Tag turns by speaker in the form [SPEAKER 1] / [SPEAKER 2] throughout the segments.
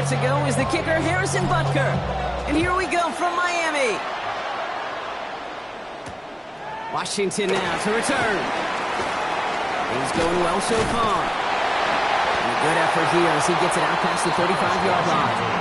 [SPEAKER 1] Set to go is the kicker, Harrison Butker. And here we go from Miami. Washington now to return. He's going well so far. And a good effort here as he gets it out past the 35-yard line.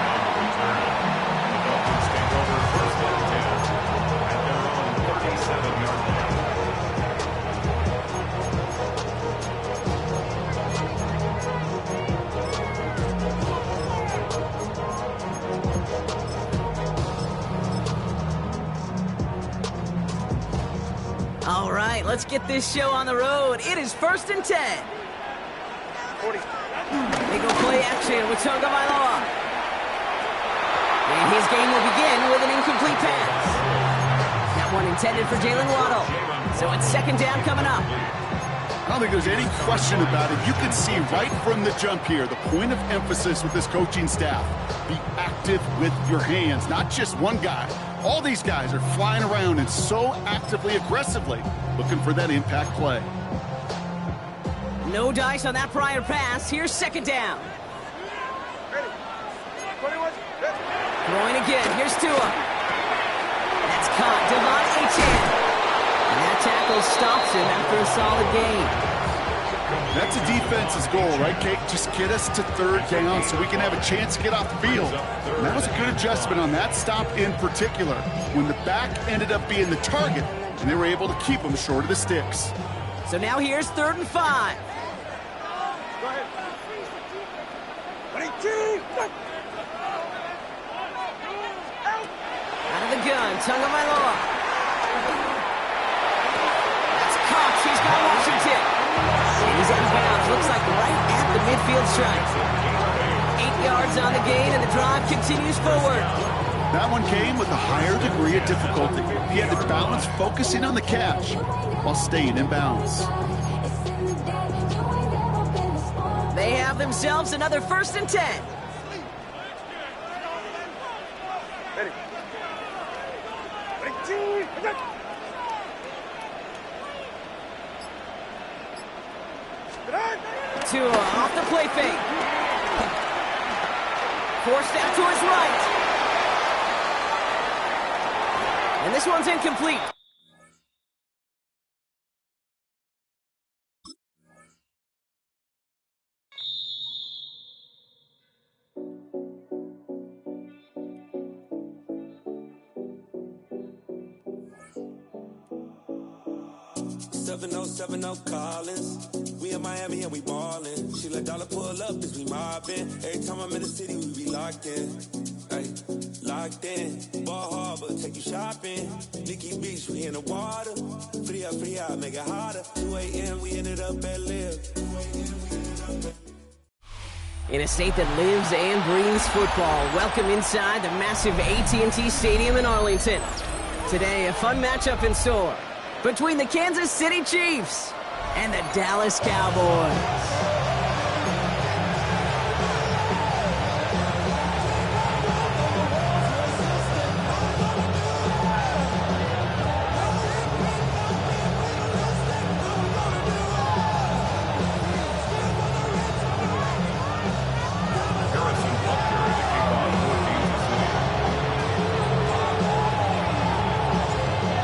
[SPEAKER 1] All right, let's get this show on the road. It is 1st and 10.
[SPEAKER 2] 40.
[SPEAKER 1] They go play action with Tagovailoa. And his game will begin with an incomplete pass. That one intended for Jalen Waddle. So it's 2nd down coming up.
[SPEAKER 3] I don't think there's any question about it. You can see right from the jump here, the point of emphasis with this coaching staff. Be active with your hands, not just one guy. All these guys are flying around and so actively, aggressively looking for that impact play.
[SPEAKER 1] No dice on that prior pass. Here's 2nd down. Throwing again. Here's Tua. That's caught. Devon Achane. And that tackle stops him after a solid gain.
[SPEAKER 3] That's a defense's goal, right, Kate? Just get us to 3rd down so we can have a chance to get off the field. And that was a good adjustment on that stop in particular, when the back ended up being the target, and they were able to keep him short of the sticks.
[SPEAKER 1] So now here's 3rd and 5.
[SPEAKER 2] Go ahead.
[SPEAKER 1] Out of the gun, Tagovailoa. That's Cox. He's got Washington. And he's out of bounds. Looks like right at the midfield stripe. 8 yards on the gain, and the drive continues forward.
[SPEAKER 3] That one came with a higher degree of difficulty. He had to balance focusing on the catch while staying in bounds.
[SPEAKER 1] They have themselves another 1st and 10.
[SPEAKER 2] Ready.
[SPEAKER 1] Tua off the play fake. Forced out to his right. And this one's incomplete.
[SPEAKER 4] Oh Collins. We in Miami and we ballin'. She let dollar pull up as we mobbin'. Every time I'm in the city, we be locked in. Ay, locked in. Ball Harbor, take you shopping. Nikki Beach, we in the water. Free up, make it hotter. 2 a.m., we ended up at Live.
[SPEAKER 1] In a state that lives and breathes football, welcome inside the massive AT&T Stadium in Arlington. Today, a fun matchup in store between the Kansas City Chiefs and the Dallas Cowboys.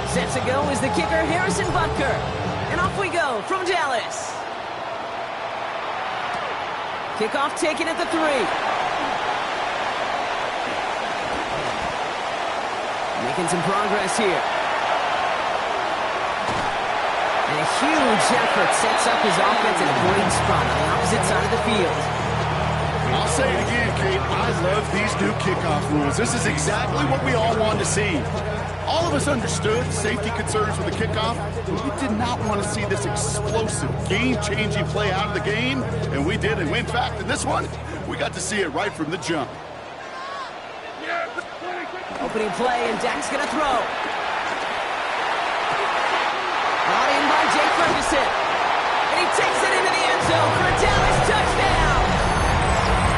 [SPEAKER 1] Set to go is the kicker, Harrison Butker. And off we go from Dallas. Kickoff taken at the 3. Making some progress here. And a huge effort sets up his offense in a great spot on the opposite side of the field.
[SPEAKER 3] I'll say it again, Kate. I love these new kickoff rules. This is exactly what we all wanted to see. All of us understood safety concerns with the kickoff, but we did not want to see this explosive, game-changing play out of the game, and we did. And in fact, in this one, we got to see it right from the jump.
[SPEAKER 1] Opening play, and Dak's going to throw. Brought in by Jake Ferguson. And he takes it into the end zone for a Dallas touchdown.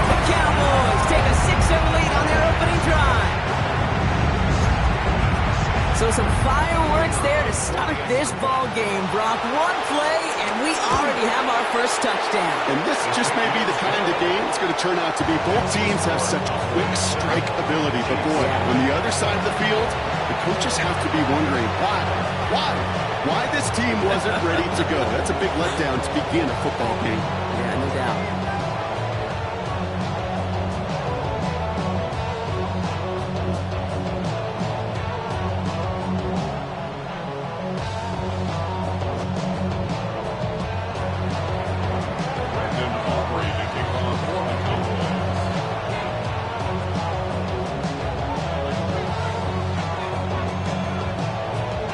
[SPEAKER 1] The Cowboys take a 6-0 lead on their opening drive. So some fireworks there to start this ball game, Brock. One play, and we already have our first touchdown.
[SPEAKER 3] And this just may be the kind of game it's going to turn out to be. Both teams have such quick strike ability, but boy, on the other side of the field, the coaches have to be wondering why this team wasn't ready to go. That's a big letdown to begin a football game.
[SPEAKER 1] Yeah, no doubt.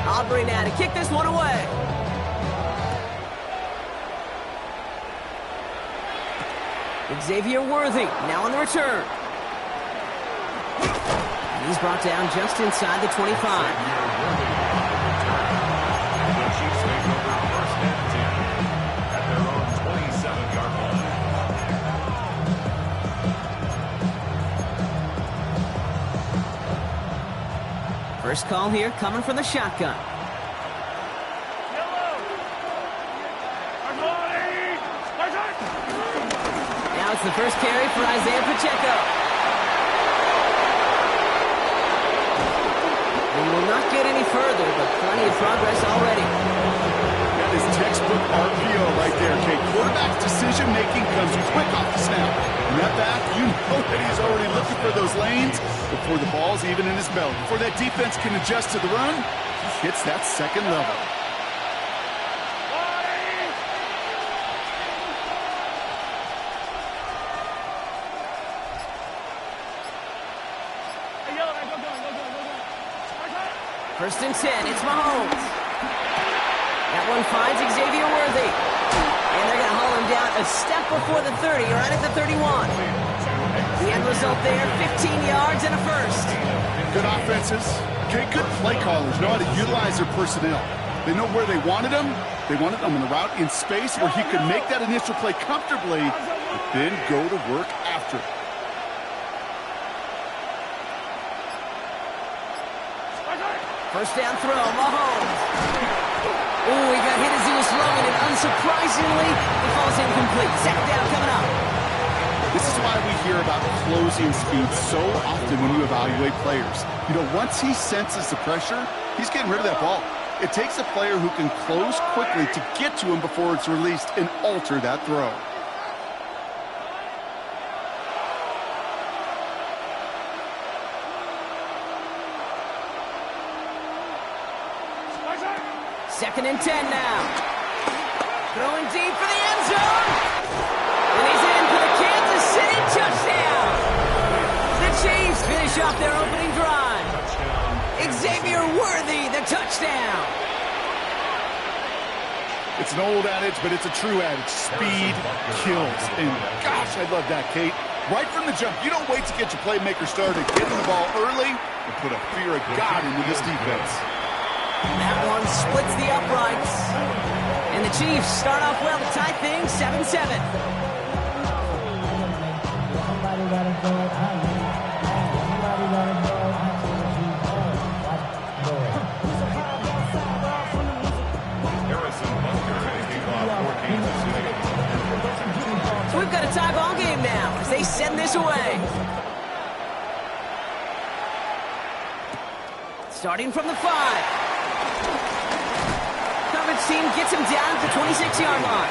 [SPEAKER 1] Aubrey now to kick this one away. Xavier Worthy now on the return. And he's brought down just inside the 25. First call here coming from the shotgun. Now it's the first carry for Isaiah Pacheco. We will not get any further, but plenty of progress already.
[SPEAKER 3] That is textbook RPO right there, Kate. Quarterback's decision-making comes quick off the snap. And that back, you know that he's already looking for those lanes before the ball's even in his belly. Before that defense can adjust to the run, he hits that second level.
[SPEAKER 1] First and 10, it's Mahomes. That one finds Xavier Worthy. And they're going to haul him down a step before the 30, right at the 31. The end result there, 15 yards and a first.
[SPEAKER 3] Good offenses. Okay, good play callers know how to utilize their personnel. They know where they wanted him. They wanted him in the route in space where he could make that initial play comfortably, but then go to work after it.
[SPEAKER 1] First down throw, Mahomes. Ooh, he got hit as he was throwing, and unsurprisingly, it falls incomplete. Second down coming up.
[SPEAKER 3] This is why we hear about closing speed so often when you evaluate players. You know, once he senses the pressure, he's getting rid of that ball. It takes a player who can close quickly to get to him before it's released and alter that throw.
[SPEAKER 1] Second and 10 now. Throwing deep for the end zone. And he's in for the Kansas City touchdown. The Chiefs finish off their opening drive. Xavier Worthy, the touchdown.
[SPEAKER 3] It's an old adage, but it's a true adage. Speed kills. And gosh, I love that, Kate. Right from the jump, you don't wait to get your playmaker started. Get the ball early and put a fear of God into this defense.
[SPEAKER 1] That one splits the uprights. And the Chiefs start off well to tie things 7-7. So we've got a tie ball game now as they send this away. Starting from the 5. Coverage team gets him down at the 26-yard line.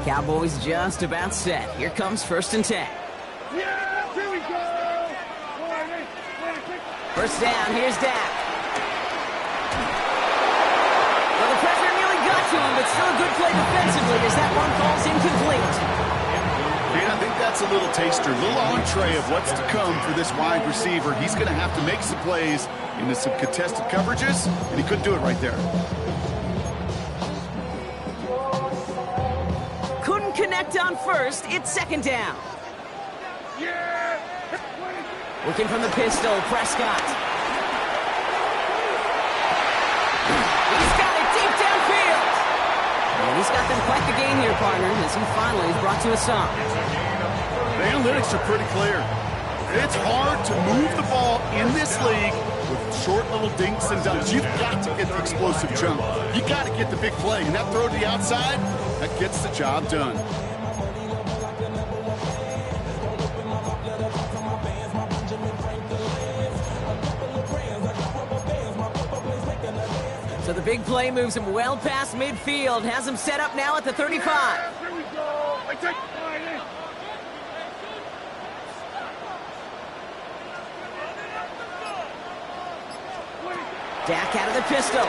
[SPEAKER 1] Cowboys just about set. Here comes first and 10.
[SPEAKER 2] Yeah, here we go.
[SPEAKER 1] First down, here's Dak. Well, the pressure nearly got to him, but still a good play defensively as that one falls incomplete.
[SPEAKER 3] Yeah, I think that's a little taster, a little entree of what's to come for this wide receiver. He's going to have to make some plays into some contested coverages, and he couldn't do it right there.
[SPEAKER 1] Couldn't connect checked on first. It's second down.
[SPEAKER 2] Yeah!
[SPEAKER 1] Looking from the pistol, Prescott. He's got it deep downfield. And he's got them quite the gain here, partner, as he finally is brought to a stop.
[SPEAKER 3] The analytics are pretty clear. It's hard to move the ball in this league with short little dinks and dunks. You've got to get the explosive jump. You got to get the big play. And that throw to the outside, that gets the job done.
[SPEAKER 1] So the big play moves him well past midfield, has him set up now at the 35.
[SPEAKER 2] Here we go! I take the line in!
[SPEAKER 1] Dak out of the pistol.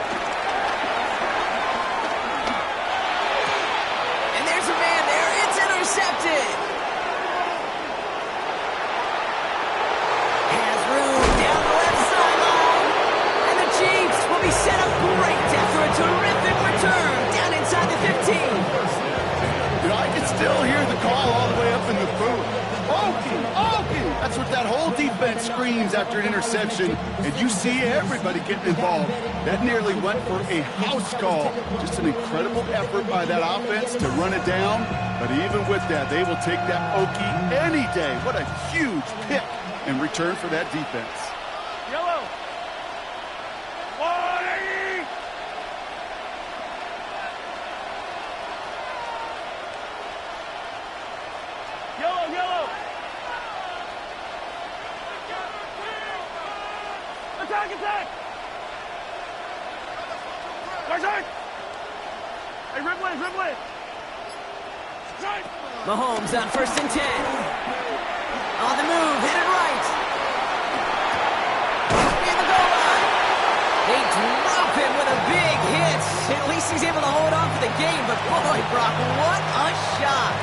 [SPEAKER 1] And there's a man there. It's intercepted. Has room down the left sideline. And the Chiefs will be set up great after a terrific return down inside the 15.
[SPEAKER 3] You know, I can still hear the call all the way up in the booth. Okie, Okie! That's what that whole defense screams after an interception, and you see everybody getting involved. That nearly went for a house call. Just an incredible effort by that offense to run it down, but even with that, they will take that Okie any day. What a huge pick in return for that defense.
[SPEAKER 2] Yellow! 180! Yellow, yellow! Attack, attack! Right side! Hey, rip lane, rip lane! Right!
[SPEAKER 1] Mahomes on 1st and 10. On the move, hit it right. In the goal line. They drop him with a big hit. At least he's able to hold on for the game, but boy, Brock, what a shot.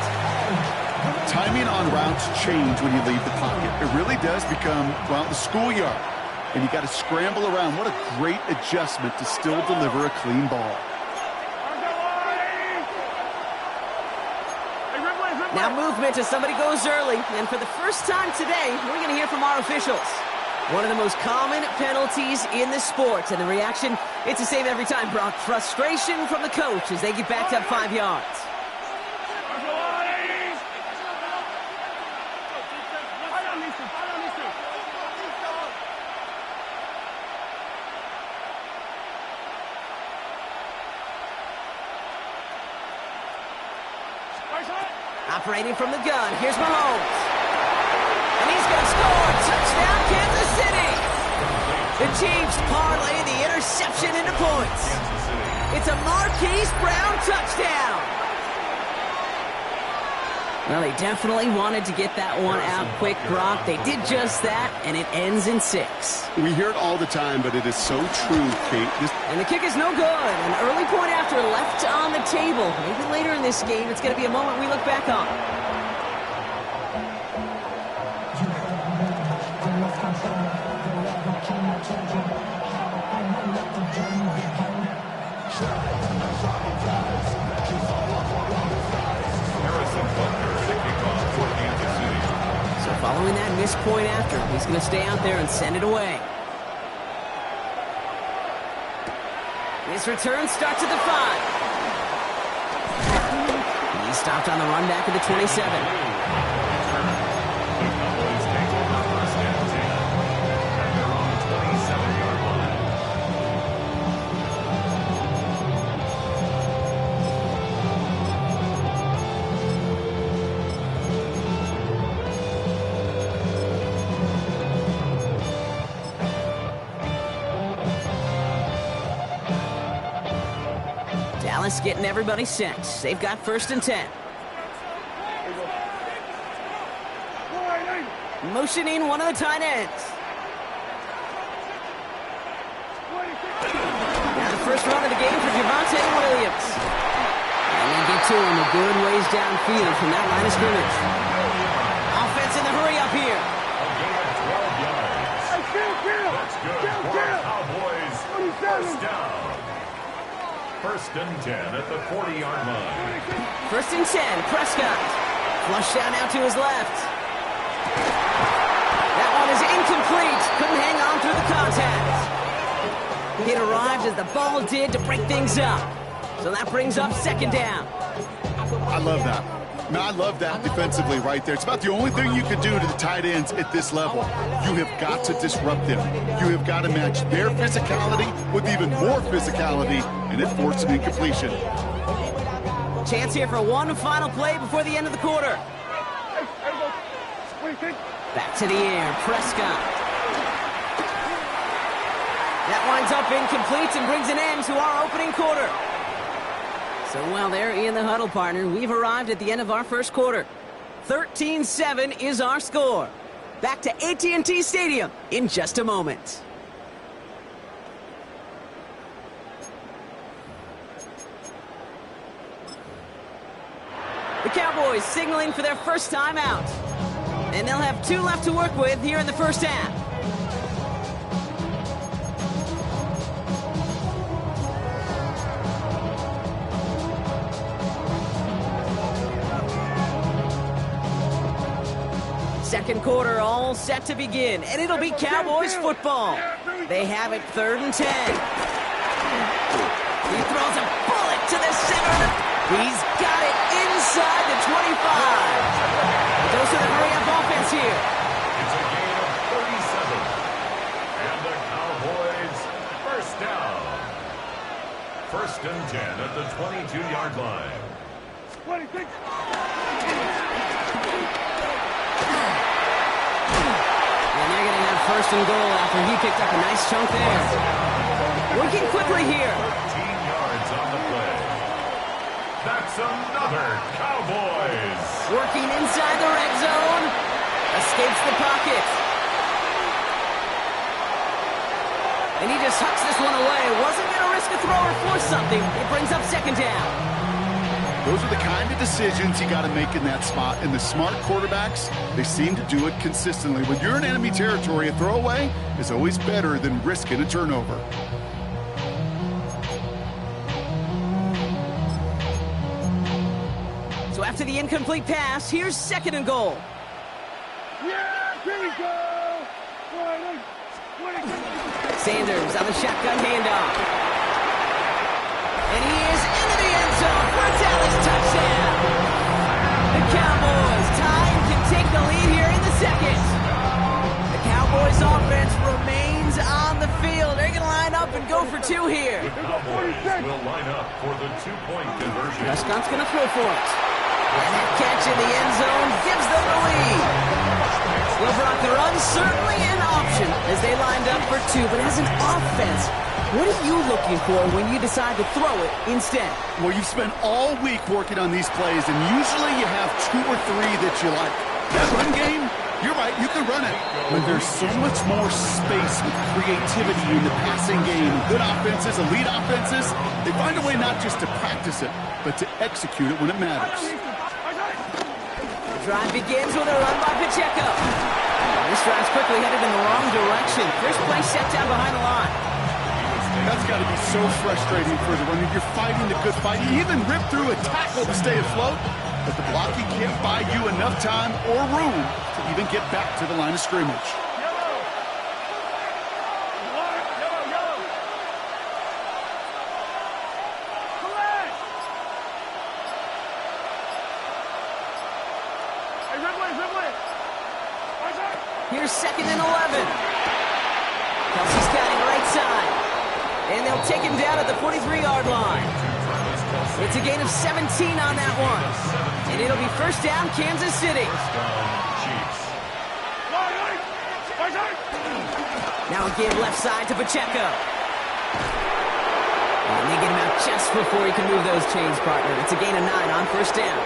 [SPEAKER 3] Timing on routes change when you leave the pocket. It really does become, well, the schoolyard. And you got to scramble around. What a great adjustment to still deliver a clean ball.
[SPEAKER 1] Now movement as somebody goes early. And for the first time today, we're going to hear from our officials. One of the most common penalties in the sport. And the reaction, it's the same every time, Brock. Frustration from the coach as they get backed up 5 yards. Operating from the gun, here's Mahomes. And he's going to score. Touchdown, Kansas City. The Chiefs parlay the interception into points. It's a Marquise Brown touchdown. Well, they definitely wanted to get that one out quick, Brock. They did just that, and it ends in 6.
[SPEAKER 3] We hear it all the time, but it is so true, Kate.
[SPEAKER 1] And the kick is no good. An early point after left on the table. Maybe later in this game, it's going to be a moment we look back on. Following that missed point after, he's going to stay out there and send it away. This return starts at the 5. He stopped on the run back at the 27. Dallas getting everybody set. They've got 1st and 10. Motioning one of the tight ends. Now the first run of the game for Javonte Williams. And they get to him a good ways downfield from that line of scrimmage. Offense in the hurry up here.
[SPEAKER 2] Cowboys, first down.
[SPEAKER 5] First and 10 at the 40-yard line.
[SPEAKER 1] First and 10, Prescott. Flush down out to his left. That one is incomplete. Couldn't hang on through the contact. It arrived as the ball did to break things up. So that brings up second down.
[SPEAKER 3] I love that. Man, I love that defensively right there. It's about the only thing you can do to the tight ends at this level. You have got to disrupt them. You have got to match their physicality with even more physicality, and it forced an incompletion.
[SPEAKER 1] Chance here for one final play before the end of the quarter. Back to the air, Prescott. That winds up incomplete and brings an end to our opening quarter. So while they're in the huddle, partner, we've arrived at the end of our first quarter. 13-7 is our score. Back to AT&T Stadium in just a moment. The Cowboys signaling for their first time out. And they'll have 2 left to work with here in the first half. Second quarter all set to begin, and it'll be Cowboys football. They have it 3rd and 10. He throws a bullet to the center. He's got it inside the 25. Goes to the hurry-up offense here.
[SPEAKER 5] It's a gain of 37. And the Cowboys first down. First and 10 at the 22-yard line.
[SPEAKER 2] 26.
[SPEAKER 1] And they're going to have first and goal after he picked up a nice chunk there. Working quickly here.
[SPEAKER 5] 13 yards on the play. That's another Cowboys.
[SPEAKER 1] Working inside the red zone. Escapes the pocket. And he just hucks this one away. Wasn't going to risk a throw or force something. It brings up second down.
[SPEAKER 3] Those are the kind of decisions you got to make in that spot. And the smart quarterbacks, they seem to do it consistently. When you're in enemy territory, a throwaway is always better than risking a turnover.
[SPEAKER 1] So after the incomplete pass, here's second and goal.
[SPEAKER 2] Yeah, here we go. 20.
[SPEAKER 1] Sanders on the shotgun handoff. And he is into the end zone for a Dallas touchdown. The Cowboys tie and can take the lead here in the second. The Cowboys offense remains on the field. They're going to line up and go for 2 here.
[SPEAKER 5] The Cowboys will line up for the 2-point conversion.
[SPEAKER 1] Prescott's going to throw for it. And that catch in the end zone gives them the lead. Will brought the run certainly an option as they lined up for 2, but as an offense, what are you looking for when you decide to throw it instead?
[SPEAKER 3] Well, you've spent all week working on these plays, and usually you have 2 or 3 that you like. That run game, you're right, you can run it. But there's so much more space with creativity in the passing game. Good offenses, elite offenses, they find a way not just to practice it, but to execute it when it matters.
[SPEAKER 1] The drive begins with a run by Pacheco. This drive's quickly headed in the wrong direction. First play set down behind the line.
[SPEAKER 3] That's got to be so frustrating for the runner. You're fighting the good fight. You even rip through a tackle to stay afloat, but the blocking can't buy you enough time or room to even get back to the line of scrimmage.
[SPEAKER 2] Yellow. Collect. Hey, Ridley.
[SPEAKER 1] Here's second and 11. Kelsey's counting right side. And they'll take him down at the 43-yard line. It's a gain of 17 on that one. And it'll be first down, Kansas City. Now a give left side to Pacheco. And they get him out just before he can move those chains, partner. It's a gain of 9 on first down.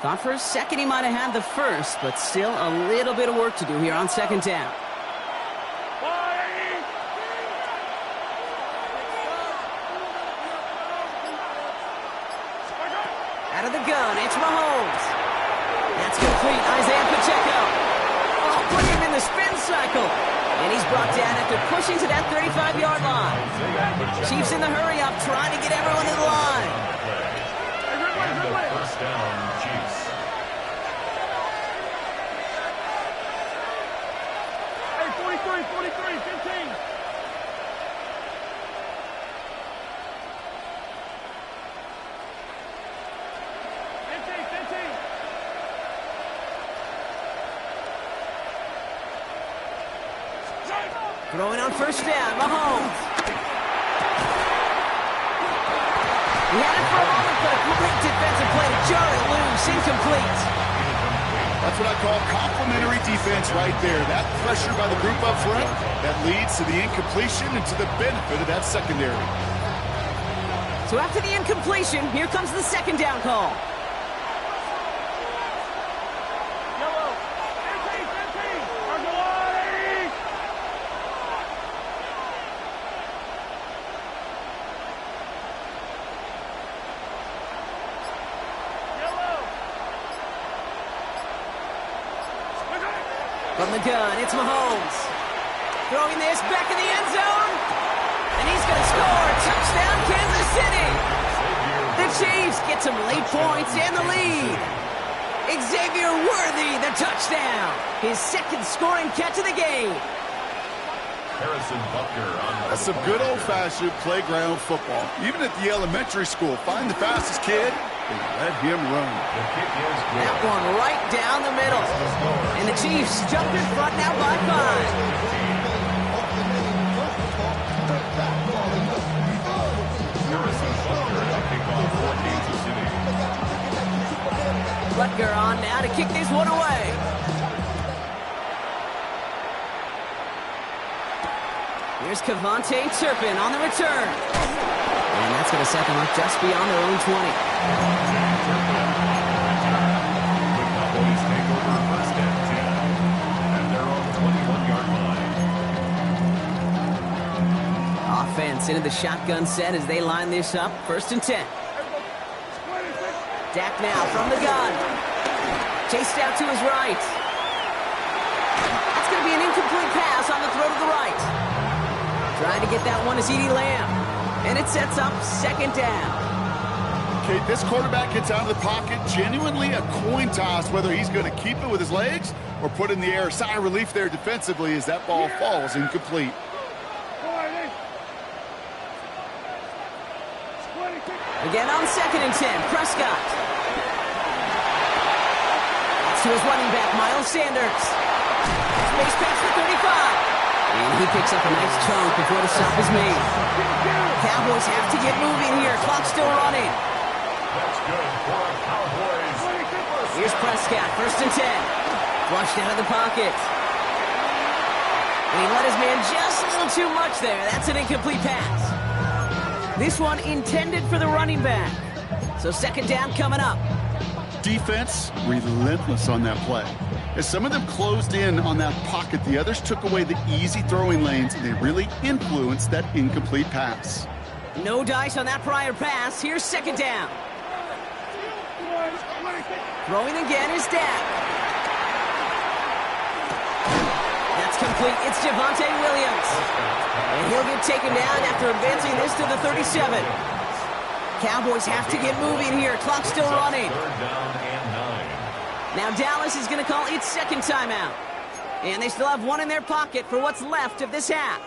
[SPEAKER 1] Thought for a second he might have had the first, but still a little bit of work to do here on second down. incomplete. Isaiah Pacheco. Oh, put him in the spin cycle. And he's brought down after pushing to that 35-yard line. Chiefs in the hurry-up, trying to get everyone to the line.
[SPEAKER 5] First down, Chiefs.
[SPEAKER 2] Hey, 43, 15. 15.
[SPEAKER 1] Throwing on first down, Mahomes. He had it for a moment, but a great defensive play to jar it loose, incomplete.
[SPEAKER 3] That's what I call complimentary defense right there. That pressure by the group up front, that leads to the incompletion and to the benefit of that secondary.
[SPEAKER 1] So after the incompletion, here comes the second down call.
[SPEAKER 2] Yellow. 15. Argolani. Yellow.
[SPEAKER 1] From the gun, it's Mahomes. Throwing this back in the end zone. And he's going to score. Touchdown, Kansas City. The Chiefs get some late points and the lead. Xavier Worthy, the touchdown. His second scoring catch of the game.
[SPEAKER 5] Harrison Butker on the
[SPEAKER 3] That's some good old-fashioned playground football. Even at the elementary school, find the fastest kid and let him run.
[SPEAKER 5] The kick is good.
[SPEAKER 1] That one right down the middle. And the Chiefs jump in front now by 5.
[SPEAKER 5] Harrison Butker to kick off for Kansas City.
[SPEAKER 1] Butker on now to kick this one away. Here's Kevontae Turpin on the return. And that's going to set them up just beyond their own 20.
[SPEAKER 5] The Cowboys take over first and 10. And they're on the 21-yard line.
[SPEAKER 1] Offense into the shotgun set as they line this up. First and 10. Dak now from the gun. Chased out to his right. That's going to be an incomplete pass on the throw to the right. Trying to get that one to CeeDee Lamb. And it sets up second down.
[SPEAKER 3] Okay, this quarterback gets out of the pocket, genuinely a coin toss whether he's going to keep it with his legs or put in the air. Sigh of relief there defensively as that ball falls incomplete.
[SPEAKER 1] Again on second and 10, Prescott. That's to his running back, Miles Sanders. Space pass for 35. And he picks up a nice chunk before the stop is made. Cowboys have to get moving here. Clock still running.
[SPEAKER 5] That's good for a Cowboys.
[SPEAKER 1] Here's Prescott, first and 10. Flushed out of the pocket. And he let his man just a little too much there. That's an incomplete pass. This one intended for the running back. So second down coming up.
[SPEAKER 3] Defense relentless on that play. As some of them closed in on that pocket, the others took away the easy throwing lanes, and they really influenced that incomplete pass.
[SPEAKER 1] No dice on that prior pass. Here's second down. Throwing again is Dak. That's complete. It's Javonte Williams. And he'll get taken down after advancing this to the 37. Cowboys have to get moving here. Clock still running.
[SPEAKER 5] Third down and 9.
[SPEAKER 1] Now Dallas is going to call its second timeout. And they still have one in their pocket for what's left of this half.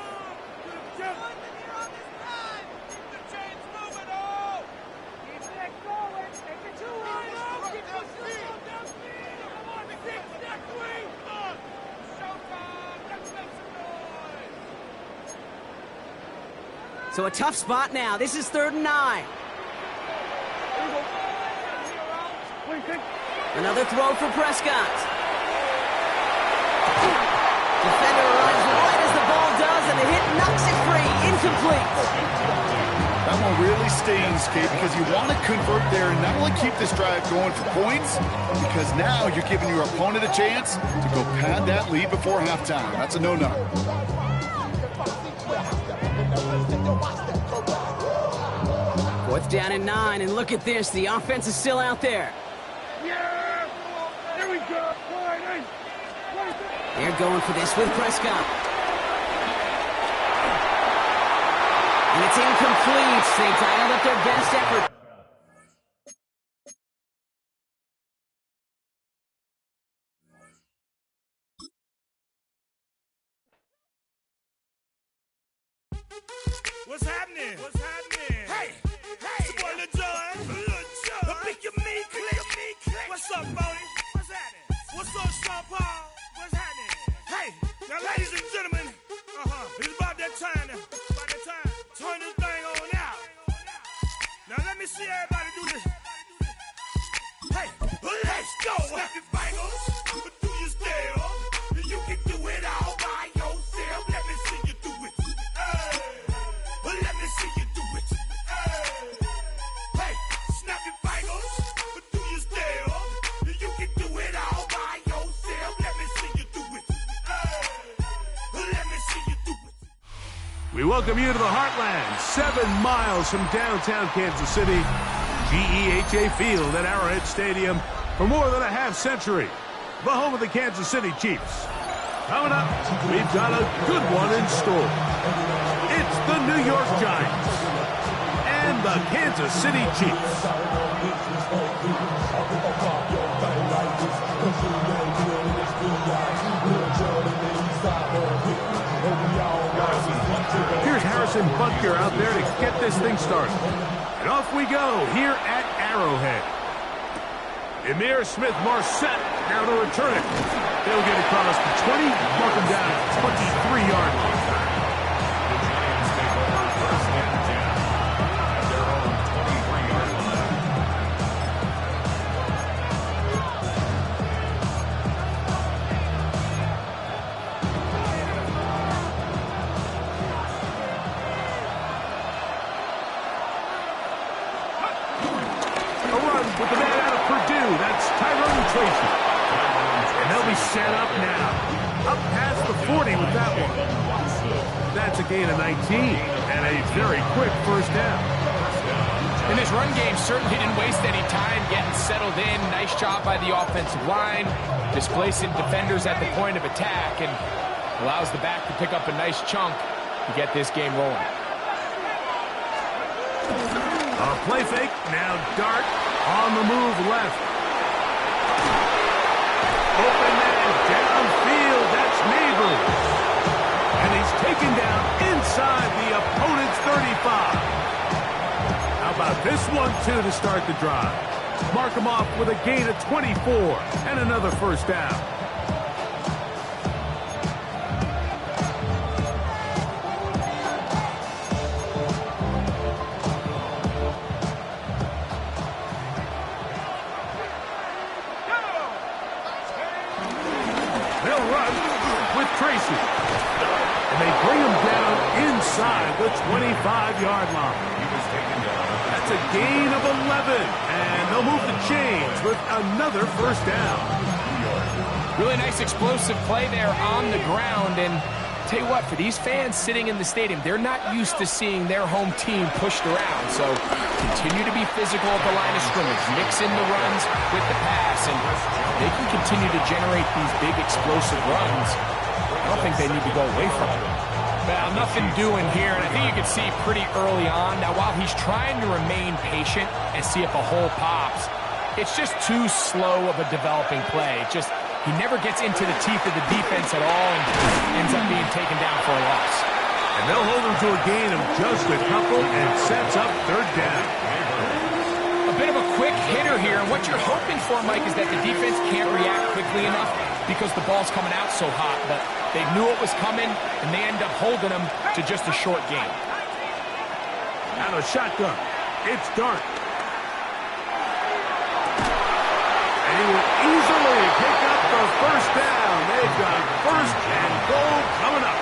[SPEAKER 1] So a tough spot now. This is 3rd and 9. Another throw for Prescott. Defender runs right as the ball does, and the hit knocks it free. Incomplete.
[SPEAKER 3] That one really stings, Kate, because you want to convert there and not only keep this drive going for points, because now you're giving your opponent a chance to go pad that lead before halftime. That's a no-no.
[SPEAKER 1] 4th down and 9, and look at this. The offense is still out there.
[SPEAKER 2] Yeah! There we go!
[SPEAKER 1] They're going for this with Prescott. And it's incomplete. They dialed up their best effort.
[SPEAKER 2] What's happening? What's happening? Hey, it's your boy Lil Jon. The pick your meat click. What's up, Bodie? What's happening? What's up, Sean Paul? What's happening? Hey, now, ladies and gentlemen, it's about that time. Turn this thing on out. Now let me see everybody do this. Hey, let's go. Snap your fingers, do your step. You can do it all by yourself. Let me see you do it. Hey, let me see you do it. Hey, snap your fingers, do your step. You can do it all by yourself. Let me see you do it. Let me see you do it.
[SPEAKER 6] We welcome you to the Heartland, 7 miles from downtown Kansas City. GEHA Field at Arrowhead Stadium for more than a half-century. The home of the Kansas City Chiefs. Coming up, we've got a good one in store. It's the New York Giants and the Kansas City Chiefs. Here's Harrison Butker out there to get this thing started. And off we go here at Arrowhead. Emir Smith-Marset now to return it. They'll get across the 20, mark him down at 23-yard line.
[SPEAKER 5] The Giants take over first and 10 at their own 23-yard line.
[SPEAKER 6] A run with the man out of Purdue. That's Tyrone Tracy. And they'll be set up now. Up past the 40 with that one. That's a gain of 19 and a very quick first down.
[SPEAKER 7] And this run game certainly didn't waste any time getting settled in. Nice job by the offensive line, displacing defenders at the point of attack, and allows the back to pick up a nice chunk to get this game rolling.
[SPEAKER 6] A play fake, now Dart on the move left. Open man downfield, that's Neighbors. And he's taken down inside the opponent's 35. How about this one, too, to start the drive? Mark him off with a gain of 24 and another first down. They'll run with Tracy. And they bring him down inside the 25-yard line. That's a gain of 11. And they'll move the chains with another first down.
[SPEAKER 7] Really nice explosive play there on the ground. And tell you what, for these fans sitting in the stadium, they're not used to seeing their home team pushed around. So continue to be physical at the line of scrimmage. Mix in the runs with the pass. And they can continue to generate these big explosive runs. I don't think they need to go away from it. Well, nothing doing here, and I think you can see pretty early on. Now, while he's trying to remain patient and see if a hole pops, it's just too slow of a developing play. He never gets into the teeth of the defense at all and ends up being taken down for a loss.
[SPEAKER 6] And they'll hold him to a gain of just a couple and sets up third down.
[SPEAKER 7] A bit of a quick hitter here, and what you're hoping for, Mike, is that the defense can't react quickly enough because the ball's coming out so hot. But they knew it was coming, and they end up holding him to just a short gain.
[SPEAKER 6] Out of shotgun, it's Dart. And he will easily pick up the first down. They've got first and goal coming up.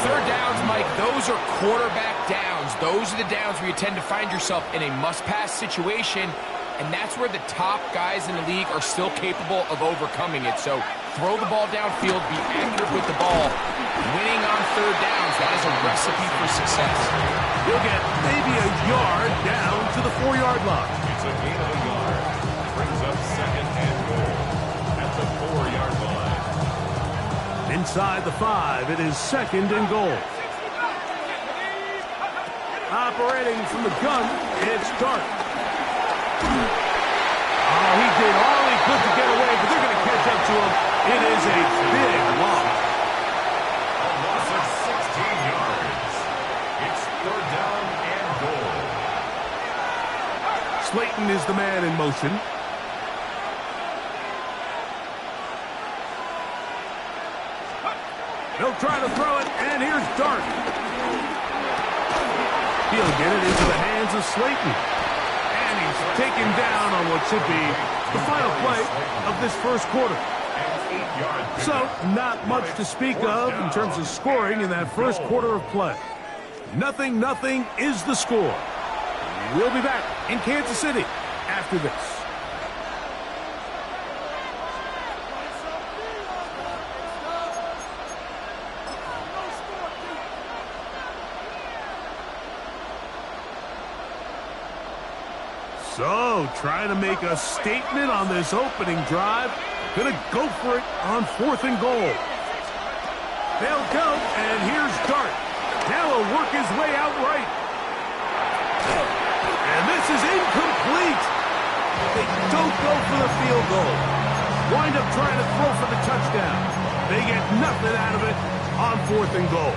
[SPEAKER 7] Third downs, Mike, those are quarterback downs. Those are the downs where you tend to find yourself in a must-pass situation, and that's where the top guys in the league are still capable of overcoming it. So throw the ball downfield, be accurate with the ball. Winning on third downs, that is a recipe for success.
[SPEAKER 6] He'll get maybe a yard down to the 4-yard line.
[SPEAKER 5] It's a gain of a yard. Brings up second and goal.
[SPEAKER 6] Inside the 5, it is 2nd and goal. Operating from the gun, it's Dart. Oh, he did all he could to get away, but they're going to catch up to him. It is a big loss.
[SPEAKER 5] A loss of 16 yards. It's 3rd down and goal.
[SPEAKER 6] Slayton is the man in motion. He'll try to throw it, and here's Dart. He'll get it into the hands of Slayton. And he's taken down on what should be the final play of this first quarter. So, not much to speak of in terms of scoring in that first quarter of play. 0-0 is the score. We'll be back in Kansas City after this. So, trying to make a statement on this opening drive. Gonna go for it on 4th and goal. They'll go, and here's Dart. Now he'll work his way out right. And this is incomplete. They don't go for the field goal. Wind up trying to throw for the touchdown. They get nothing out of it on 4th and goal.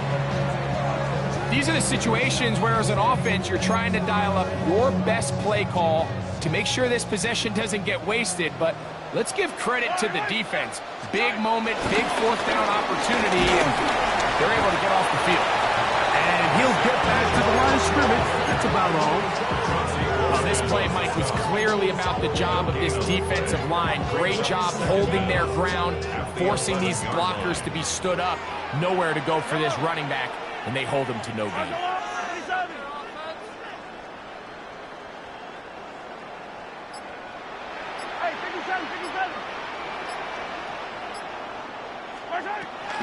[SPEAKER 7] These are the situations where, as an offense, you're trying to dial up your best play call to make sure this possession doesn't get wasted. But let's give credit to the defense. Big moment, big 4th down opportunity, and they're able to get off the field.
[SPEAKER 6] And he'll get back to the line of scrimmage. That's about all.
[SPEAKER 7] Well, this play, Mike, was clearly about the job of this defensive line. Great job holding their ground, forcing these blockers to be stood up. Nowhere to go for this running back, and they hold him to no gain.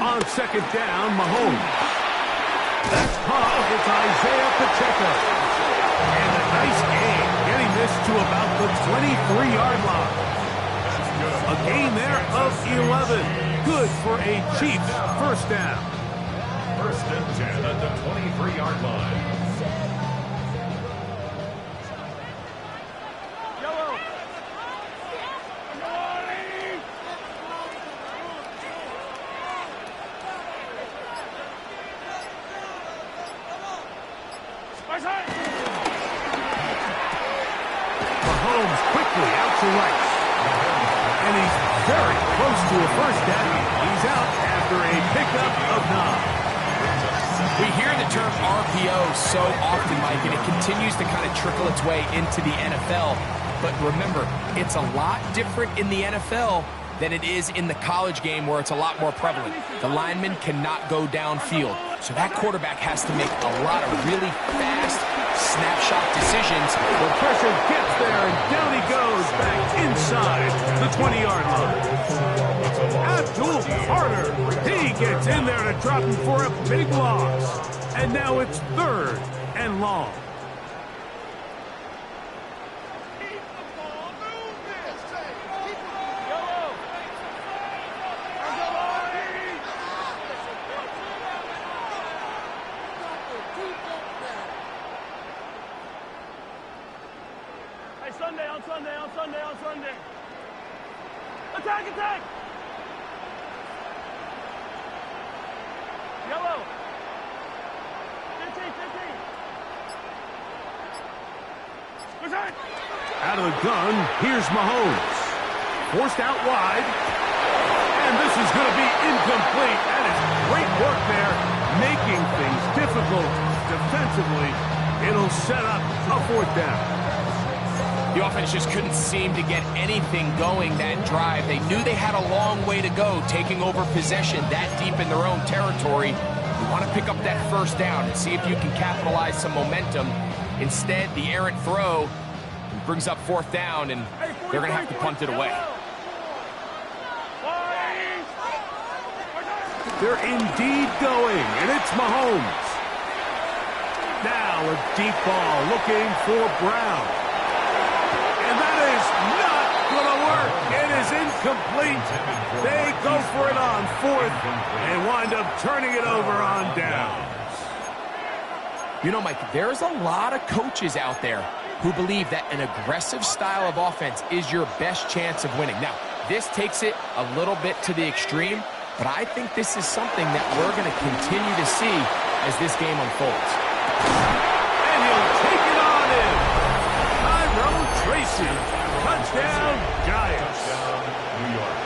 [SPEAKER 6] On 2nd down, Mahomes. That's caught. It's Isaiah Pacheco. And a nice gain, getting this to about the 23-yard line. A gain there of 11. Good for a Chiefs 1st down.
[SPEAKER 5] 1st and 10 at the 23-yard line.
[SPEAKER 6] Mahomes quickly out to right. And he's very close to a 1st down. He's out after a pickup of 9.
[SPEAKER 7] We hear the term RPO so often, Mike, and it continues to kind of trickle its way into the NFL. But remember, it's a lot different in the NFL than it is in the college game, where it's a lot more prevalent. The lineman cannot go downfield, so that quarterback has to make a lot of really fast snapshot decisions.
[SPEAKER 6] The pressure gets there, and down he goes back inside the 20-yard line. Abdul Carter, he gets in there to drop him for a big loss. And now it's 3rd and long.
[SPEAKER 2] On Sunday. Attack! Yellow. 15.
[SPEAKER 6] Out of the gun, here's Mahomes. Forced out wide. And this is going to be incomplete. That is great work there, making things difficult defensively. It'll set up a 4th down.
[SPEAKER 7] The offense just couldn't seem to get anything going that drive. They knew they had a long way to go, taking over possession that deep in their own territory. You want to pick up that 1st down and see if you can capitalize some momentum. Instead, the errant throw brings up 4th down, and they're going to have to punt it away.
[SPEAKER 6] They're indeed going, and it's Mahomes. Now a deep ball looking for Brown. And that is not going to work. It is incomplete. They go for it on fourth and wind up turning it over on downs.
[SPEAKER 7] You know, Mike, there's a lot of coaches out there who believe that an aggressive style of offense is your best chance of winning. Now, this takes it a little bit to the extreme, but I think this is something that we're going to continue to see as this game unfolds.
[SPEAKER 6] And he'll take it on in. Tyrone Tracy. Touchdown, Giants.
[SPEAKER 5] New York.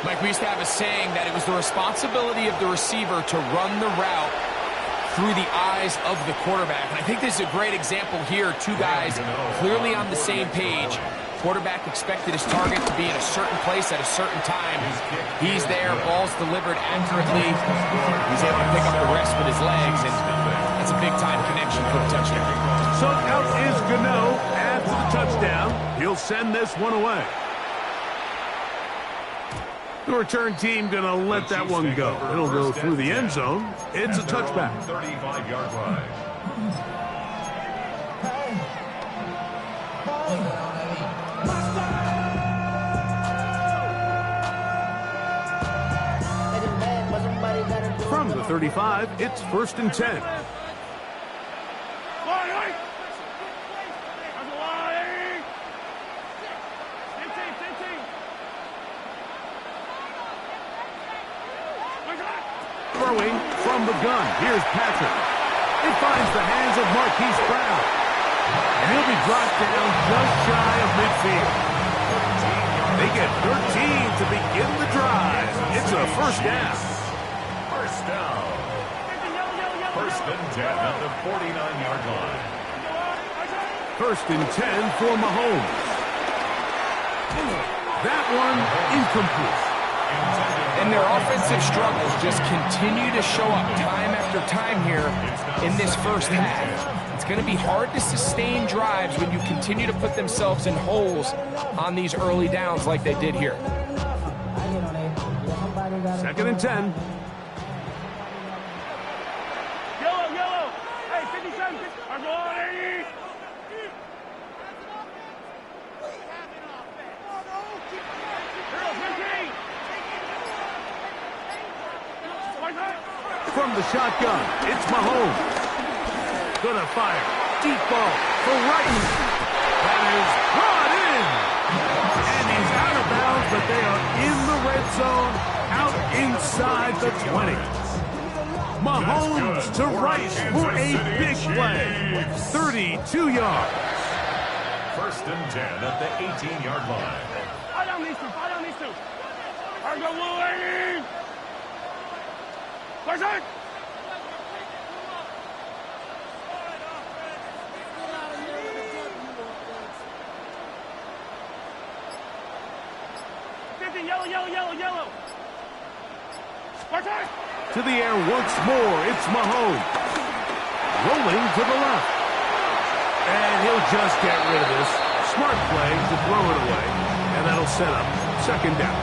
[SPEAKER 7] Mike, we used to have a saying that it was the responsibility of the receiver to run the route through the eyes of the quarterback. And I think this is a great example here. Two guys clearly on the same page. Quarterback expected his target to be in a certain place at a certain time. He's there, ball's delivered accurately. He's able to pick up the rest with his legs, and that's a big-time connection for the touchdown.
[SPEAKER 6] So out is Gano after the touchdown. He'll send this one away. The return team going to let that one go. It'll go through the end zone. It's a touchback.
[SPEAKER 5] 35-yard line.
[SPEAKER 6] From the 35, it's 1st and 10. Throwing from the gun. Here's Patrick. It finds the hands of Marquise Brown. And he'll be dropped down just shy of midfield. They get 13 to begin the drive. It's a first down.
[SPEAKER 5] First down. 1st and 10 at the 49-yard line.
[SPEAKER 6] 1st and 10 for Mahomes. That one incomplete.
[SPEAKER 7] And their offensive struggles just continue to show up time after time here in this first half. It's going to be hard to sustain drives when you continue to put themselves in holes on these early downs like they did here.
[SPEAKER 6] 2nd and 10.
[SPEAKER 2] Yellow. Hey, 57. I'm going.
[SPEAKER 6] From the shotgun, it's Mahomes. Gonna fire. Deep ball for Rice. That is brought in. And he's out of bounds, but they are in the red zone, out inside the 20. Mahomes to Rice for a big play. 32 yards.
[SPEAKER 5] 1st and 10 at the 18-yard line.
[SPEAKER 2] I don't need to. I'm going. Where's it? Yellow. Where's it?
[SPEAKER 6] To the air once more, it's Mahomes. Rolling to the left. And he'll just get rid of this. Smart play to throw it away. And that'll set up 2nd down.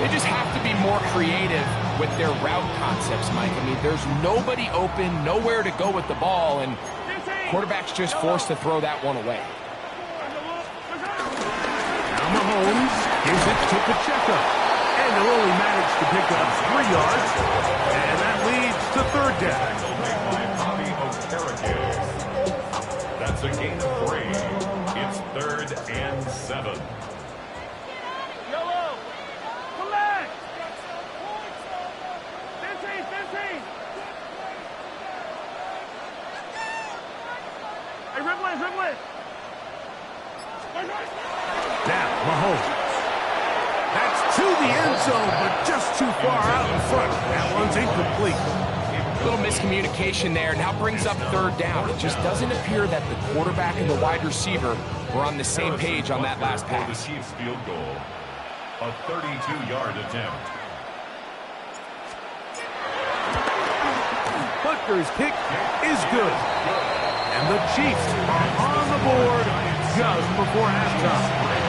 [SPEAKER 7] They just have to be more creative with their route concepts, Mike. I mean, there's nobody open, nowhere to go with the ball, and quarterback's just forced to throw that one away.
[SPEAKER 6] Now Mahomes gives it to Pacheco. And he'll only manage to pick up 3 yards. And that leads to 3rd down.
[SPEAKER 5] That's a gain of 3. It's 3rd and 7.
[SPEAKER 2] Yellow. Come back. 15. Hey, dribble it.
[SPEAKER 6] Now Mahomes. That's to the end zone, but just too far out in front. That one's incomplete.
[SPEAKER 7] A little miscommunication there. Now brings up 3rd down. It just doesn't appear that the quarterback and the wide receiver were on the same page on that last pass.
[SPEAKER 5] The Chiefs field goal. A 32-yard attempt.
[SPEAKER 6] Butker's kick is good. And the Chiefs are on the board just before halftime.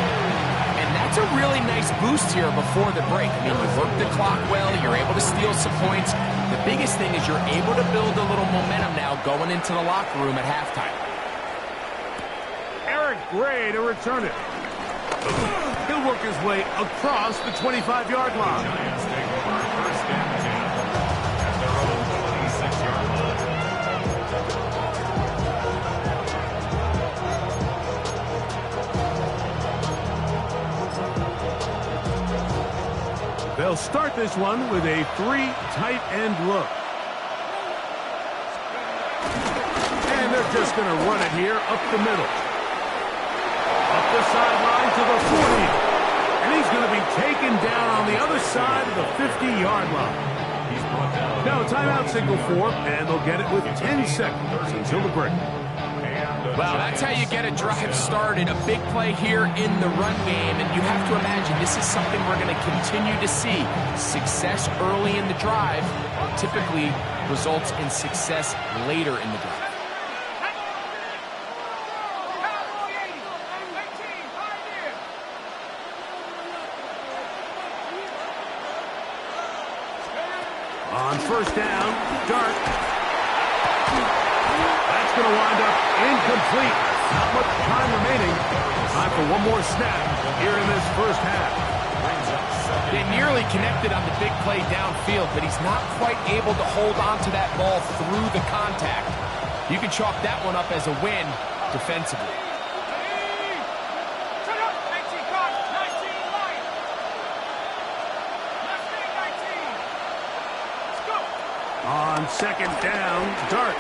[SPEAKER 7] And that's a really nice boost here before the break. I mean, you work the clock well, you're able to steal some points. The biggest thing is you're able to build a little momentum now going into the locker room at halftime.
[SPEAKER 6] Eric Gray to return it. to work his way across the 25-yard line.
[SPEAKER 5] Giants take over first and 10 at their own 26-yard line.
[SPEAKER 6] They'll start this one with a 3 tight end look. And they're just going to run it here up the middle. Up the sideline to the 40. And he's going to be taken down on the other side of the 50-yard line. Now a timeout signal for them, and they'll get it with 10 seconds until the break.
[SPEAKER 7] Well, that's how you get a drive started. A big play here in the run game, and you have to imagine this is something we're going to continue to see. Success early in the drive typically results in success later in the drive.
[SPEAKER 6] On first down, Dart. That's going to wind up incomplete. Not much time remaining. Time for one more snap here in this first half.
[SPEAKER 7] They nearly connected on the big play downfield, but he's not quite able to hold on to that ball through the contact. You can chalk that one up as a win defensively.
[SPEAKER 6] On second down, Dart.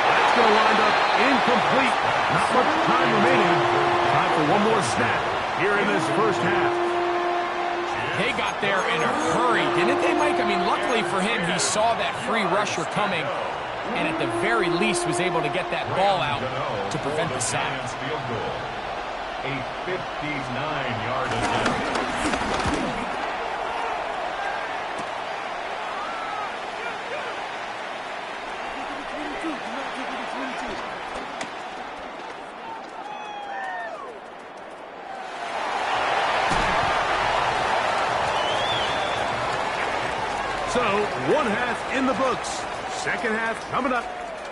[SPEAKER 6] That's going to wind up incomplete. Not much time remaining. Time for one more snap here in this first half.
[SPEAKER 7] They got there in a hurry, didn't they, Mike? I mean, luckily for him, he saw that free rusher coming, and at the very least was able to get that ball out to prevent the sack.
[SPEAKER 5] A 59-yard attempt.
[SPEAKER 6] So, one half in the books. Second half coming up.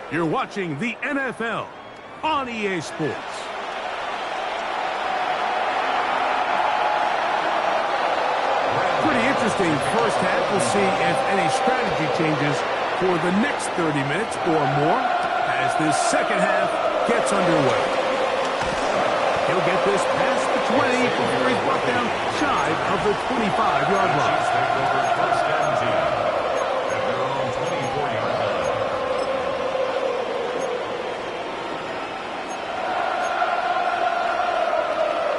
[SPEAKER 6] You're watching the NFL on EA Sports. Pretty interesting first half. We'll see if any strategy changes for the next 30 minutes or more as this second half gets underway. He'll get this past the 20 before he's brought down shy of the 25-yard line.
[SPEAKER 5] First and 10 at their own 24-yard line.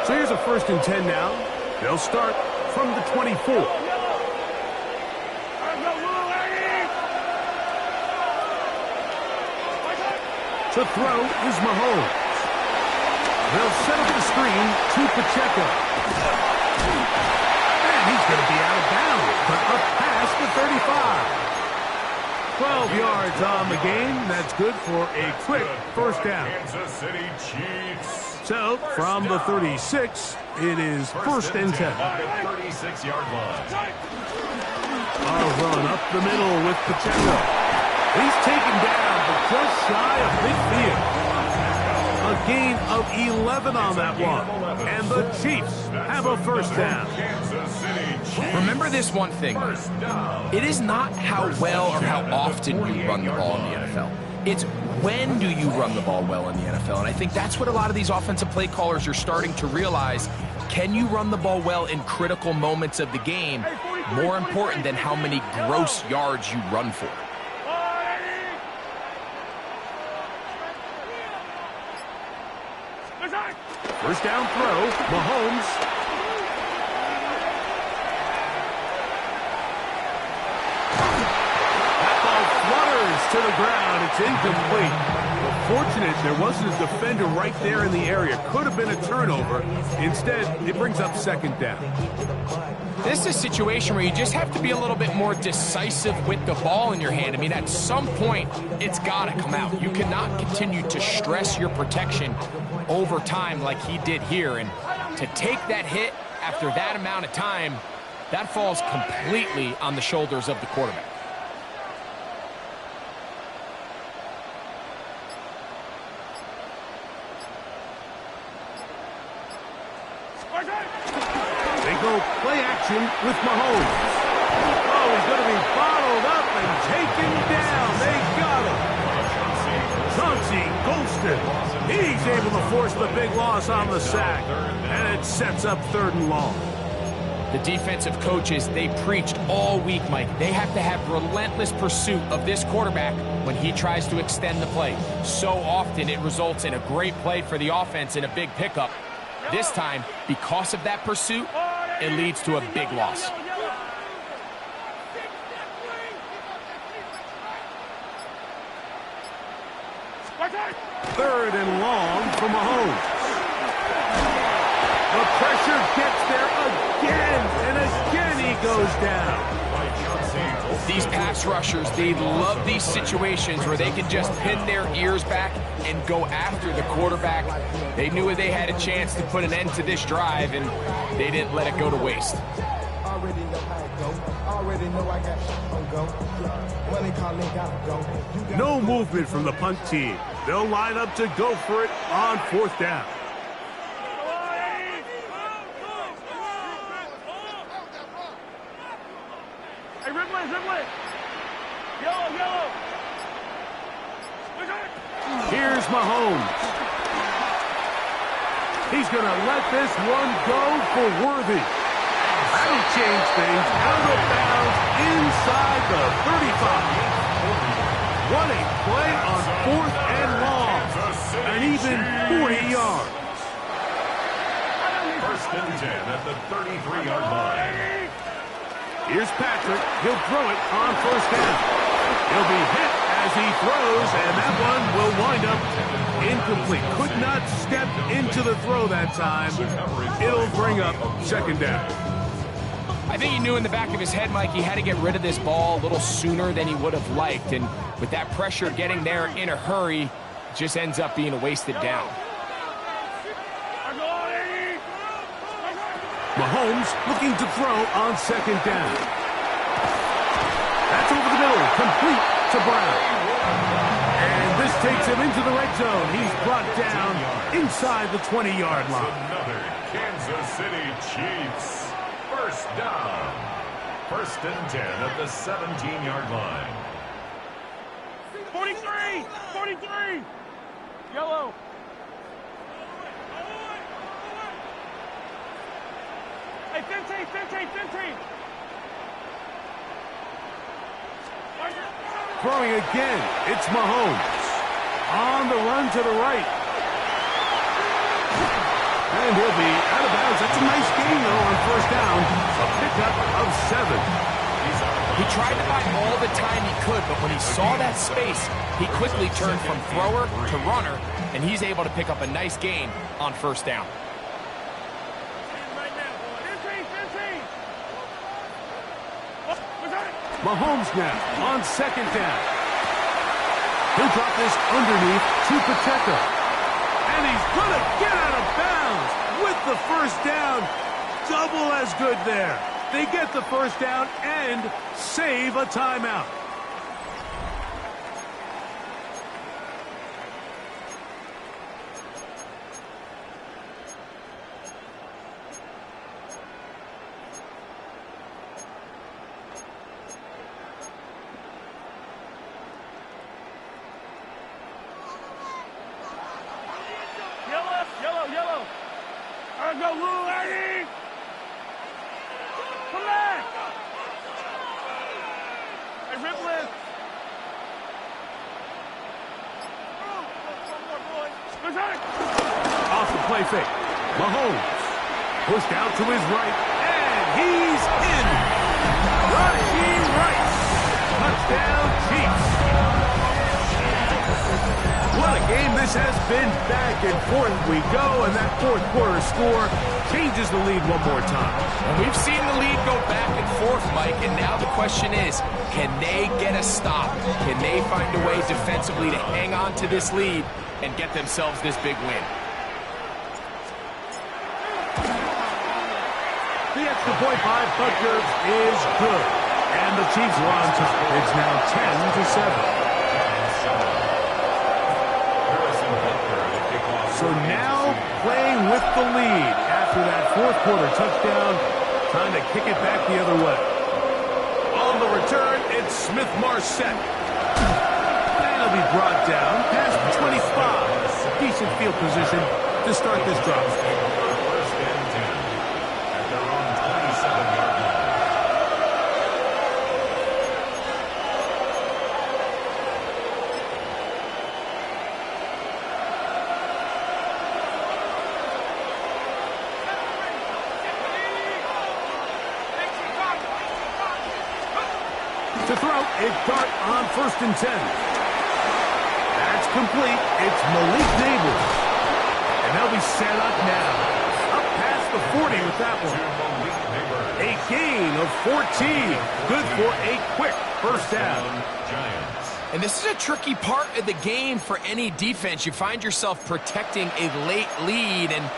[SPEAKER 6] So here's a first and 10 now. They'll start from the 24. To throw is Mahomes. They'll set up the screen to Pacheco. And he's going to be out of bounds, but up past the 35. 12 yards on the game. That's good for a quick first down.
[SPEAKER 5] Kansas City Chiefs.
[SPEAKER 6] So, from the 36, it is first and 10.
[SPEAKER 5] 36-yard line.
[SPEAKER 6] A run up the middle with Pacheco. He's taken down, but just shy of midfield. A gain of 11 on that one. And the Chiefs have a first down.
[SPEAKER 7] Remember this one thing. It is not how well or how often you run the ball in the NFL. It's when do you run the ball well in the NFL. And I think that's what a lot of these offensive play callers are starting to realize. Can you run the ball well in critical moments of the game? More important than how many gross yards you run for.
[SPEAKER 6] First down throw, Mahomes. That ball flutters to the ground. It's incomplete. Well, fortunate there wasn't a defender right there in the area. Could have been a turnover. Instead, it brings up second down.
[SPEAKER 7] This is a situation where you just have to be a little bit more decisive with the ball in your hand. I mean, at some point, it's got to come out. You cannot continue to stress your protection over time like he did here. And to take that hit after that amount of time, that falls completely on the shoulders of the quarterback.
[SPEAKER 6] They go play action with Mahomes. Oh, he's going to be bottled up and taken down. They got him. Chauncey Golston. He's able to force the big loss on the sack. And it sets up 3rd and long.
[SPEAKER 7] The defensive coaches, they preached all week, Mike. They have to have relentless pursuit of this quarterback when he tries to extend the play. So often it results in a great play for the offense and a big pickup. This time, because of that pursuit, it leads to a big loss.
[SPEAKER 6] Third and long for Mahomes. The pressure gets there again, and again he goes down.
[SPEAKER 7] These pass rushers, they love these situations where they can just pin their ears back and go after the quarterback. They knew they had a chance to put an end to this drive, and they didn't let it go to waste.
[SPEAKER 6] No movement from the punt team. They'll line up to go for it on 4th down. Here's Mahomes. He's going to let this one go for Worthy. That'll change things. Out of bounds inside the 35. What a play on 4th and long. And even 40 yards.
[SPEAKER 5] 1st and 10 at the 33-yard line.
[SPEAKER 6] Here's Patrick. He'll throw it on 1st down. He'll be hit as he throws, and that one will wind up incomplete. Could not step into the throw that time. It'll bring up 2nd down.
[SPEAKER 7] I think he knew in the back of his head, Mike, he had to get rid of this ball a little sooner than he would have liked. And with that pressure getting there in a hurry, it just ends up being a wasted down.
[SPEAKER 6] Mahomes looking to throw on 2nd down. That's over the middle, complete to Brown. And this takes him into the red zone. He's brought down inside the 20-yard line.
[SPEAKER 5] Another Kansas City Chiefs. 1st down. 1st and 10 at the 17-yard line.
[SPEAKER 2] 43! 43! Yellow! Hey, 15, 15, 15!
[SPEAKER 6] Throwing again, it's Mahomes. On the run to the right. And he'll be out of bounds. That's a nice gain, though, on 1st down. A pickup of 7.
[SPEAKER 7] He tried to buy all the time he could, but when he saw that space, he quickly turned from thrower to runner, and he's able to pick up a nice gain on 1st down.
[SPEAKER 6] Mahomes now on 2nd down. He'll drop this underneath to Pacheco. And he's going to get out of bounds with the 1st down. Double as good there. They get the 1st down and save a timeout.
[SPEAKER 2] Go, Lou, Eddie! Come back! Hey, Ripley!
[SPEAKER 6] Off the play fake. Mahomes pushed out to his right, and he's in. Rashee Rice. Touchdown, Chiefs. What a game this has been. Back and forth we go, and that 4th quarter score changes the lead one more time.
[SPEAKER 7] And we've seen the lead go back and forth, Mike, and now the question is, can they get a stop? Can they find a way defensively to hang on to this lead and get themselves this big win?
[SPEAKER 6] The extra point by Butker is good, and the Chiefs are on top. It's now 10-7. So now playing with the lead after that fourth quarter touchdown, trying to kick it back the other way. On the return, it's Smith-Marset. And he'll be brought down past the 25. Decent field position to start this drive.
[SPEAKER 5] First and 10 at their own 27-yard line.
[SPEAKER 6] To throw, it's Dart on 1st and 10. That's complete. It's Malik Neighbors. And they'll be set up now. Up past the 40 with that one. A gain of 14. Good for a quick first down.
[SPEAKER 5] Giants.
[SPEAKER 7] And this is a tricky part of the game for any defense. You find yourself protecting a late lead, and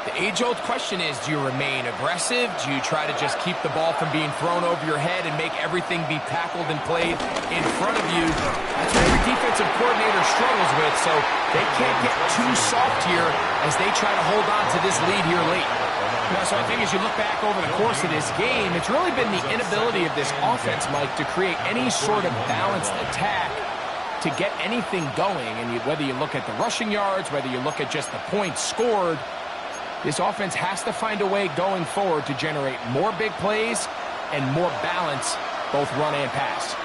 [SPEAKER 7] the age-old question is, do you remain aggressive? Do you try to just keep the ball from being thrown over your head and make everything be tackled and played in front of you? That's what every defensive coordinator struggles with, so they can't get too soft here as they try to hold on to this lead here late. So I think as you look back over the course of this game, it's really been the inability of this offense, Mike, to create any sort of balanced attack to get anything going. And whether you look at the rushing yards, whether you look at just the points scored, this offense has to find a way going forward to generate more big plays and more balance, both run and pass.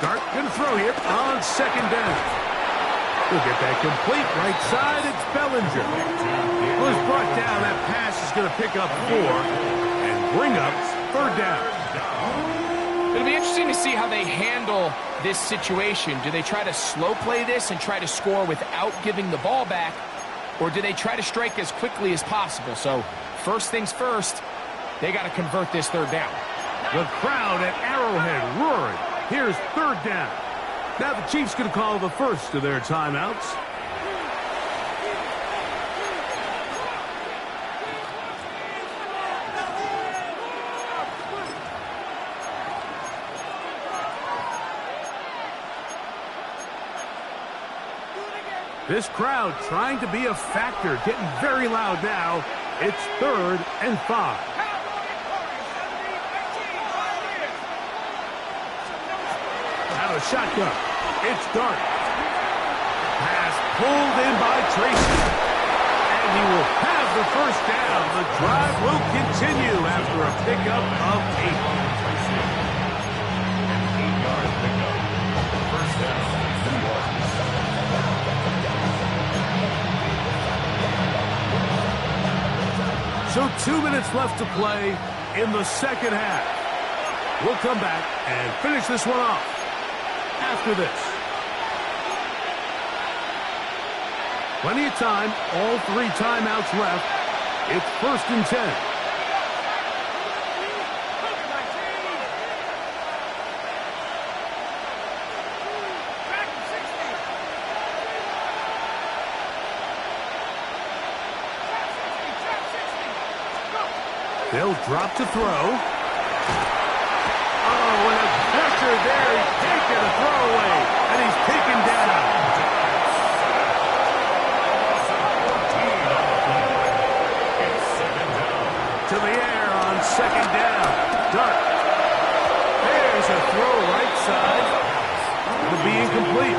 [SPEAKER 6] Dart going to throw here on 2nd down. We'll get that complete. Right side, it's Bellinger. Was brought down. That pass is going to pick up 4 and bring up 3rd down.
[SPEAKER 7] It'll be interesting to see how they handle this situation. Do they try to slow play this and try to score without giving the ball back, or do they try to strike as quickly as possible? So first things first, they got to convert this 3rd down.
[SPEAKER 6] The crowd at Arrowhead roaring. Here's 3rd down. Now the Chiefs going to call the first of their timeouts. This crowd trying to be a factor, getting very loud now. It's 3rd and 5. Out of shotgun. It's Dart. Pass pulled in by Tracy. And he will have the first down. The drive will continue after a pickup of 8.
[SPEAKER 5] An 8-yard pickup. First down.
[SPEAKER 6] So 2 minutes left to play in the 2nd half. We'll come back and finish this one off after this. Plenty of time, all 3 timeouts left. It's 1st and 10. They'll drop to throw. Oh, and a pressure there. He's taken a throwaway, and he's taken down. To the air on 2nd down. Dart. There's a throw right side. It'll be incomplete.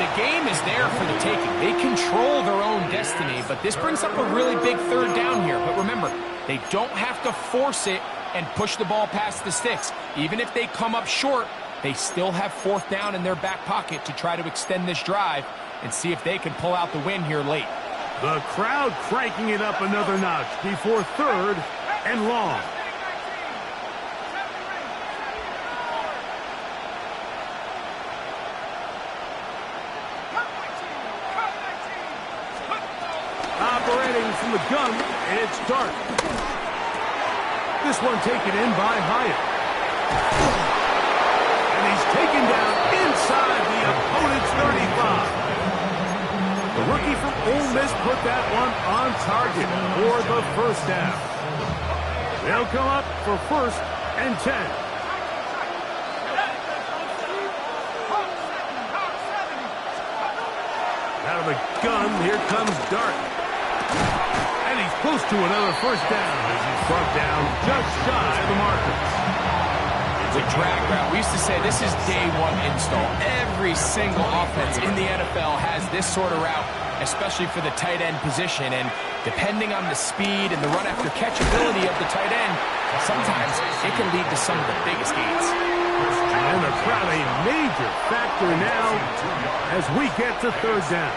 [SPEAKER 7] The game is there for the taking. They control their own destiny, but this brings up a really big 3rd down here. But remember, they don't have to force it and push the ball past the sticks. Even if they come up short, they still have 4th down in their back pocket to try to extend this drive and see if they can pull out the win here late.
[SPEAKER 6] The crowd cranking it up another notch before 3rd and long. Operating from the gun, it's Dart. This one taken in by Hyatt. And he's taken down inside the opponent's 35. The rookie from Ole Miss put that one on target for the first down. They'll come up for 1st and 10. Out of the gun, here comes Dart. And he's close to another 1st down as he's brought down just shy of the marker.
[SPEAKER 7] It's a drag route. We used to say this is day one install. Every single offense in the NFL has this sort of route, especially for the tight end position. And depending on the speed and the run after catch ability of the tight end, sometimes it can lead to some of the biggest gains.
[SPEAKER 6] And the crowd a major factor now as we get to 3rd down.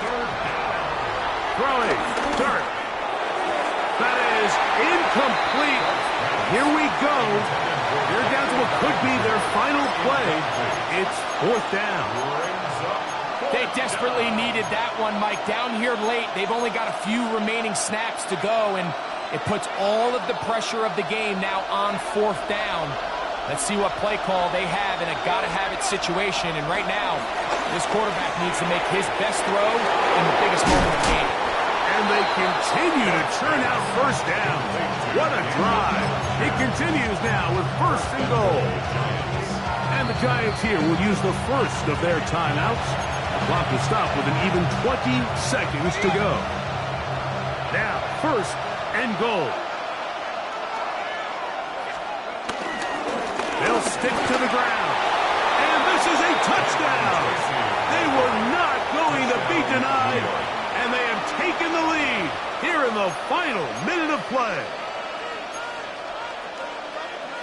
[SPEAKER 6] Throwing, Dart. That is incomplete. Here we go. They're down to what could be their final play. It's 4th down.
[SPEAKER 7] They desperately needed that one, Mike. Down here late, they've only got a few remaining snaps to go, and it puts all of the pressure of the game now on 4th down. Let's see what play call they have in a gotta-have-it situation. And right now, this quarterback needs to make his best throw in the biggest moment of the game.
[SPEAKER 6] And they continue to churn out 1st down. What a drive. It continues now with 1st and goal. And the Giants here will use the 1st of their timeouts. The clock will stop with an even 20 seconds to go. Now, 1st and goal. They'll stick to the ground. And this is a touchdown. They were not going to be denied. And they have taken the lead here in the final minute of play.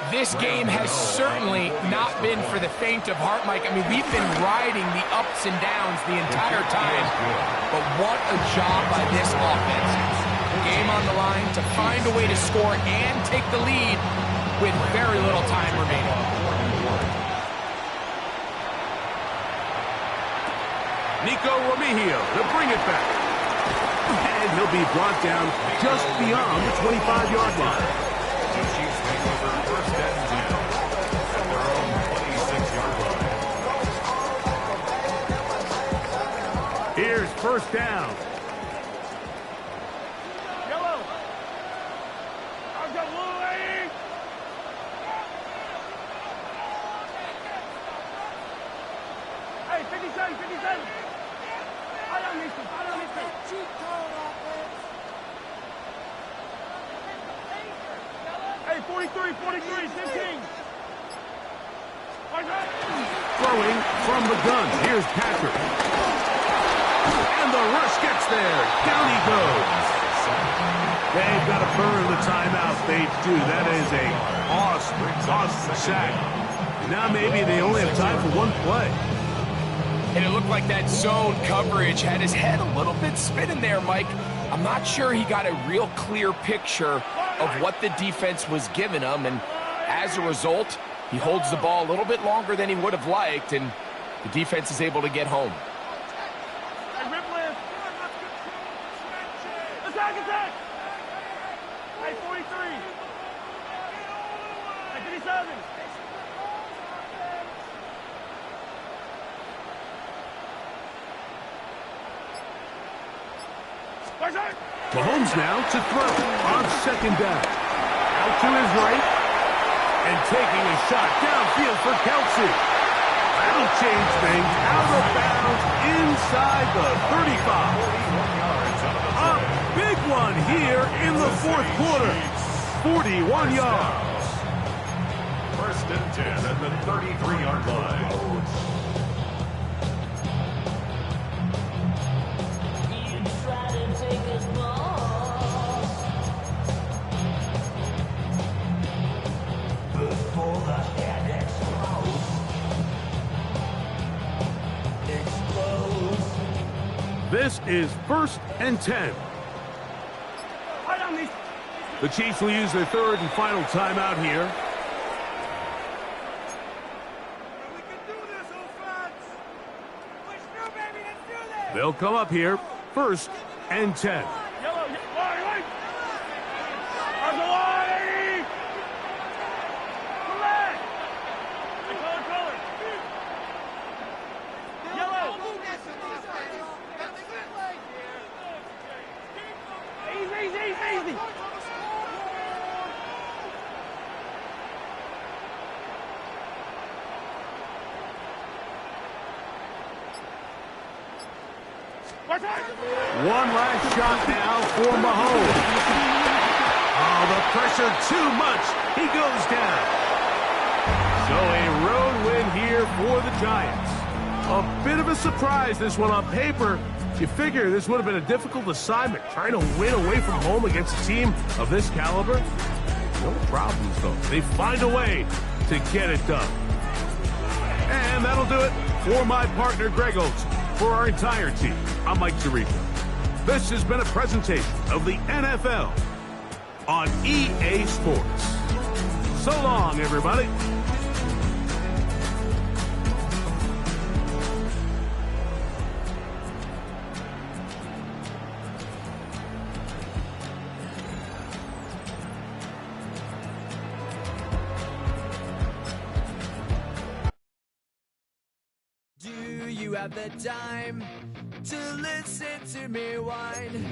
[SPEAKER 7] This game has certainly not been for the faint of heart, Mike. I mean, we've been riding the ups and downs the entire time. But what a job by this offense. Game on the line to find a way to score and take the lead with very little time remaining.
[SPEAKER 6] Nico Romeo to bring it back. And he'll be brought down just beyond the 25-yard line.
[SPEAKER 5] The Chiefs take over 1st and 10 at their own 26-yard line.
[SPEAKER 6] Here's 1st down.
[SPEAKER 2] Yellow. I've got Louie. Hey, 57, 57. I don't need to. Cheat code offense. Hey, 43, 43, 15.
[SPEAKER 6] Throwing from the gun. Here's Patrick. And the rush gets there. Down he goes. They've got to burn the timeout. They do. That is a awesome sack. And now maybe they only have time for one play.
[SPEAKER 7] And it looked like that zone coverage had his head a little bit spinning there, Mike. I'm not sure he got a real clear picture of what the defense was giving him, and as a result, he holds the ball a little bit longer than he would have liked, and the defense is able to get home.
[SPEAKER 2] Hey, Ripley. Attack. Hey, 43. Hey, 57.
[SPEAKER 6] Mahomes now to throw on 2nd down. Out to his right. And taking a shot downfield for Kelsey. That'll change things. Out of bounds inside the 35. A big one here in the 4th quarter. 41 yards.
[SPEAKER 5] 1st and 10 at the 33-yard line.
[SPEAKER 6] This is 1st and 10. The Chiefs will use their 3rd and final timeout here. They'll come up here, 1st and 10. One last shot now for Mahomes. Oh, the pressure too much. He goes down. So a road win here for the Giants. A bit of a surprise, this one on paper. You figure this would have been a difficult assignment, trying to win away from home against a team of this caliber. No problems, though. They find a way to get it done. And that'll do it for my partner, Greg Olson. For our entire team, I'm Mike Tirico. This has been a presentation of the NFL on EA Sports. So long, everybody.
[SPEAKER 8] Do you have the time to listen to me whine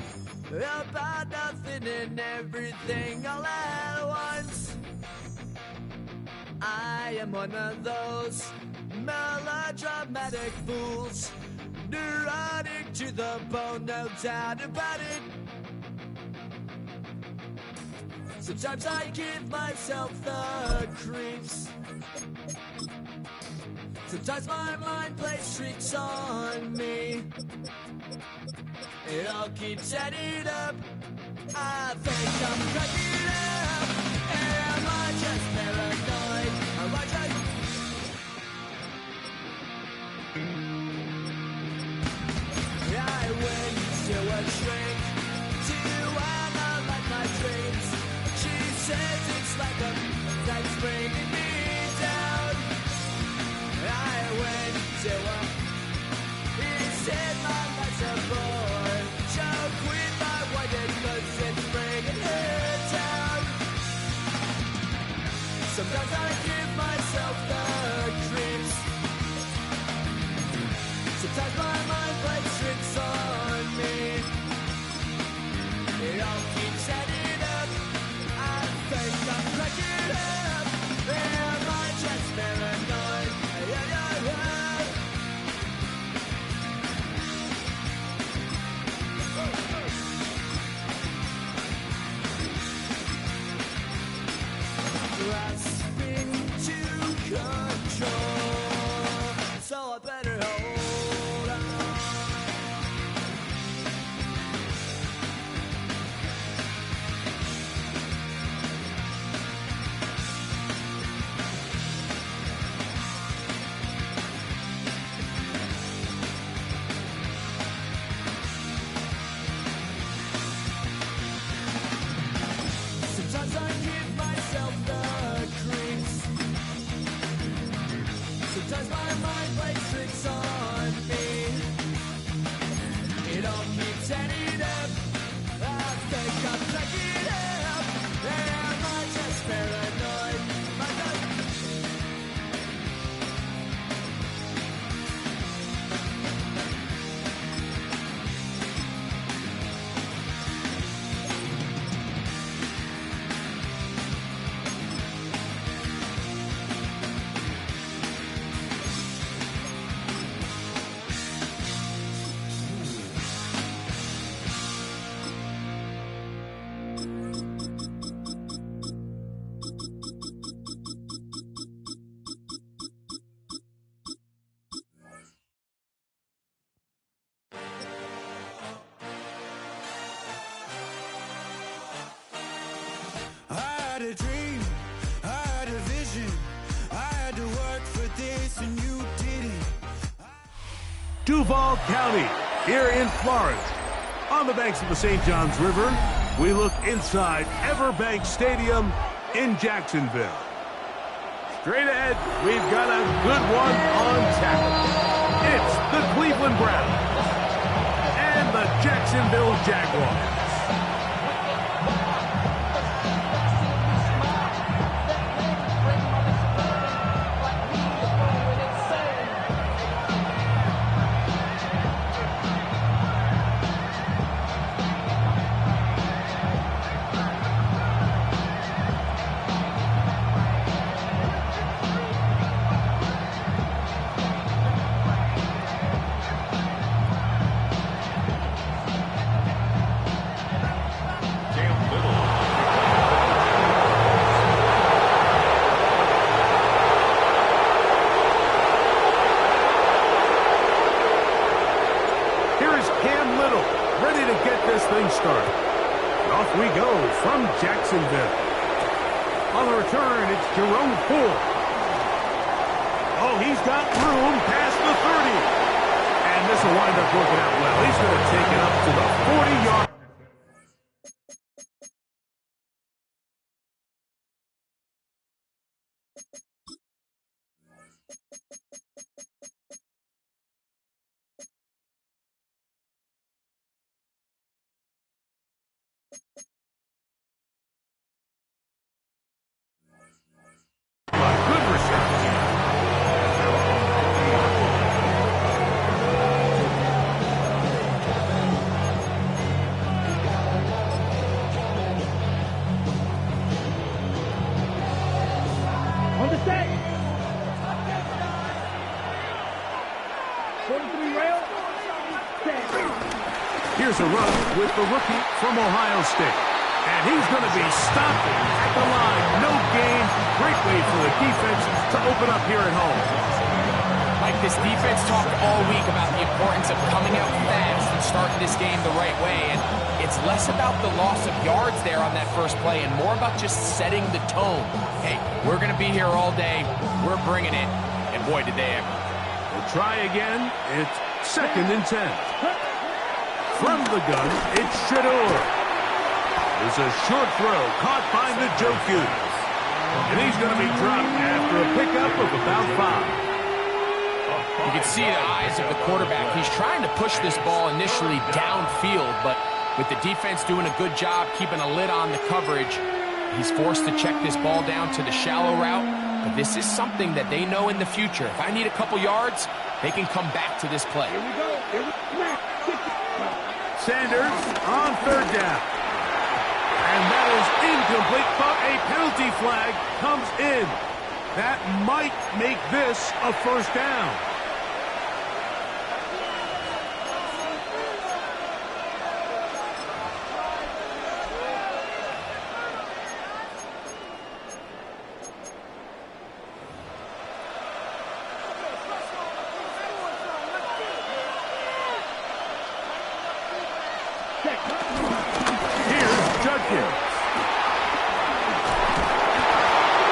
[SPEAKER 8] about nothing and everything all at once? I am one of those melodramatic fools, neurotic to the bone, no doubt about it. Sometimes I give myself the creeps. Sometimes my mind plays tricks on me. It all keeps adding up. I think I'm cracking up. Am I just paranoid? Am I just... I went to a shrink to analyze my dreams. She says it's like a that's bringing me down. I went to a... He said my life's a bore. Joke with my wife because it's bringing her down. Sometimes I give myself the creeps. Sometimes my mind plays tricks on me. It all keeps adding up. I think I'm cracking up. Am I just paranoid? Grasping to control, so I better hold on. Sometimes I give myself the creeps. Sometimes my mind plays tricks on me. It all keeps adding up. I think I'm cracking up. Am I just paranoid? My God.
[SPEAKER 2] I had a dream, I had a vision, I had to work for this and you didn't.
[SPEAKER 6] Duval County, here in Florida. On the banks of the St. Johns River, we look inside Everbank Stadium in Jacksonville. Straight ahead, we've got a good one on tap. It's the Cleveland Browns and the Jacksonville Jaguars. this thing started. Off we go from Jacksonville. On the return, it's Jerome Ford. Oh, he's got room past the 30. And this will wind up working out well. He's going to take it up to the 40-yard. Good reception.
[SPEAKER 9] On the set. 43 rail. Set.
[SPEAKER 6] Here's a run with the rookie from Ohio State. And he's going to be stopped at the line. No gain. Great way for the defense to open up here at home.
[SPEAKER 7] Like, this defense talked all week about the importance of coming out fast and starting this game the right way. And it's less about the loss of yards there on that first play and more about just setting the tone. Hey, we're going to be here all day. We're bringing it. And boy, did they ever.
[SPEAKER 6] We'll try again. It's 2nd and 10. From the gun, it's Shador. There's a short throw caught by the Njoku. And he's going to be dropped after a pickup of about 5.
[SPEAKER 7] You can see the eyes of the quarterback. He's trying to push this ball initially downfield, but with the defense doing a good job keeping a lid on the coverage, he's forced to check this ball down to the shallow route. But this is something that they know in the future. If I need a couple yards, they can come back to this play.
[SPEAKER 9] Here we go. Here we go.
[SPEAKER 6] Sanders on 3rd down. And that is incomplete, but a penalty flag comes in. That might make this a 1st down. Here's Judkins.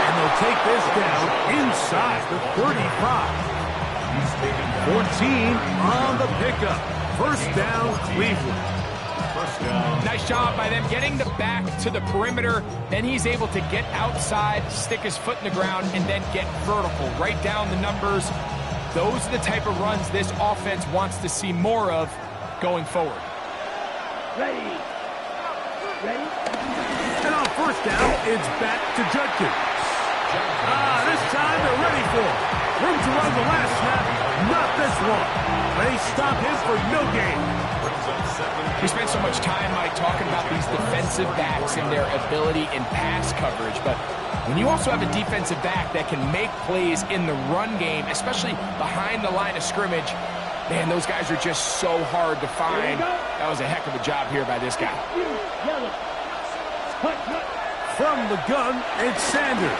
[SPEAKER 6] And they'll take this down inside the 35. 14 on the pickup. 1st down, Cleveland.
[SPEAKER 7] Nice job by them getting the back to the perimeter. Then he's able to get outside, stick his foot in the ground, and then get vertical. Right down the numbers. Those are the type of runs this offense wants to see more of going forward.
[SPEAKER 9] Ready. Ready.
[SPEAKER 6] And on 1st down, it's back to Judkins. This time they're ready for it. Room to run the last snap. Not this one. They stop him for no gain.
[SPEAKER 7] We spent so much time, Mike, talking about these defensive backs and their ability in pass coverage, but when you also have a defensive back that can make plays in the run game, especially behind the line of scrimmage, man, those guys are just so hard to find. That was a heck of a job here by this guy.
[SPEAKER 6] From the gun, it's Sanders.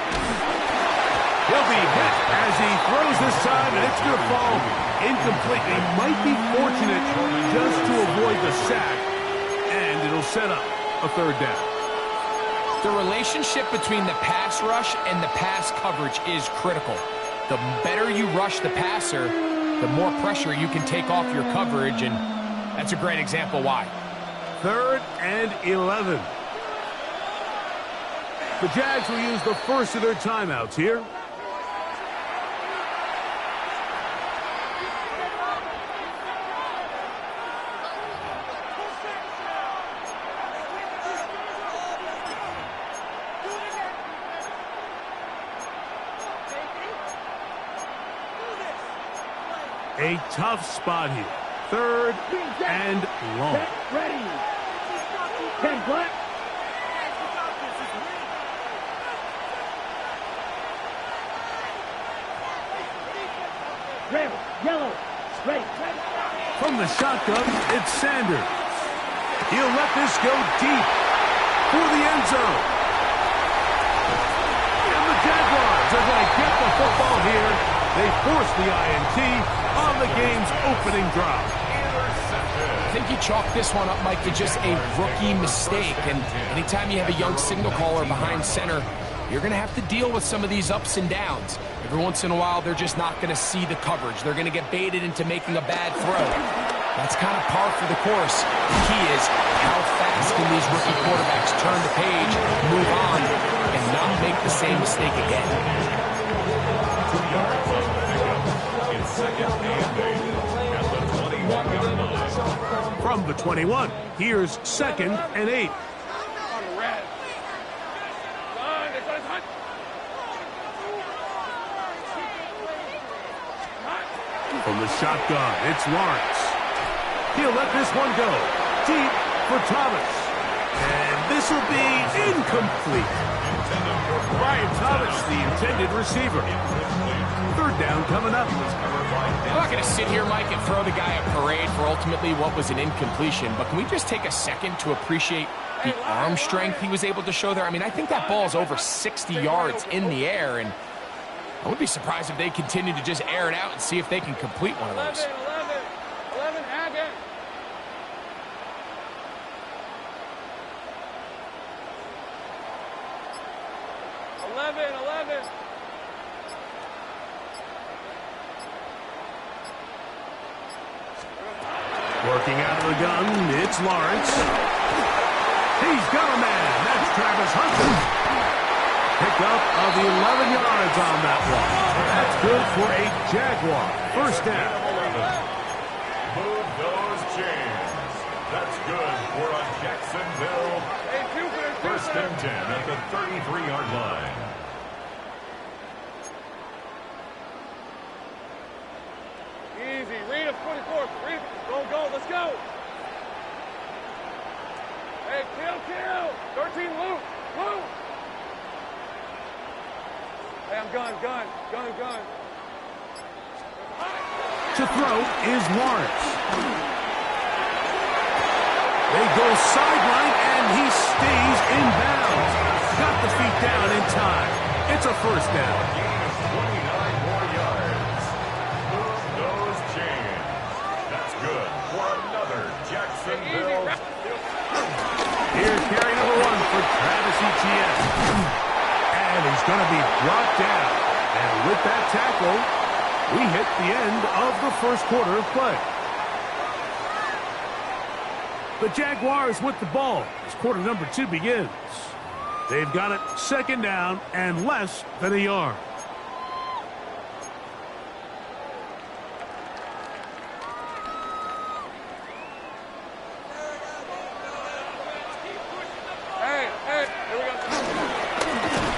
[SPEAKER 6] He'll be hit as he throws this time, and it's going to fall incomplete. They might be fortunate just to avoid the sack, and it'll set up a 3rd down.
[SPEAKER 7] The relationship between the pass rush and the pass coverage is critical. The better you rush the passer, the more pressure you can take off your coverage, and that's a great example why.
[SPEAKER 6] 3rd and 11. The Jags will use the first of their timeouts here. A tough spot here. 3rd and long.
[SPEAKER 9] Ready. 10 black. Red, yellow, straight.
[SPEAKER 6] From the shotgun, it's Sanders. He'll let this go deep for the end zone. And the Jaguars are going to get the football here. They force the INT on the game's opening drive.
[SPEAKER 7] think you chalk this one up, Mike, to just a rookie mistake. And anytime you have a young signal caller behind center, you're going to have to deal with some of these ups and downs. Every once in a while, they're just not going to see the coverage. They're going to get baited into making a bad throw. That's kind of par for the course. The key is how fast can these rookie quarterbacks turn the page, move on, and not make the same mistake again.
[SPEAKER 5] 2 yards on the pickup. It's second and 8 at the 21-yard line.
[SPEAKER 6] From the 21, here's second and 8. From the shotgun, it's Lawrence. He'll let this one go. Deep for Thomas. And this will be incomplete. Brian Thomas, the intended receiver. Third down coming up.
[SPEAKER 7] I'm not going to sit here, Mike, and throw the guy a parade for ultimately what was an incompletion, but can we just take a second to appreciate the arm strength he was able to show there? I mean, I think that ball is over 60 yards in the air, and I wouldn't be surprised if they continue to just air it out and see if they can complete one of those.
[SPEAKER 10] 11, Haggett.
[SPEAKER 6] Working out of the gun, it's Lawrence. He's got a man. That's Travis Hunter. Pickup of the 11 yards on that one. That's good for a Jaguar. First down.
[SPEAKER 5] Move those chains. That's good for a Jacksonville. First and 10 at the 33-yard line.
[SPEAKER 10] Easy. Read a 24. Read. Go. Let's go. Hey, kill. 13, Luke. Hey, I'm gun.
[SPEAKER 6] To throw is Lawrence. They go sideline, and he stays in bounds. Got the feet down in time. It's a first down.
[SPEAKER 5] 29 more yards. Move those chains. That's good for another Jacksonville.
[SPEAKER 6] Here's carry number 1 for Travis Etienne. And he's going to be brought down. And with that tackle, we hit the end of the first quarter of play. The Jaguars with the ball as quarter number 2 begins. They've got it second down and less than a yard.
[SPEAKER 10] Hey, here we go.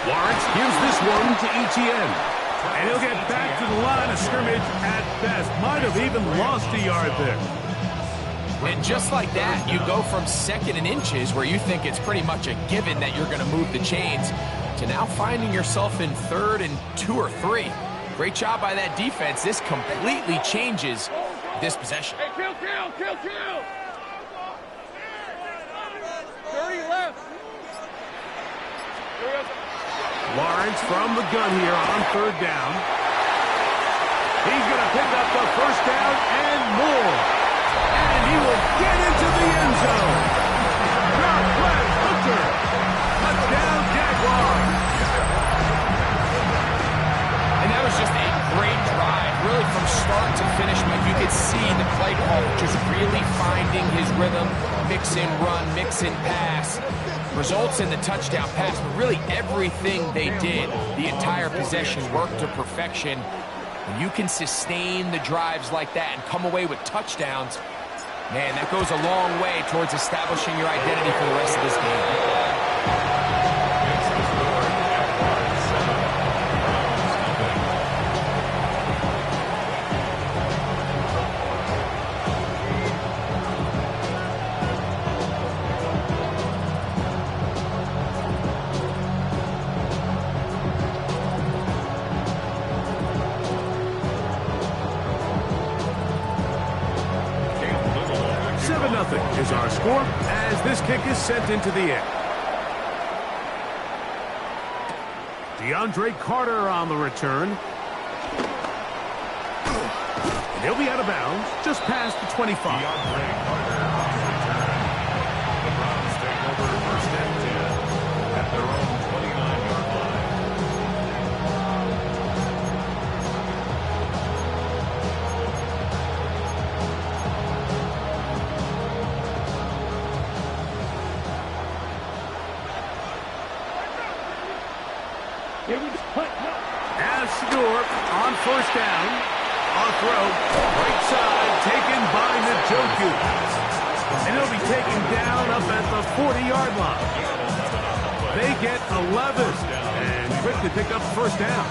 [SPEAKER 6] Lawrence gives this one to Etienne. And he'll get back to the line of scrimmage at best. Might have even lost a yard there.
[SPEAKER 7] And just like that, you go from second and inches, where you think it's pretty much a given that you're going to move the chains, to now finding yourself in third and 2 or 3. Great job by that defense. This completely changes this possession.
[SPEAKER 10] Hey, kill. 30 left. Here we go.
[SPEAKER 6] Lawrence from the gun here on third down. He's going to pick up the first down and more. And he will get into the end zone. Travis Hunter. Touchdown, Jaguars.
[SPEAKER 7] And that was just a great drive. Really from start to finish, Mike, you could see the play call just really finding his rhythm. Mix in run, mix in pass. Results in the touchdown pass, but really everything they did, the entire possession worked to perfection. When you can sustain the drives like that and come away with touchdowns, man, that goes a long way towards establishing your identity for the rest of this game.
[SPEAKER 6] Is our score as this kick is sent into the air. DeAndre Carter on the return. And he'll be out of bounds just past the 25.
[SPEAKER 5] DeAndre Carter
[SPEAKER 6] first down. On throw, right side, taken by Njoku. And he'll be taken down up at the 40-yard line. They get 11, and quick to pick up first down.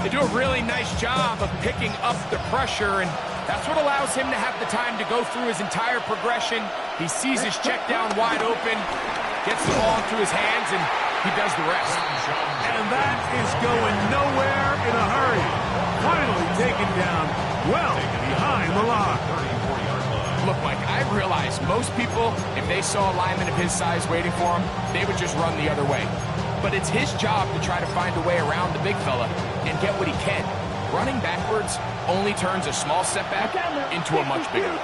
[SPEAKER 7] They do a really nice job of picking up the pressure, and that's what allows him to have the time to go through his entire progression. He sees his check down wide open, gets the ball into his hands, and he does the rest.
[SPEAKER 6] And that is going nowhere in a hurry. Finally taken down well behind the line.
[SPEAKER 7] Look, Mike, I realize most people, if they saw a lineman of his size waiting for him, they would just run the other way. But it's his job to try to find a way around the big fella and get what he can. Running backwards only turns a small setback into a much bigger.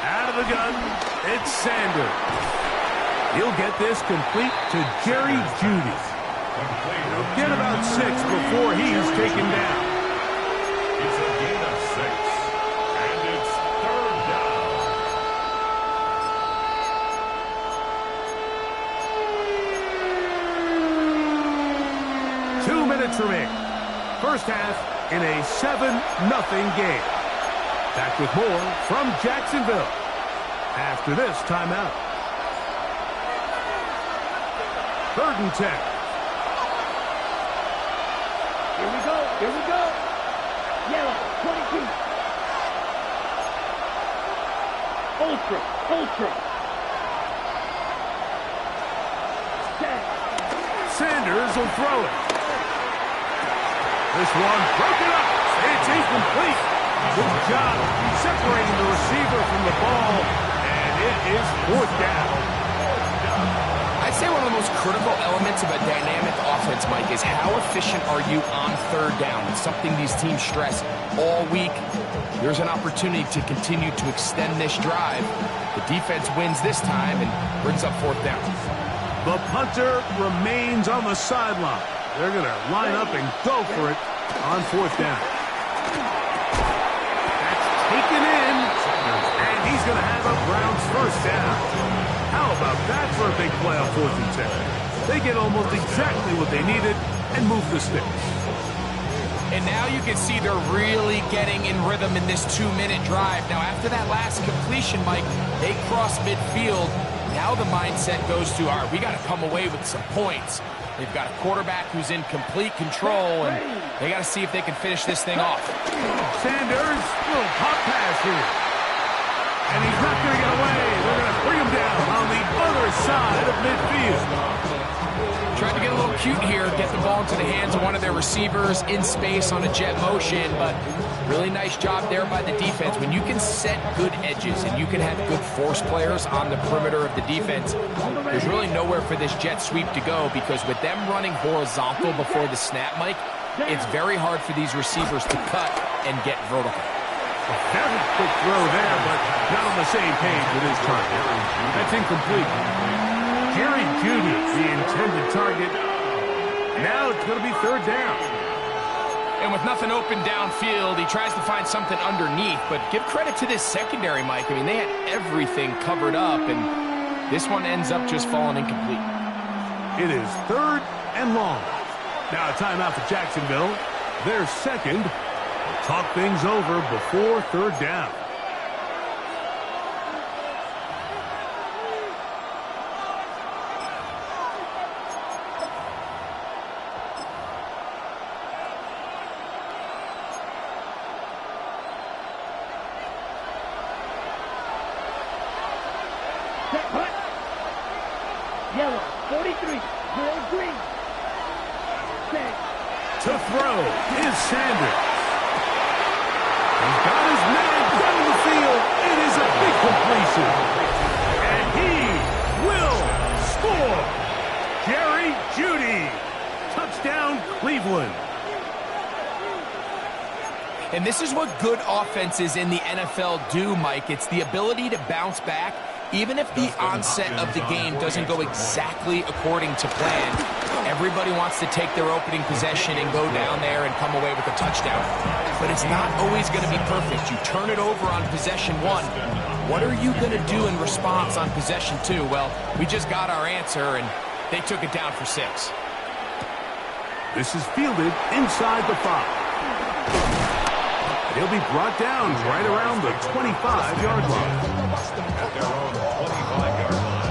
[SPEAKER 6] Out of the gun, it's Sanders. He'll get this complete to Jerry Jeudy. He'll get about 6 before he's taken down.
[SPEAKER 5] It's a gain of 6, and it's third down.
[SPEAKER 6] 2 minutes remaining. First half in a 7-0 game. Back with more from Jacksonville after this timeout. 3rd and 10.
[SPEAKER 9] Here we go. Here we go. Yellow, 22. Ultra. Ultra. Set.
[SPEAKER 6] Sanders will throw it. This one broken up. It's incomplete. Good job separating the receiver from the ball, and it is 4th down.
[SPEAKER 7] I'd say one of the most critical elements of a dynamic offense, Mike, is how efficient are you on 3rd down? It's something these teams stress all week. There's an opportunity to continue to extend this drive. The defense wins this time and brings up 4th down.
[SPEAKER 6] The punter remains on the sideline. They're going to line up and go for it on 4th down. That's taken in, and he's going to have a Browns first down. How about that for a big play on 4th and 10? They get almost exactly what they needed and move the sticks.
[SPEAKER 7] And now you can see they're really getting in rhythm in this 2-minute drive. Now, after that last completion, Mike, they cross midfield. Now the mindset goes to, all right, we got to come away with some points. They've got a quarterback who's in complete control, and they got to see if they can finish this thing off.
[SPEAKER 6] Sanders, little pop pass here. And he's not going to get away. They're going to bring him down on the other side of midfield.
[SPEAKER 7] Tried to get a little cute here, get the ball into the hands of one of their receivers in space on a jet motion, but really nice job there by the defense. When you can set good edges and you can have good force players on the perimeter of the defense, there's really nowhere for this jet sweep to go, because with them running horizontal before the snap, Mike, it's very hard for these receivers to cut and get vertical.
[SPEAKER 6] A very quick throw there, but not on the same page with his target. That's incomplete. Jerry Jeudy, the intended target. Now it's going to be 3rd down.
[SPEAKER 7] And with nothing open downfield, he tries to find something underneath. But give credit to this secondary, Mike. I mean, they had everything covered up, and this one ends up just falling incomplete.
[SPEAKER 6] It is 3rd and long. Now a timeout for Jacksonville. Their second. We'll talk things over before 3rd down.
[SPEAKER 9] Set. Hut. Yellow, 43. Will green. Set.
[SPEAKER 6] To throw is Sanders. He's got his man down the field. It is a big completion. And he will score. Jerry Jeudy. Touchdown, Cleveland.
[SPEAKER 7] And this is what good offenses in the NFL do, Mike. It's the ability to bounce back, even if the onset of the game doesn't go exactly according to plan. Everybody wants to take their opening possession and go down there and come away with a touchdown. But it's not always going to be perfect. You turn it over on possession 1. What are you going to do in response on possession 2? Well, we just got our answer, and they took it down for 6.
[SPEAKER 6] This is fielded inside the 5. He'll be brought down right around the 25-yard line.
[SPEAKER 5] At their own 25-yard line.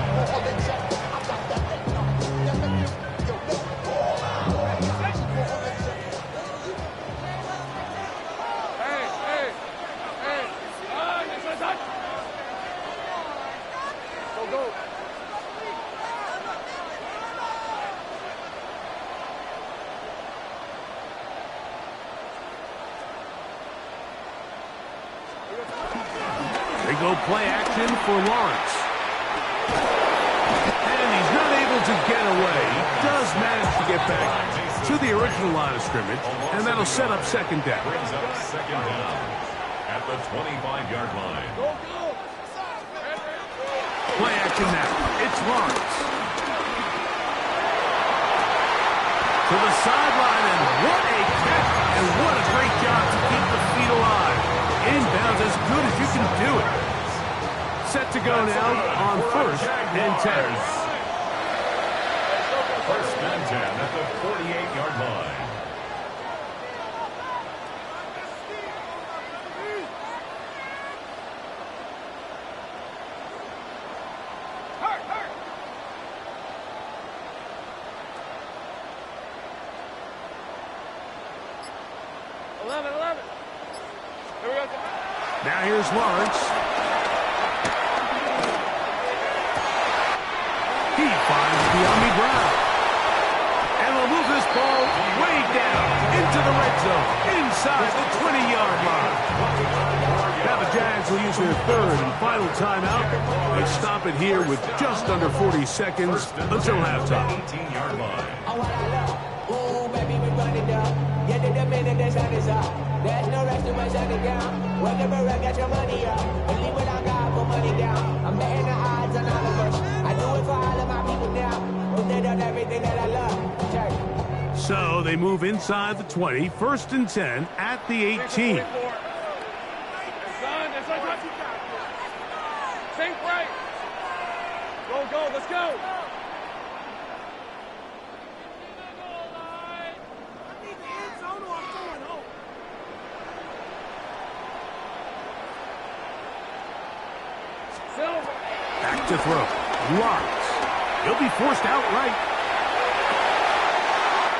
[SPEAKER 6] They go play action for Lawrence. And he's not able to get away. He does manage to get back to the original line of scrimmage, and that'll set up second down.
[SPEAKER 5] Brings up second down at the 25-yard line.
[SPEAKER 6] Play action now. It's Lawrence. To the sideline, and what a catch, and what a great job to keep the feet alive. Inbounds as good as you can do it. Set to go now on 1st and 10.
[SPEAKER 5] First and 10 at the 48-yard line.
[SPEAKER 6] Now here's Lawrence. He finds De'Ami Brown. And will move this ball way down into the red zone, inside the 20-yard line. Now the Jags will use their 3rd and final timeout. They stop it here with just under 40 seconds until halftime.
[SPEAKER 5] 18-yard line.
[SPEAKER 8] Ooh, baby, we run it down. Get to the minute, the sun is up. There's no rest to my shut it down. Whenever I get your money up, and leave what I got for money down. I'm betting the odds on all of us. I do it for all of my people now. Who did on everything that I love. Check.
[SPEAKER 6] So they move inside the 20, 1st and 10 at the 18.
[SPEAKER 10] Think right. Go, let's go.
[SPEAKER 6] Back to throw. Lawrence. He'll be forced outright.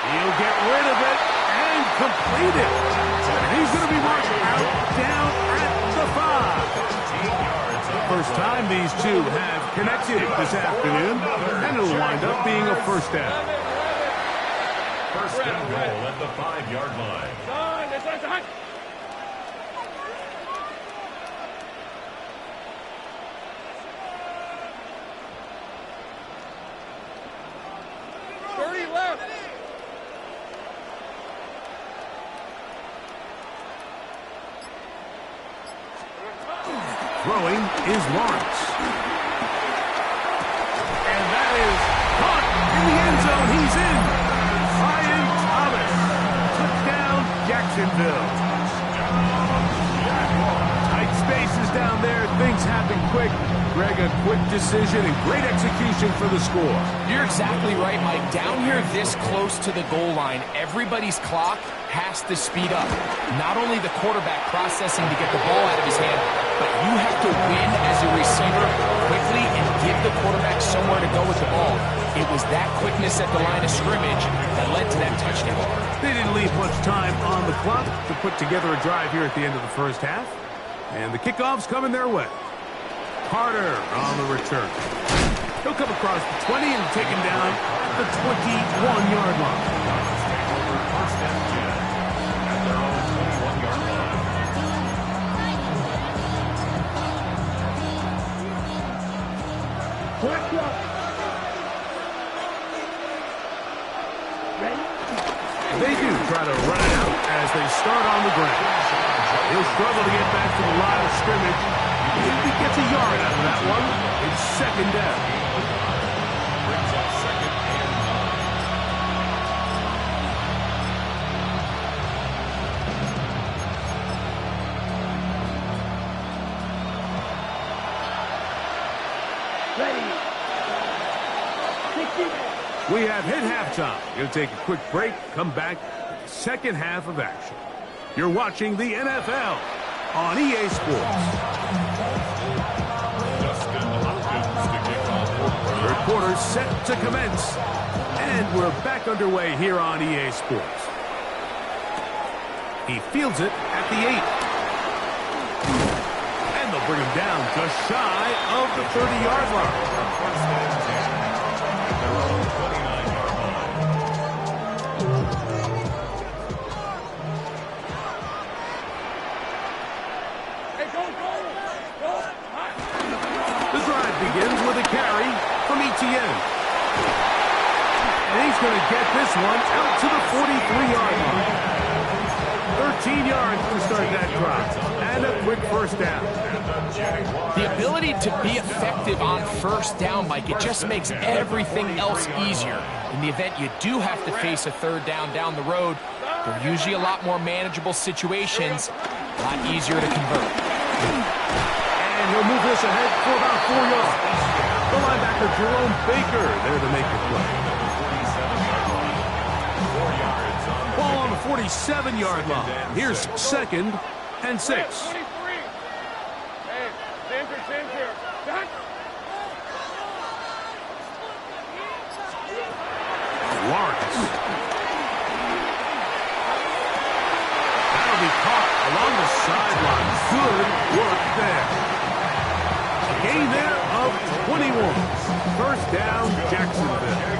[SPEAKER 6] He'll get rid of it and complete it. And he's going to be marked out down at the 5. First time these two have connected this afternoon, and it'll wind up being a first down.
[SPEAKER 5] First and goal at the 5-yard line.
[SPEAKER 10] Son. 30 left.
[SPEAKER 6] Throwing is Lawrence. And that is caught in the end zone. He's in. Ryan Thomas. Touchdown, Jacksonville. Tight spaces down there. Things happen quick. Greg, a quick decision and great execution for the score.
[SPEAKER 7] You're exactly right, Mike. Down here this close to the goal line, everybody's clock has to speed up. Not only the quarterback processing to get the ball out of his hand, but you have to win as a receiver quickly and give the quarterback somewhere to go with the ball. It was that quickness at the line of scrimmage that led to that touchdown.
[SPEAKER 6] They didn't leave much time on the clock to put together a drive here at the end of the first half. And the kickoff's coming their way. Carter on the return. He'll come across the 20 and take him down at the 21-yard line.
[SPEAKER 5] First and 10 at their own 21-yard line.
[SPEAKER 6] They do try to run it out as they start on the ground. He'll struggle to get back to the line of scrimmage. He gets a yard out of that one. It's second down.
[SPEAKER 5] Brings up second and
[SPEAKER 9] 60.
[SPEAKER 6] We have hit halftime. Going to take a quick break, come back with the second half of action. You're watching the NFL on EA Sports. Third quarter set to commence. And we're back underway here on EA Sports. He fields it at the 8. And they'll bring him down just shy of the 30-yard line. The drive begins with a carry from Etienne. And he's going to get this one out to the 43-yard line. 13 yards to start that drive. And a quick first down.
[SPEAKER 7] The ability to be effective on first down, Mike, it just makes everything else easier. In the event you do have to face a third down the road, they're usually a lot more manageable situations, a lot easier to convert.
[SPEAKER 6] And he'll move this ahead for about 4 yards. The linebacker, Jerome Baker, there to make the play. Ball on the 47-yard line. Here's 2nd and 6. Lawrence. That'll be caught along the sideline. Good work there. A gain there of 21. First down, Jacksonville.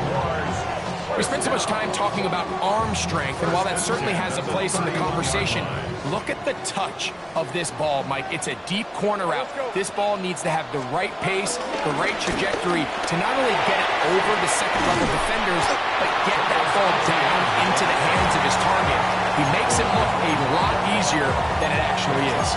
[SPEAKER 7] We spent so much time talking about arm strength, and while that certainly has a place in the conversation, look at the touch of this ball, Mike. It's a deep corner route. This ball needs to have the right pace, the right trajectory to not only get it over the second-level defenders, but get that ball down into the hands of his target. He makes it look a lot easier than it actually is.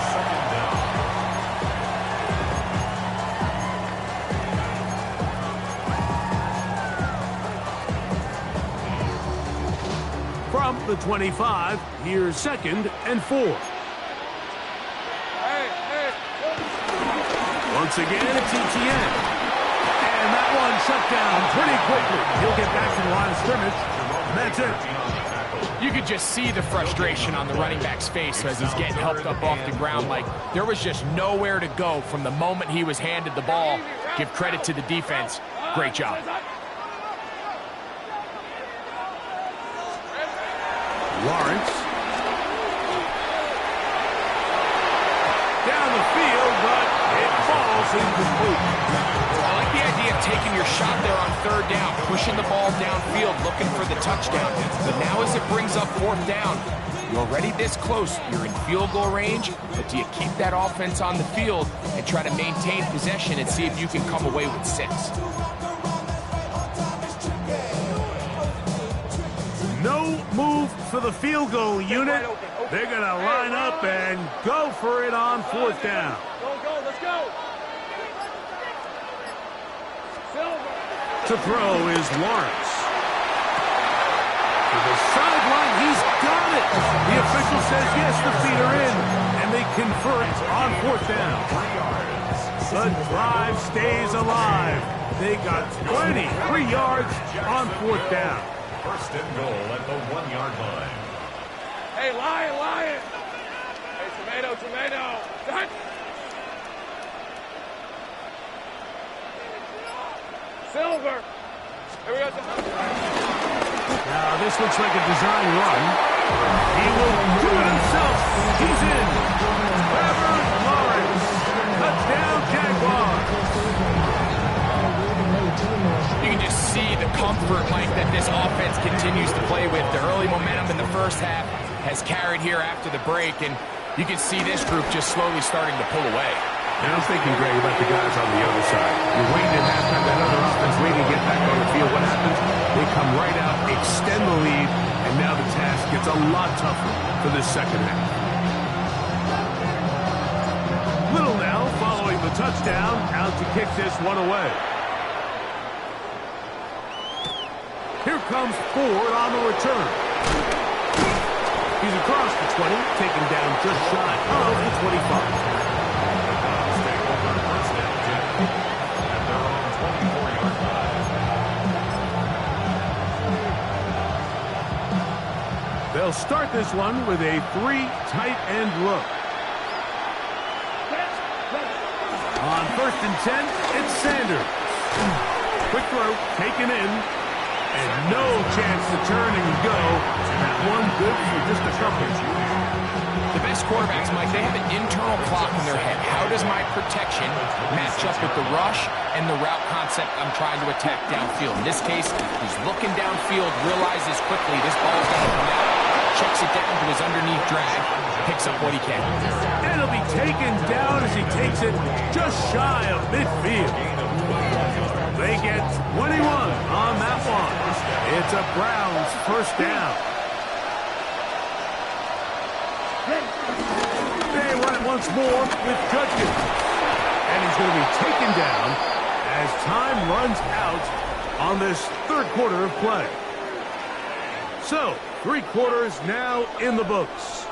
[SPEAKER 6] From the 25, here's 2nd and 4. Once again, it's Etienne. And that one shut down pretty quickly. He'll get back to the line of scrimmage. And that's it.
[SPEAKER 7] You could just see the frustration on the running back's face as he's getting helped up off the ground. Like, there was just nowhere to go from the moment he was handed the ball. Give credit to the defense. Great job.
[SPEAKER 6] Lawrence. Down the field, but it falls incomplete.
[SPEAKER 7] I like the idea of taking your shot there on third down, pushing the ball downfield, looking for the touchdown. But now as it brings up 4th down, you're already this close. You're in field goal range, but do you keep that offense on the field and try to maintain possession and see if you can come away with 6?
[SPEAKER 6] No move for the field goal unit. They're going to line up and go for it on 4th down.
[SPEAKER 10] Go, let's go.
[SPEAKER 6] To throw is Lawrence. To the sideline, he's got it. The official says yes, the feet are in, and they convert on 4th down. The drive stays alive. They got plenty, 3 yards on 4th down.
[SPEAKER 5] First and goal at the 1-yard line.
[SPEAKER 10] Hey, Lion. Hey, tomato. Done. Silver. Here we go.
[SPEAKER 6] Now, this looks like a design run. He will do it himself. He's in. Trevor Lawrence. Touchdown, Jaguars.
[SPEAKER 7] You can just see the comfort, Mike, that this offense continues to play with. The early momentum in the first half has carried here after the break, and you can see this group just slowly starting to pull away.
[SPEAKER 6] And I'm thinking, Greg, about the guys on the other side. You're waiting at halftime, that other offense waiting to get back on the field. What happens? They come right out, extend the lead, and now the task gets a lot tougher for this second half. Little now following the touchdown, out to kick this one away. Here comes Ford on the return. He's across the 20, taken down just shy of the 25. They'll start this one with a 3 tight end look. On 1st and 10, it's Sanders. Quick throw, taken in, and no chance to turn and go. That one good for just a couple.
[SPEAKER 7] The best quarterbacks, Mike, they have an internal clock in their head. How does my protection match up with the rush and the route concept I'm trying to attack downfield? In this case, he's looking downfield, realizes quickly this ball's going to come out, checks it down to his underneath drag, picks up what he can.
[SPEAKER 6] And he'll be taken down as he takes it just shy of midfield. They get 21 on that one. It's a Browns first down. They run it once more with Judkins. And he's going to be taken down as time runs out on this third quarter of play. So, 3 quarters now in the books.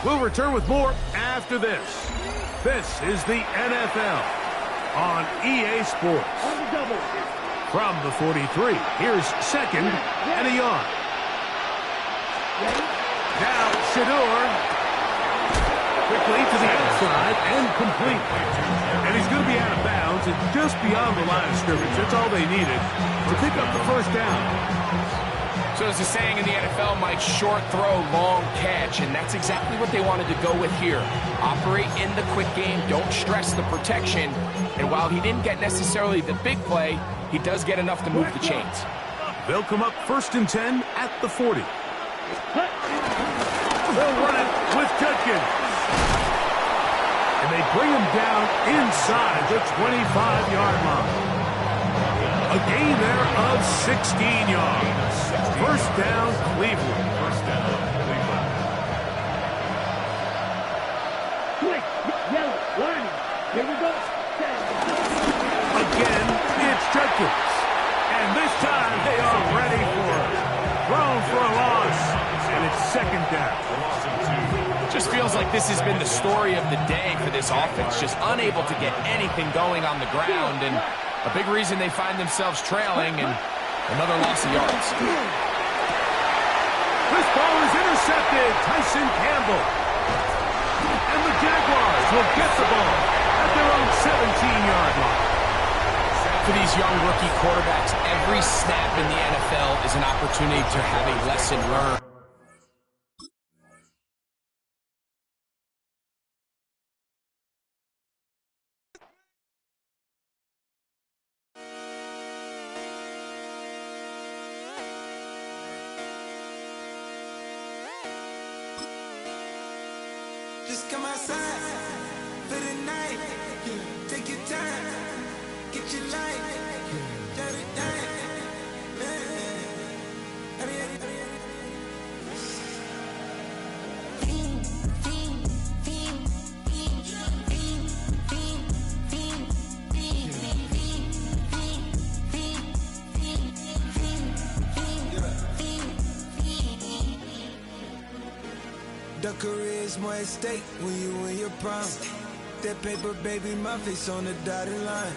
[SPEAKER 6] We'll return with more after this. This is the NFL on EA Sports. From the 43, here's 2nd and a yard. Now, Shador. Quickly to the outside and complete. And he's going to be out of bounds and just beyond the line of scrimmage. That's all they needed to pick up the first down.
[SPEAKER 7] So there's a saying in the NFL, Mike, short throw, long catch, and that's exactly what they wanted to go with here. Operate in the quick game, don't stress the protection, and while he didn't get necessarily the big play, he does get enough to move the chains.
[SPEAKER 6] They'll come up 1st and 10 at the 40. They'll run it with Judkins. And they bring him down inside the 25-yard line. A gain there of 16 yards. First down, Cleveland.
[SPEAKER 5] First down, Cleveland.
[SPEAKER 9] Quick, yellow, lining. Here we go.
[SPEAKER 6] Again, it's Judkins. And this time they are ready for it. Thrown for a loss. And it's 2nd down.
[SPEAKER 7] Just feels like this has been the story of the day for this offense. Just unable to get anything going on the ground. And a big reason they find themselves trailing and another loss of yards.
[SPEAKER 6] This ball is intercepted. Tyson Campbell. And the Jaguars will get the ball at their own 17-yard line.
[SPEAKER 7] For these young rookie quarterbacks, every snap in the NFL is an opportunity to have a lesson learned.
[SPEAKER 4] Just come outside for the night. Take your time, get your life. Turn it down. The career's more at stake when you win your prime. That paper, baby, my face on the dotted line.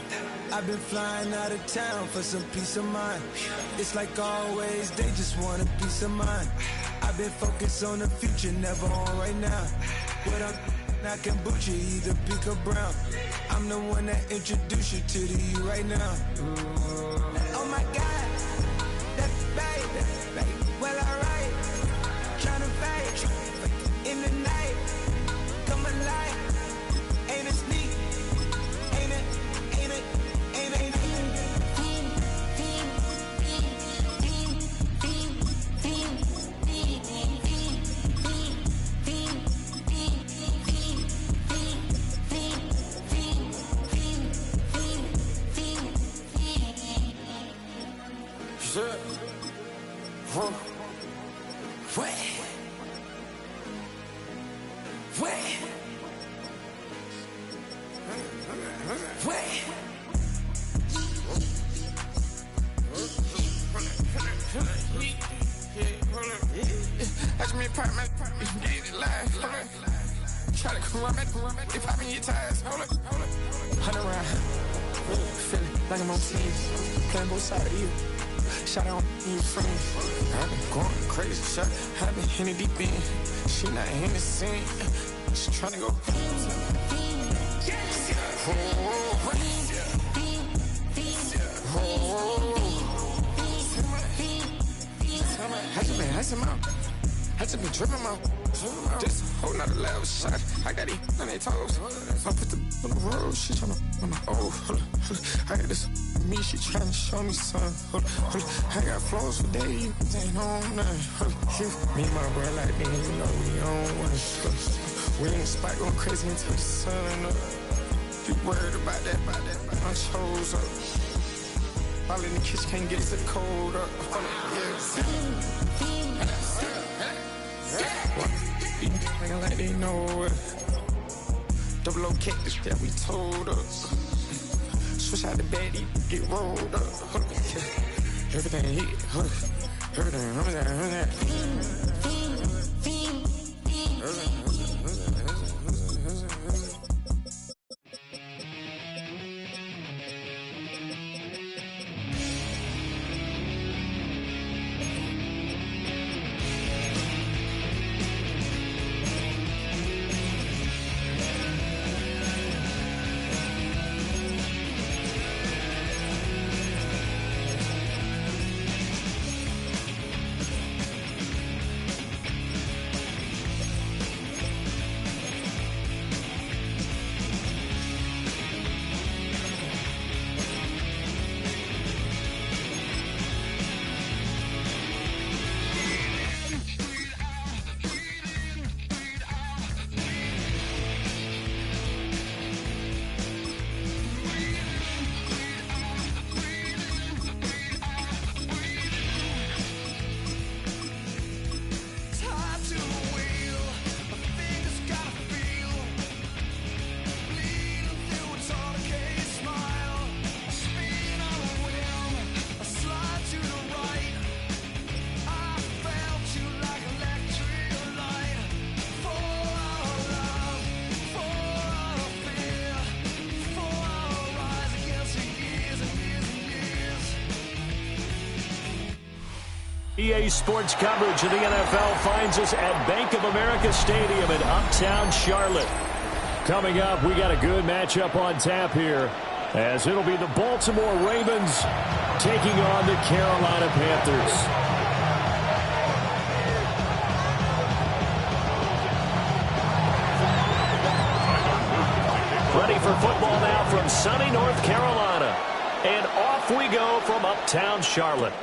[SPEAKER 4] I've been flying out of town for some peace of mind. It's like always, they just want a peace of mind. I've been focused on the future, never on right now. But I can boot you either pink or brown. I'm the one that introduced you to the you right now. Oh my God, that's baby. Well, alright, tryna fight in the night, come alive. Ain't it sneak? Ain't it?
[SPEAKER 11] Try to come run back, they popping your tires. Hold up. 100 round. Feeling like I'm on teams. Playing both sides of you. Shot on you from me. I've been going crazy. Shot, I've been in the deep end. She not in the scene. She tryna go. I just been tripping out. Just holding out a loud shot. I got it on their toes. I put the on the road. She tryna, I got this me. She tryna show me something. I got flows for days. Ain't on nothing. Me and my bro like me, you know we don't wanna show. We in the spot going crazy until the sun up. You worried about that, my chose up. All in the kitchen can't get it cold up. Nigga like they know it. Double O cactus that we told us. Switch out the bed, get rolled up. Everything hit, everything.
[SPEAKER 12] EA Sports coverage of the NFL finds us at Bank of America Stadium in Uptown Charlotte. Coming up, we got a good matchup on tap here, as it'll be the Baltimore Ravens taking on the Carolina Panthers. Ready for football now from sunny North Carolina. And off we go from Uptown Charlotte.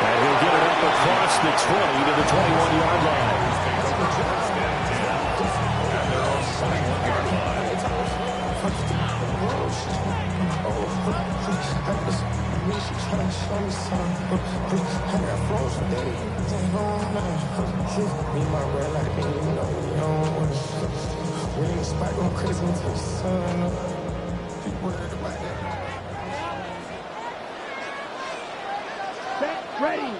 [SPEAKER 12] And he'll get it up across the 20 to the 21-yard line.
[SPEAKER 9] Ready.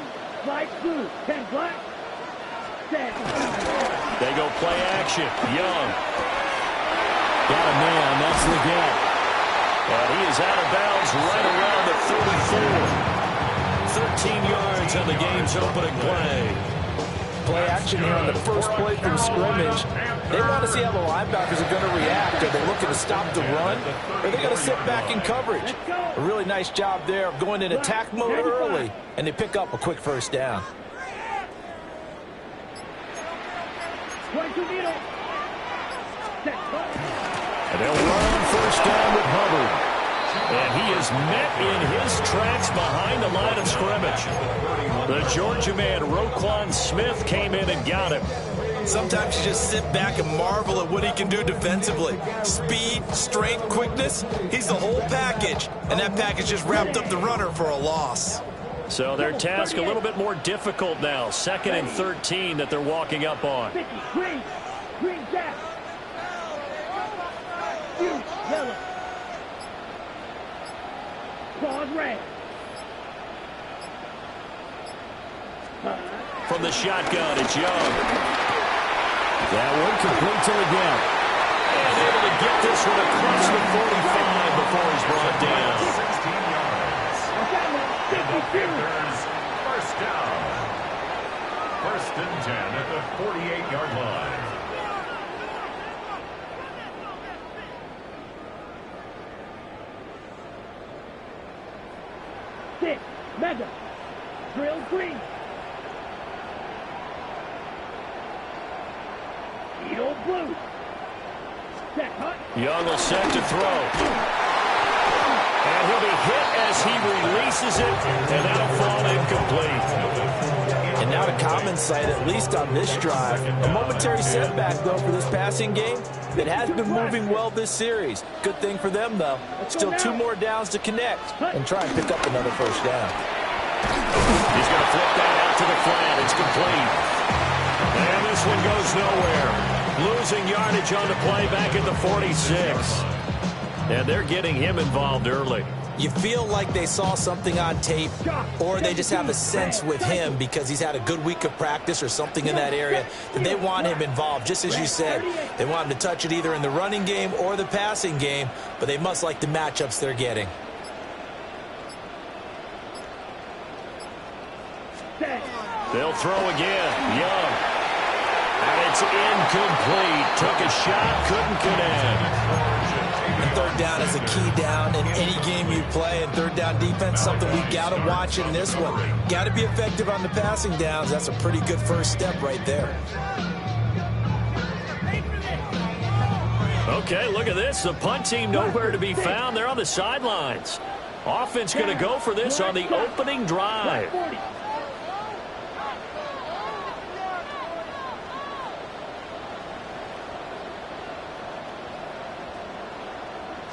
[SPEAKER 9] Slide through. 10 black. 10.
[SPEAKER 12] They go play action. Young. Got a man. That's the gap. And he is out of bounds right around the 34. 13 yards on the game's opening play.
[SPEAKER 7] Play action here on the first play from scrimmage. They want to see how the linebackers are going to react. Are they looking to stop the run? Or are they going to sit back in coverage? A really nice job there of going in attack mode early, and they pick up a quick first down.
[SPEAKER 12] And they'll run first down with Hubbard. And he is met in his tracks behind the line of scrimmage. The Georgia man, Roquan Smith, came in and got him.
[SPEAKER 13] Sometimes you just sit back and marvel at what he can do defensively. Speed, strength, quickness, he's the whole package. And that package just wrapped up the runner for a loss.
[SPEAKER 12] So their task a little bit more difficult now. 2nd and 13 that they're walking up on.
[SPEAKER 9] Green jack. Yellow. Pause red.
[SPEAKER 12] From the shotgun, it's Young. That one complete to the gap. And able to get this one across the 45 before he's brought down.
[SPEAKER 5] 16 yards. And the Panthers, first down. 1st and 10 at the 48-yard line.
[SPEAKER 9] Madden. Drill green. Eagle blue. Set hot.
[SPEAKER 12] Young will set to throw. And he'll be hit as he releases it, and that'll fall incomplete.
[SPEAKER 13] And now to common sight, at least on this drive. A momentary setback, though, for this passing game that has been moving well this series. Good thing for them, though. Still 2 more downs to connect and try and pick up another first down.
[SPEAKER 12] He's going to flip that out to the flat. It's complete. And this one goes nowhere. Losing yardage on the play back at the 46. And they're getting him involved early.
[SPEAKER 13] You feel like they saw something on tape, or they just have a sense with him because he's had a good week of practice or something in that area that they want him involved. Just as you said, they want him to touch it either in the running game or the passing game, but they must like the matchups they're getting.
[SPEAKER 12] They'll throw again. Young. And it's incomplete. Took a shot, couldn't connect.
[SPEAKER 13] And 3rd down is a key down in any game you play. And 3rd down defense, something we got to watch in this one. Got to be effective on the passing downs. That's a pretty good first step right there.
[SPEAKER 12] Okay, look at this. The punt team nowhere to be found. They're on the sidelines. Offense going to go for this on the opening drive.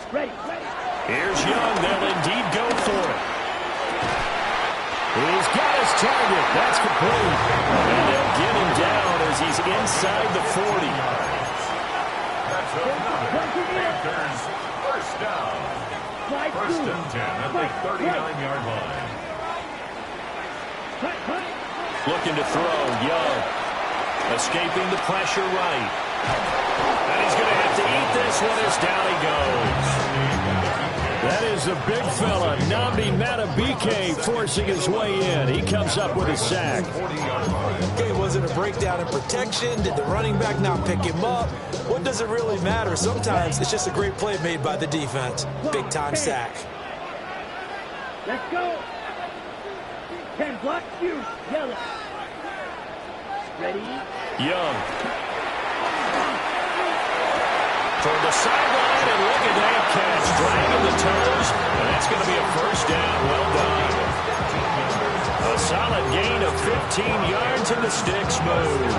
[SPEAKER 9] Ready.
[SPEAKER 12] Here's Young. They'll indeed go for it. He's got his target. That's complete. And they'll get him down as he's inside the 40.
[SPEAKER 5] That's another Panthers first down. 1st and 10 at the 39-yard line.
[SPEAKER 12] Looking to throw. Young. Escaping the pressure right. And he's going to have to eat this one as down he goes. That is a big fella, Nnamdi Madubuike, forcing his way in. He comes up with a sack.
[SPEAKER 13] Okay, was it a breakdown in protection? Did the running back not pick him up? What does it really matter? Sometimes it's just a great play made by the defense. Big-time sack.
[SPEAKER 9] Let's go. 10 block, you. Yellow. Ready?
[SPEAKER 12] Young. Toward the sideline, and look at that catch. Dragging the toes, and that's going to be a first down. Well done. A solid gain of 15 yards, and the sticks move.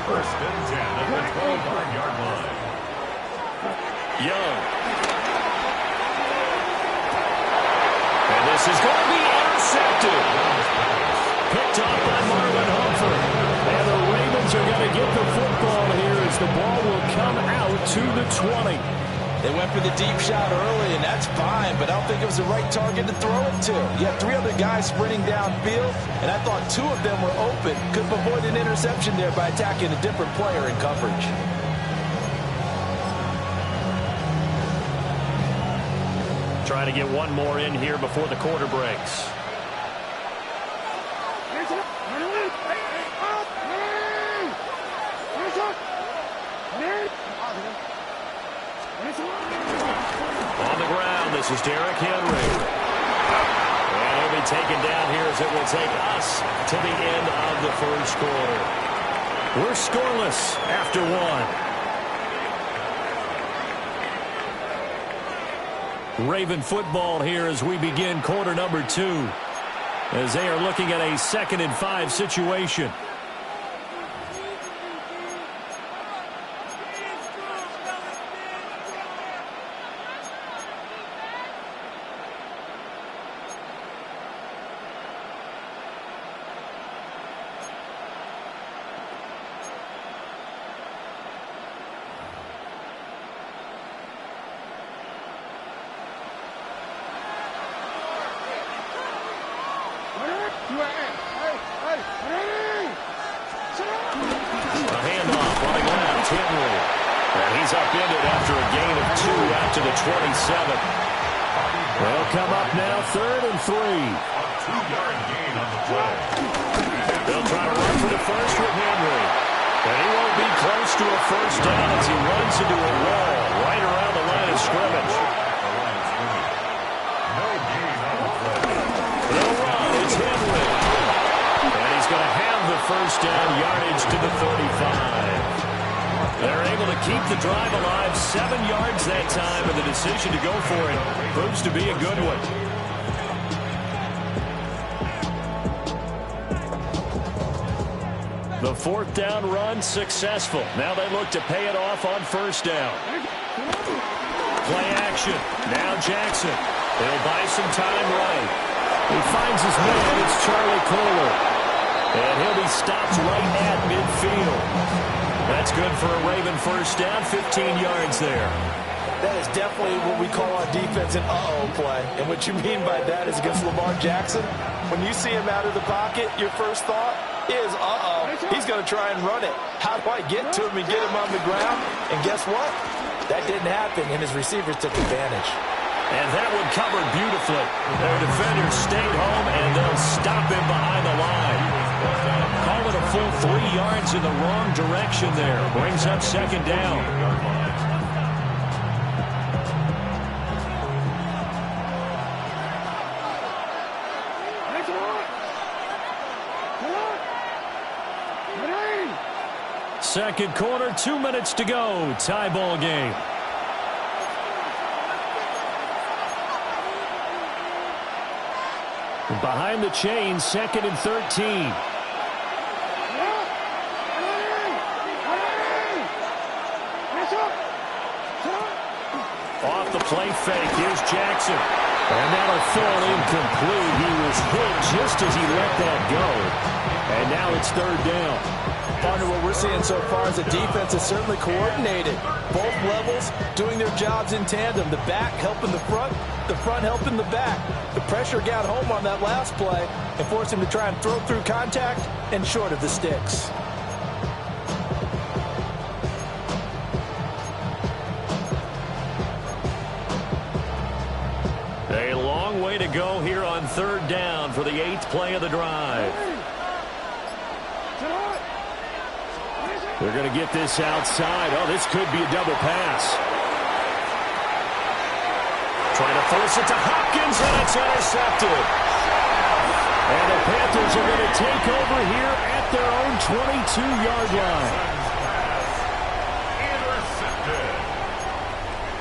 [SPEAKER 5] 1st and 10 at the 25-yard line.
[SPEAKER 12] Young. And this is going to be intercepted. Picked off by Marlon Humphrey. And the Ravens are going to get the football here as the ball will come out to the 20.
[SPEAKER 13] They went for the deep shot early, and that's fine, but I don't think it was the right target to throw it to. You had 3 other guys sprinting downfield, and I thought 2 of them were open. Could have avoided an interception there by attacking a different player in coverage.
[SPEAKER 12] Trying to get one more in here before the quarter breaks. On the ground, this is Derrick Henry. And he'll be taken down here as it will take us to the end of the first quarter. We're scoreless after 1. Raven football here as we begin quarter number 2. As they are looking at a 2nd and 5 situation. A handoff running left. Henry. And he's upended after a gain of 2 out to the 27. They'll come up now 3rd and 3.
[SPEAKER 5] A 2-yard gain on the play.
[SPEAKER 12] They'll try to run for the first with Henry. And he won't be close to a first down as he runs into a wall right around the line of scrimmage.
[SPEAKER 5] No gain on the play.
[SPEAKER 12] They'll run. It's Henry. And he's going to have the first down yardage to the 35. They're able to keep the drive alive 7 yards that time, and the decision to go for it proves to be a good one. The 4th down run successful. Now they look to pay it off on first down. Play action. Now Jackson. He'll buy some time right. He finds his man. It's Charlie Kohler. And he'll be stopped right at midfield. That's good for a Raven first down, 15 yards there.
[SPEAKER 13] That is definitely what we call our defense an uh-oh play. And what you mean by that is against Lamar Jackson, when you see him out of the pocket, your first thought is, uh-oh, he's going to try and run it. How do I get to him and get him on the ground? And guess what? That didn't happen, and his receivers took advantage.
[SPEAKER 12] And that one covered beautifully. Their defenders stayed home, and they'll stop him behind the line. Call it a full 3 yards in the wrong direction there. Brings up 2nd down. Second quarter, 2 minutes to go. Tie ball game. Behind the chains, 2nd and 13. Off the play fake, here's Jackson. And that'll fall incomplete. He was hit just as he let that go. And now it's 3rd down.
[SPEAKER 13] Partner, what we're seeing so far is the defense is certainly coordinated. Both levels doing their jobs in tandem. The back helping the front helping the back. The pressure got home on that last play and forced him to try and throw through contact and short of the sticks.
[SPEAKER 12] A long way to go here on 3rd down for the 8th play of the drive. They're going to get this outside. Oh, this could be a double pass. Trying to force it to Hopkins, and it's intercepted. And the Panthers are going to take over here at their own 22-yard line.
[SPEAKER 5] Intercepted.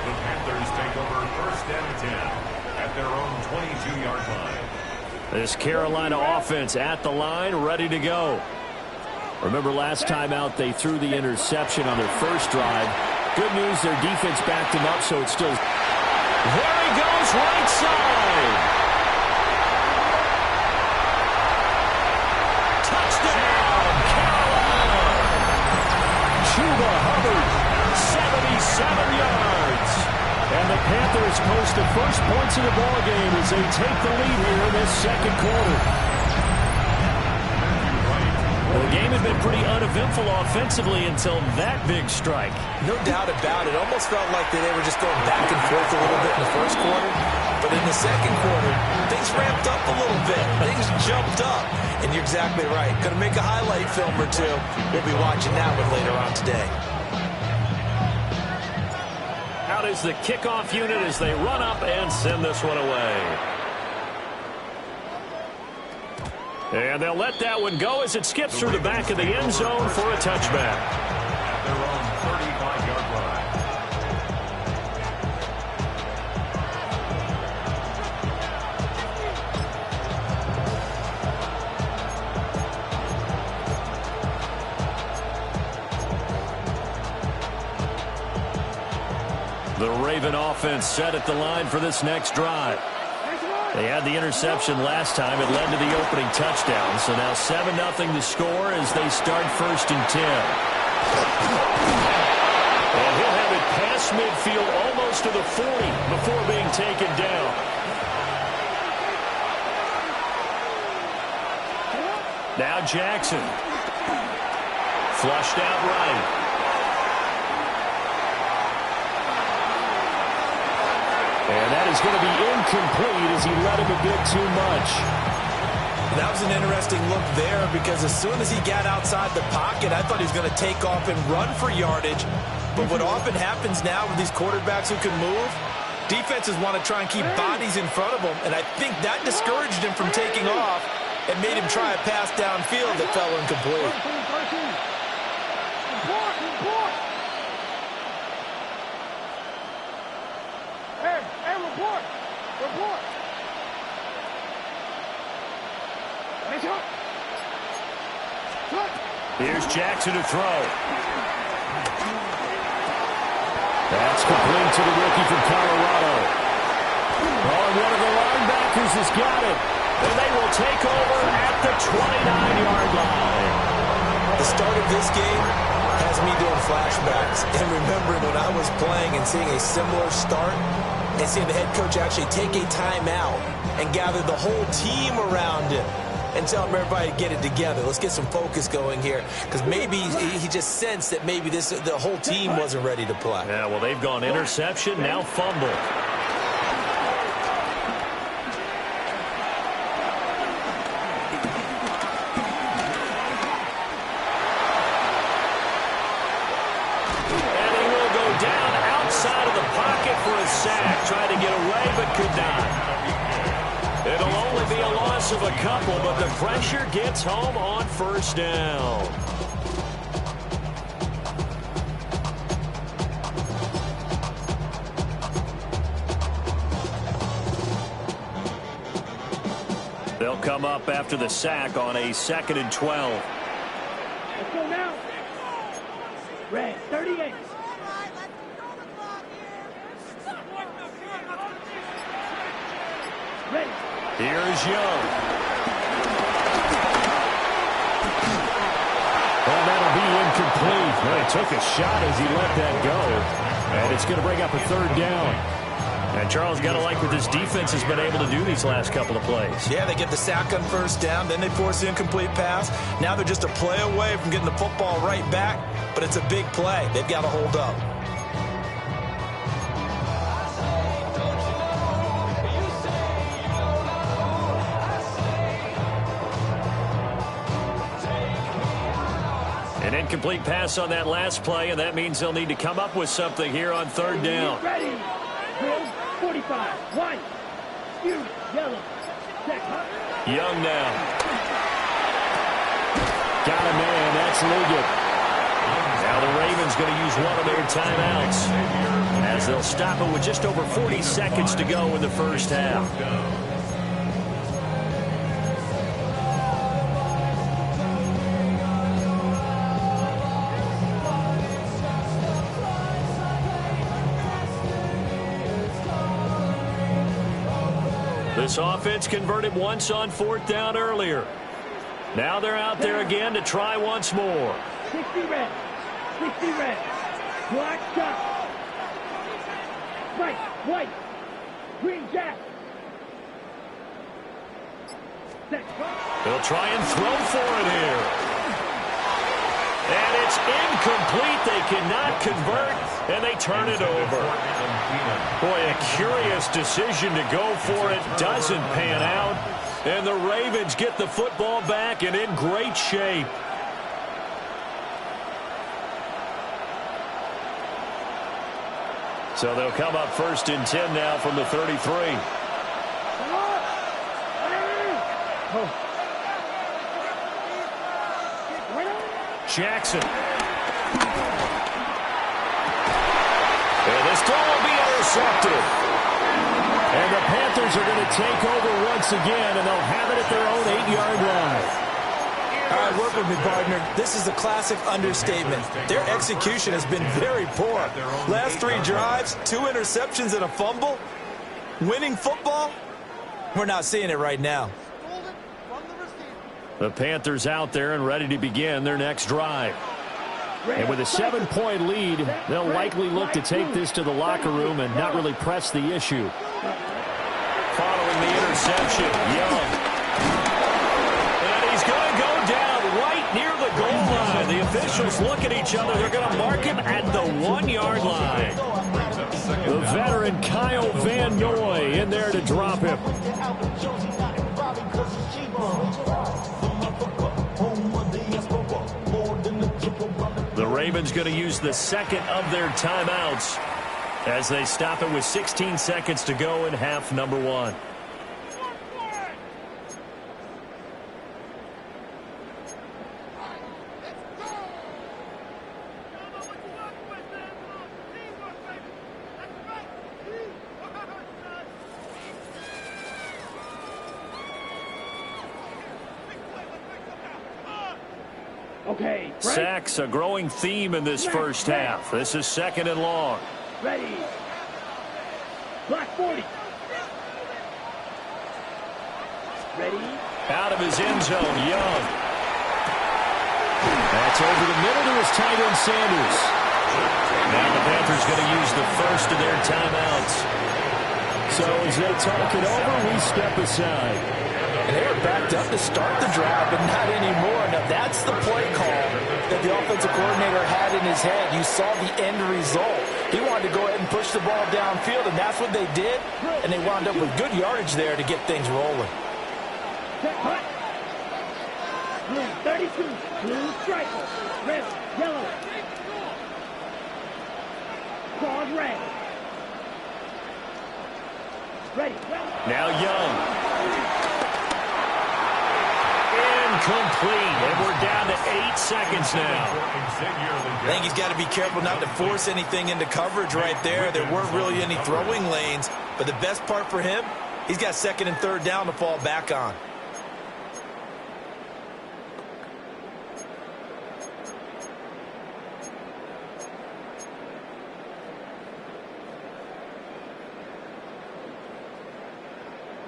[SPEAKER 5] The Panthers take over 1st and 10 at their own 22-yard line.
[SPEAKER 12] This Carolina offense at the line, ready to go. Remember last time out they threw the interception on their first drive. Good news, their defense backed them up, so it's still... There he goes, right side. Touchdown, Carolina. Chuba Hubbard, 77 yards. And the Panthers post the first points of the ballgame as they take the lead here in this 2nd quarter. The game had been pretty uneventful offensively until that big strike.
[SPEAKER 13] No doubt about it. Almost felt like they were just going back and forth a little bit in the first quarter. But in the 2nd quarter, things ramped up a little bit. Things jumped up. And you're exactly right. Going to make a highlight film or two. We'll be watching that one later on today.
[SPEAKER 12] Out is the kickoff unit as they run up and send this one away. And they'll let that one go as it skips through the back of the end zone for a touchback.
[SPEAKER 5] At their own 35-yard line.
[SPEAKER 12] The Raven offense set at the line for this next drive. They had the interception last time. It led to the opening touchdown. So now 7-0 the score as they start 1st and 10. And he'll have it past midfield almost to the 40 before being taken down. Now Jackson. Flushed out right. And that is going to be incomplete as he let him a bit too much.
[SPEAKER 13] That was an interesting look there because as soon as he got outside the pocket, I thought he was going to take off and run for yardage. But what often happens now with these quarterbacks who can move, defenses want to try and keep bodies in front of them, and I think that discouraged him from taking off and made him try a pass downfield that fell incomplete.
[SPEAKER 9] Report.
[SPEAKER 12] Here's Jackson to throw. That's complete to the rookie from Colorado. Oh, and one of the linebackers has got it. And they will take over at the 29-yard line.
[SPEAKER 13] The start of this game has me doing flashbacks and remembering when I was playing and seeing a similar start and seeing the head coach actually take a timeout and gather the whole team around him and tell everybody to get it together. Let's get some focus going here because maybe he just sensed that maybe the whole team wasn't ready to play.
[SPEAKER 12] Yeah, well, they've gone interception, now fumble. Tried to get away, but could not. It'll only be a loss of a couple, but the pressure gets home on first down. They'll come up after the sack on a 2nd and 12.
[SPEAKER 9] Let's go now. Red, 38.
[SPEAKER 12] Here's Young. Well, that'll be incomplete. Well, he took a shot as he let that go. And it's going to bring up a 3rd down. And Charles, got to like what this defense has been able to do these last couple of plays.
[SPEAKER 13] Yeah, they get the sack on first down, then they force the incomplete pass. Now they're just a play away from getting the football right back, but it's a big play. They've got to hold up.
[SPEAKER 12] An incomplete pass on that last play, and that means they'll need to come up with something here on 3rd down.
[SPEAKER 9] Ready. 45. White. Yellow.
[SPEAKER 12] Young now. Got a man. That's Liggett. Now the Ravens going to use one of their timeouts as they'll stop it with just over 40 seconds to go in the first half. This offense converted once on 4th down earlier. Now they're out there again to try once more.
[SPEAKER 9] 60 red. 60 red. Black shot. White. Green jack.
[SPEAKER 12] They'll try and throw for it here. And it's incomplete. They cannot convert, and they turn it over. Boy, a curious decision to go for it. Doesn't pan out. And the Ravens get the football back and in great shape. So they'll come up 1st and 10 now from the 33. Jackson. And this throw will be intercepted. And the Panthers are going to take over once again, and they'll have it at their own 8-yard line.
[SPEAKER 13] All right, work with me, partner. This is a classic understatement. Their execution has been very poor. Last 3 drives, 2 interceptions and a fumble. Winning football? We're not seeing it right now.
[SPEAKER 12] The Panthers out there and ready to begin their next drive. And with a 7-point lead, they'll likely look to take this to the locker room and not really press the issue. Following the interception, Young. And he's going to go down right near the goal line. The officials look at each other. They're going to mark him at the 1-yard line. The veteran Kyle Van Noy in there to drop him. The Ravens going to use the second of their timeouts as they stop it with 16 seconds to go in half number one.
[SPEAKER 9] Okay.
[SPEAKER 12] Sacks, a growing theme in this first half. This is second and long.
[SPEAKER 9] Ready. Black 40. Ready.
[SPEAKER 12] Out of his end zone, Young. That's over the middle to his tight end, Sanders. Now the Panthers going to use the first of their timeouts. So as they talk it over, we step aside.
[SPEAKER 13] And they were backed up to start the drive, but not anymore. Now, that's the play call that the offensive coordinator had in his head. You saw the end result. He wanted to go ahead and push the ball downfield, and that's what they did. And they wound up with good yardage there to get things rolling.
[SPEAKER 9] Blue 32, blue striker, red, yellow. Claws red. Ready.
[SPEAKER 12] Now Young. Incomplete, and we're down to 8 seconds now.
[SPEAKER 13] I think he's got to be careful not to force anything into coverage right there. There weren't really any throwing lanes, but the best part for him, he's got second and third down to fall back on.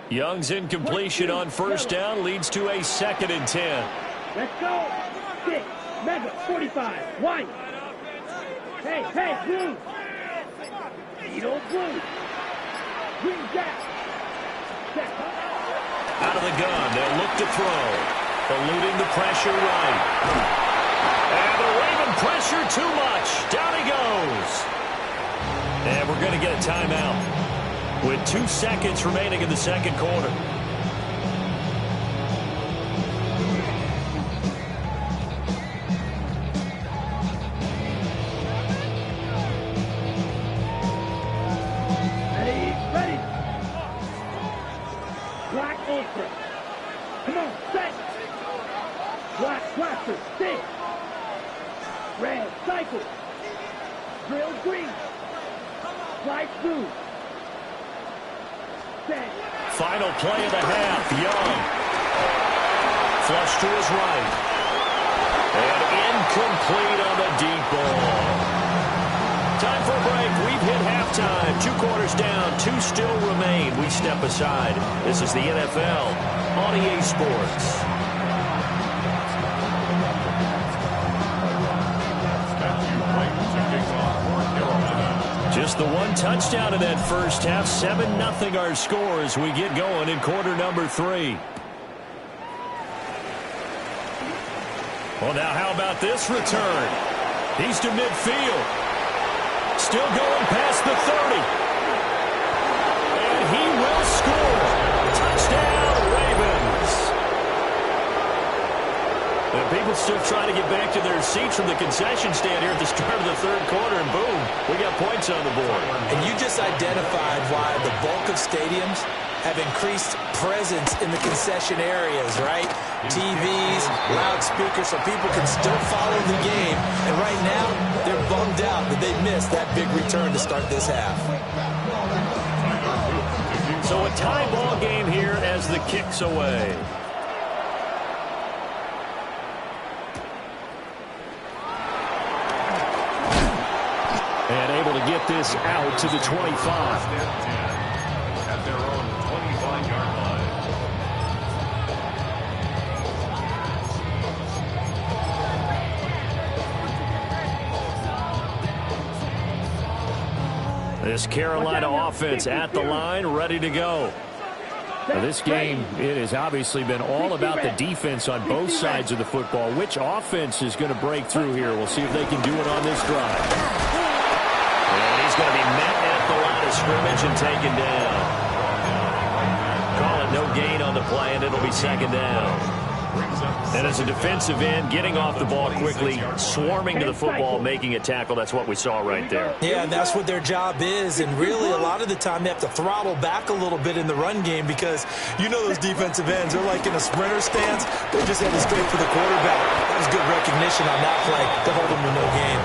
[SPEAKER 12] Young's incompletion on first down leads to a 2nd and 10.
[SPEAKER 9] Let's go. 6, mega, 45, white. Hey, blue. Beetle blue. Green jack.
[SPEAKER 12] Out of the gun, they'll look to throw. Eluding the pressure right. And the Raven pressure too much. Down he goes. And we're going to get a timeout with 2 seconds remaining in the second quarter.
[SPEAKER 9] Ready. Black ultra. Come on, set. Black blaster, stick. Red cycle. Drill green. Black blue.
[SPEAKER 12] Final play of the half, Young. Flush to his right. And incomplete on the deep ball. Time for a break. We've hit halftime. 2 quarters down, 2 still remain. We step aside. This is the NFL on EA Sports. Just the 1 touchdown in that first half. 7-0 our score as we get going in quarter number 3. Well, now how about this return? He's to midfield. Still going past the 30. And he will score. Touchdown, Ravens. And people still trying to get back to their seats from the concession stand here at the start of the third quarter, and boom, we got points on the board.
[SPEAKER 13] And you just identified why the bulk of stadiums have increased presence in the concession areas, right? TVs, loudspeakers, so people can still follow the game. And right now, they're bummed out that they missed that big return to start this half.
[SPEAKER 12] So a tie ball game here as the kick's away. And able to get this out to the 25.
[SPEAKER 5] At their own 25-yard line.
[SPEAKER 12] This Carolina offense at the line, ready to go. Now this game, it has obviously been all about the defense on both sides of the football. Which offense is going to break through here? We'll see if they can do it on this drive. And he's going to be met at the line of scrimmage and taken down. Call it no gain on the play, and it'll be second down. And as a defensive end, getting off the ball quickly, swarming to the football, making a tackle, that's what we saw right there.
[SPEAKER 13] Yeah, and that's what their job is. And really, a lot of the time, they have to throttle back a little bit in the run game because you know those defensive ends, they're like in a sprinter stance. They're just heading straight for the quarterback. That was good recognition on that play to hold them to no gain.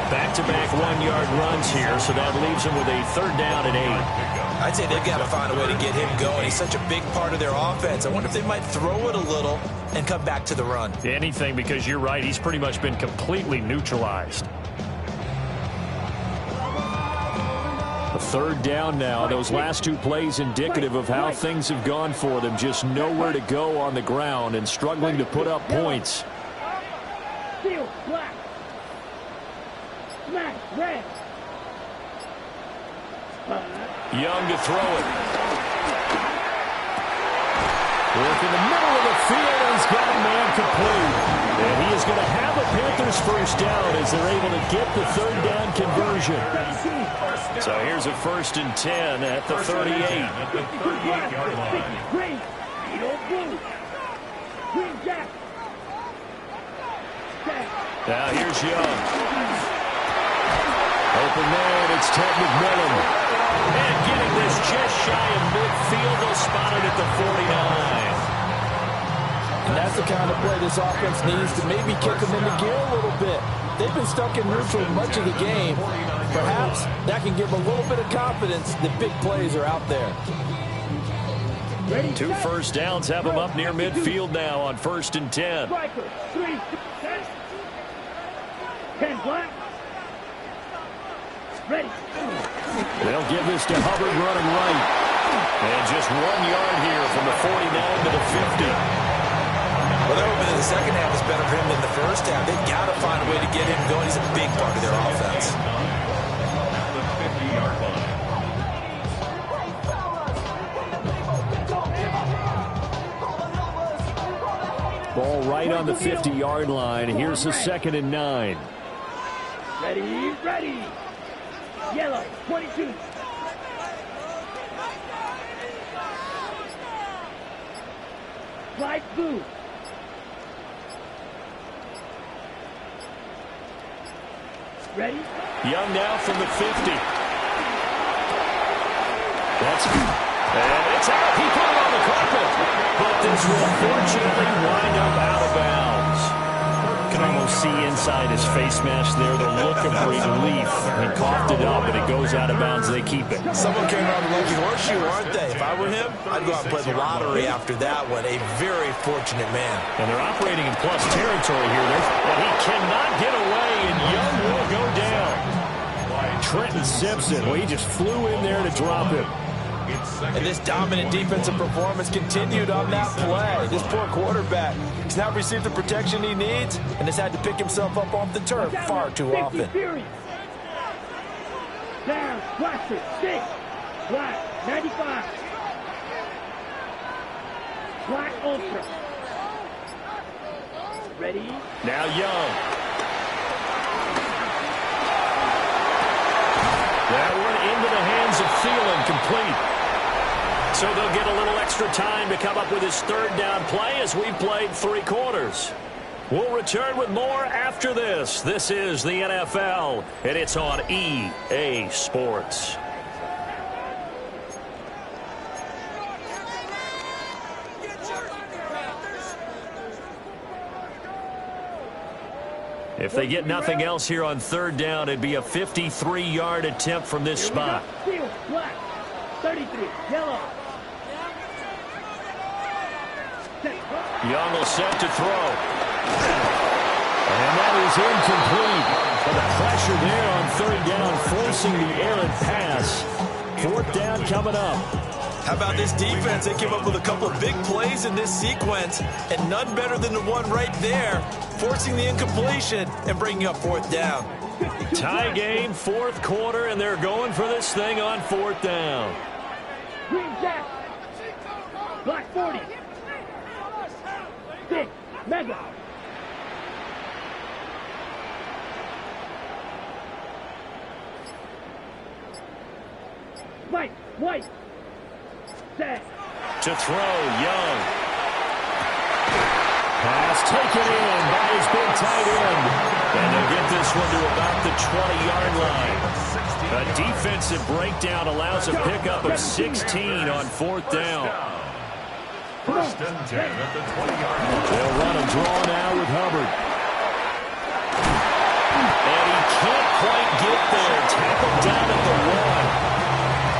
[SPEAKER 12] Back-to-back one-yard runs here, so that leaves them with a third down and 8.
[SPEAKER 13] I'd say they've got to find a way to get him going. He's such a big part of their offense. I wonder if they might throw it a little and come back to the run.
[SPEAKER 12] Anything, because you're right, he's pretty much been completely neutralized. A third down now. Those last two plays indicative of how things have gone for them. Just nowhere to go on the ground and struggling to put up points.
[SPEAKER 9] Steel, black. Smash, red.
[SPEAKER 12] Young to throw it. Work in the middle of the field, and he's got a man complete. And he is going to have a Panthers first down as they're able to get the third down conversion. So here's a 1st and 10 at the 38.
[SPEAKER 5] At the 38-yard line.
[SPEAKER 9] Green, yellow, blue. Green, jack.
[SPEAKER 12] Now here's Young. Open man, it's Ted McMillan. And getting this just shy of midfield, they'll spot it at the 49.
[SPEAKER 14] And that's the kind of play this offense needs to maybe kick them into gear a little bit. They've been stuck in neutral much of the game. Perhaps that can give them a little bit of confidence that big plays are out there.
[SPEAKER 12] 2 first downs have them up near midfield now on 1st and 10.
[SPEAKER 9] 10 black. Ready.
[SPEAKER 12] They'll give this to Hubbard running right. And just 1 yard here from the 49 to the 50.
[SPEAKER 13] Well, that would have been in the second half was better for him than the first half. They've got to find a way to get him going. He's a big part of their offense.
[SPEAKER 12] Ball right on the 50-yard line. Here's the 2nd and 9.
[SPEAKER 9] Ready, ready. Yellow, 22. Light blue. Ready?
[SPEAKER 12] Young now from the 50. And it's out. He put it on the carpet. But this will unfortunately wind up out of bounds. You can almost see inside his face mask there the look of relief. He coughed it up, and it goes out of bounds. They keep it.
[SPEAKER 13] Someone came around the lucky horseshoe, aren't they? If I were him, I'd go out and play the lottery after that one. A very fortunate man.
[SPEAKER 12] And they're operating in plus territory here. But he cannot get away, and Young will go down. Trenton Simpson, well, he just flew in there to drop him.
[SPEAKER 14] And this dominant defensive performance continued on that play. This poor quarterback has not received the protection he needs and has had to pick himself up off the turf far too often.
[SPEAKER 9] Down, Blaster, 6. Black, 95. Black Ultra. Ready?
[SPEAKER 12] Now Young. That one into the hands of Thielen, complete. So they'll get a little extra time to come up with his third down play as we've played 3 quarters. We'll return with more after this. This is the NFL, and it's on EA Sports. If they get nothing else here on third down, it'd be a 53-yard attempt from this spot.
[SPEAKER 9] Steel, black, 33, yellow.
[SPEAKER 12] Young will set to throw. And that is incomplete. But the pressure there on third down, forcing the errant pass. 4th down coming up.
[SPEAKER 13] How about this defense? They came up with a couple of big plays in this sequence, and none better than the one right there, forcing the incompletion and bringing up 4th down.
[SPEAKER 12] Tie game, 4th quarter, and they're going for this thing on 4th down.
[SPEAKER 9] Green Jack. Black 40. 6. Mega. White. Set.
[SPEAKER 12] To throw, Young. Pass taken in by his big tight end. And they'll get this one to about the 20-yard line. A defensive breakdown allows a pickup of 16 on 4th down.
[SPEAKER 5] First and 10 at the 20-yard line.
[SPEAKER 12] They'll run a draw now with Hubbard. And he can't quite get there. Tackled down at the 1.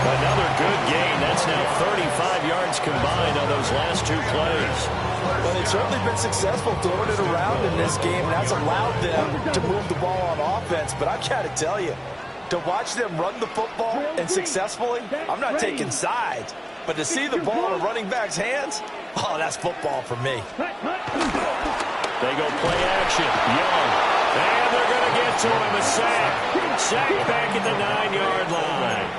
[SPEAKER 12] Another good gain. That's now 35 yards combined on those last 2 plays.
[SPEAKER 14] Well, they've certainly been successful throwing it around in this game, and that's allowed them to move the ball on offense. But I've got to tell you, to watch them run the football and successful, I'm not taking sides, but to see the ball in a running back's hands, oh, that's football for me.
[SPEAKER 12] They go play action. Young. And they're going to get to him. A sack. Sack back at the 9-yard line.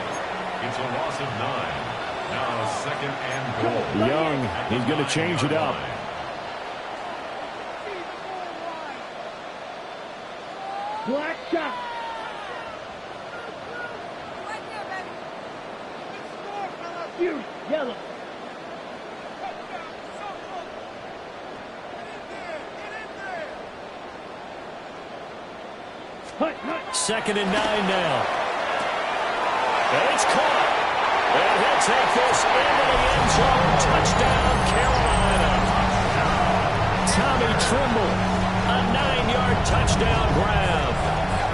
[SPEAKER 5] It's a loss of 9. Now 2nd and goal.
[SPEAKER 12] Young, he's going to change it up.
[SPEAKER 9] Black shot. Huge. Yellow.
[SPEAKER 12] Second and 9 now. And it's caught. And he'll take this into the end zone. Touchdown, Carolina. Tommy Trimble, a 9-yard touchdown grab.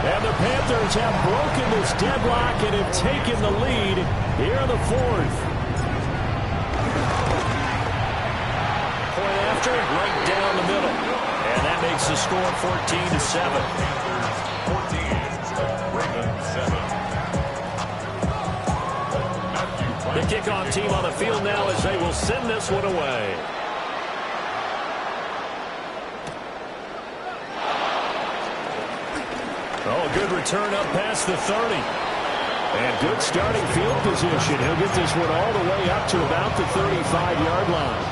[SPEAKER 12] And the Panthers have broken this deadlock and have taken the lead here in the 4th. Point after, right down the middle. And that makes the score 14-7.
[SPEAKER 5] 14, Ravens 7.
[SPEAKER 12] The kickoff team on the field now as they will send this one away. Oh, good return up past the 30. And good starting field position. He'll get this one all the way up to about the 35-yard line.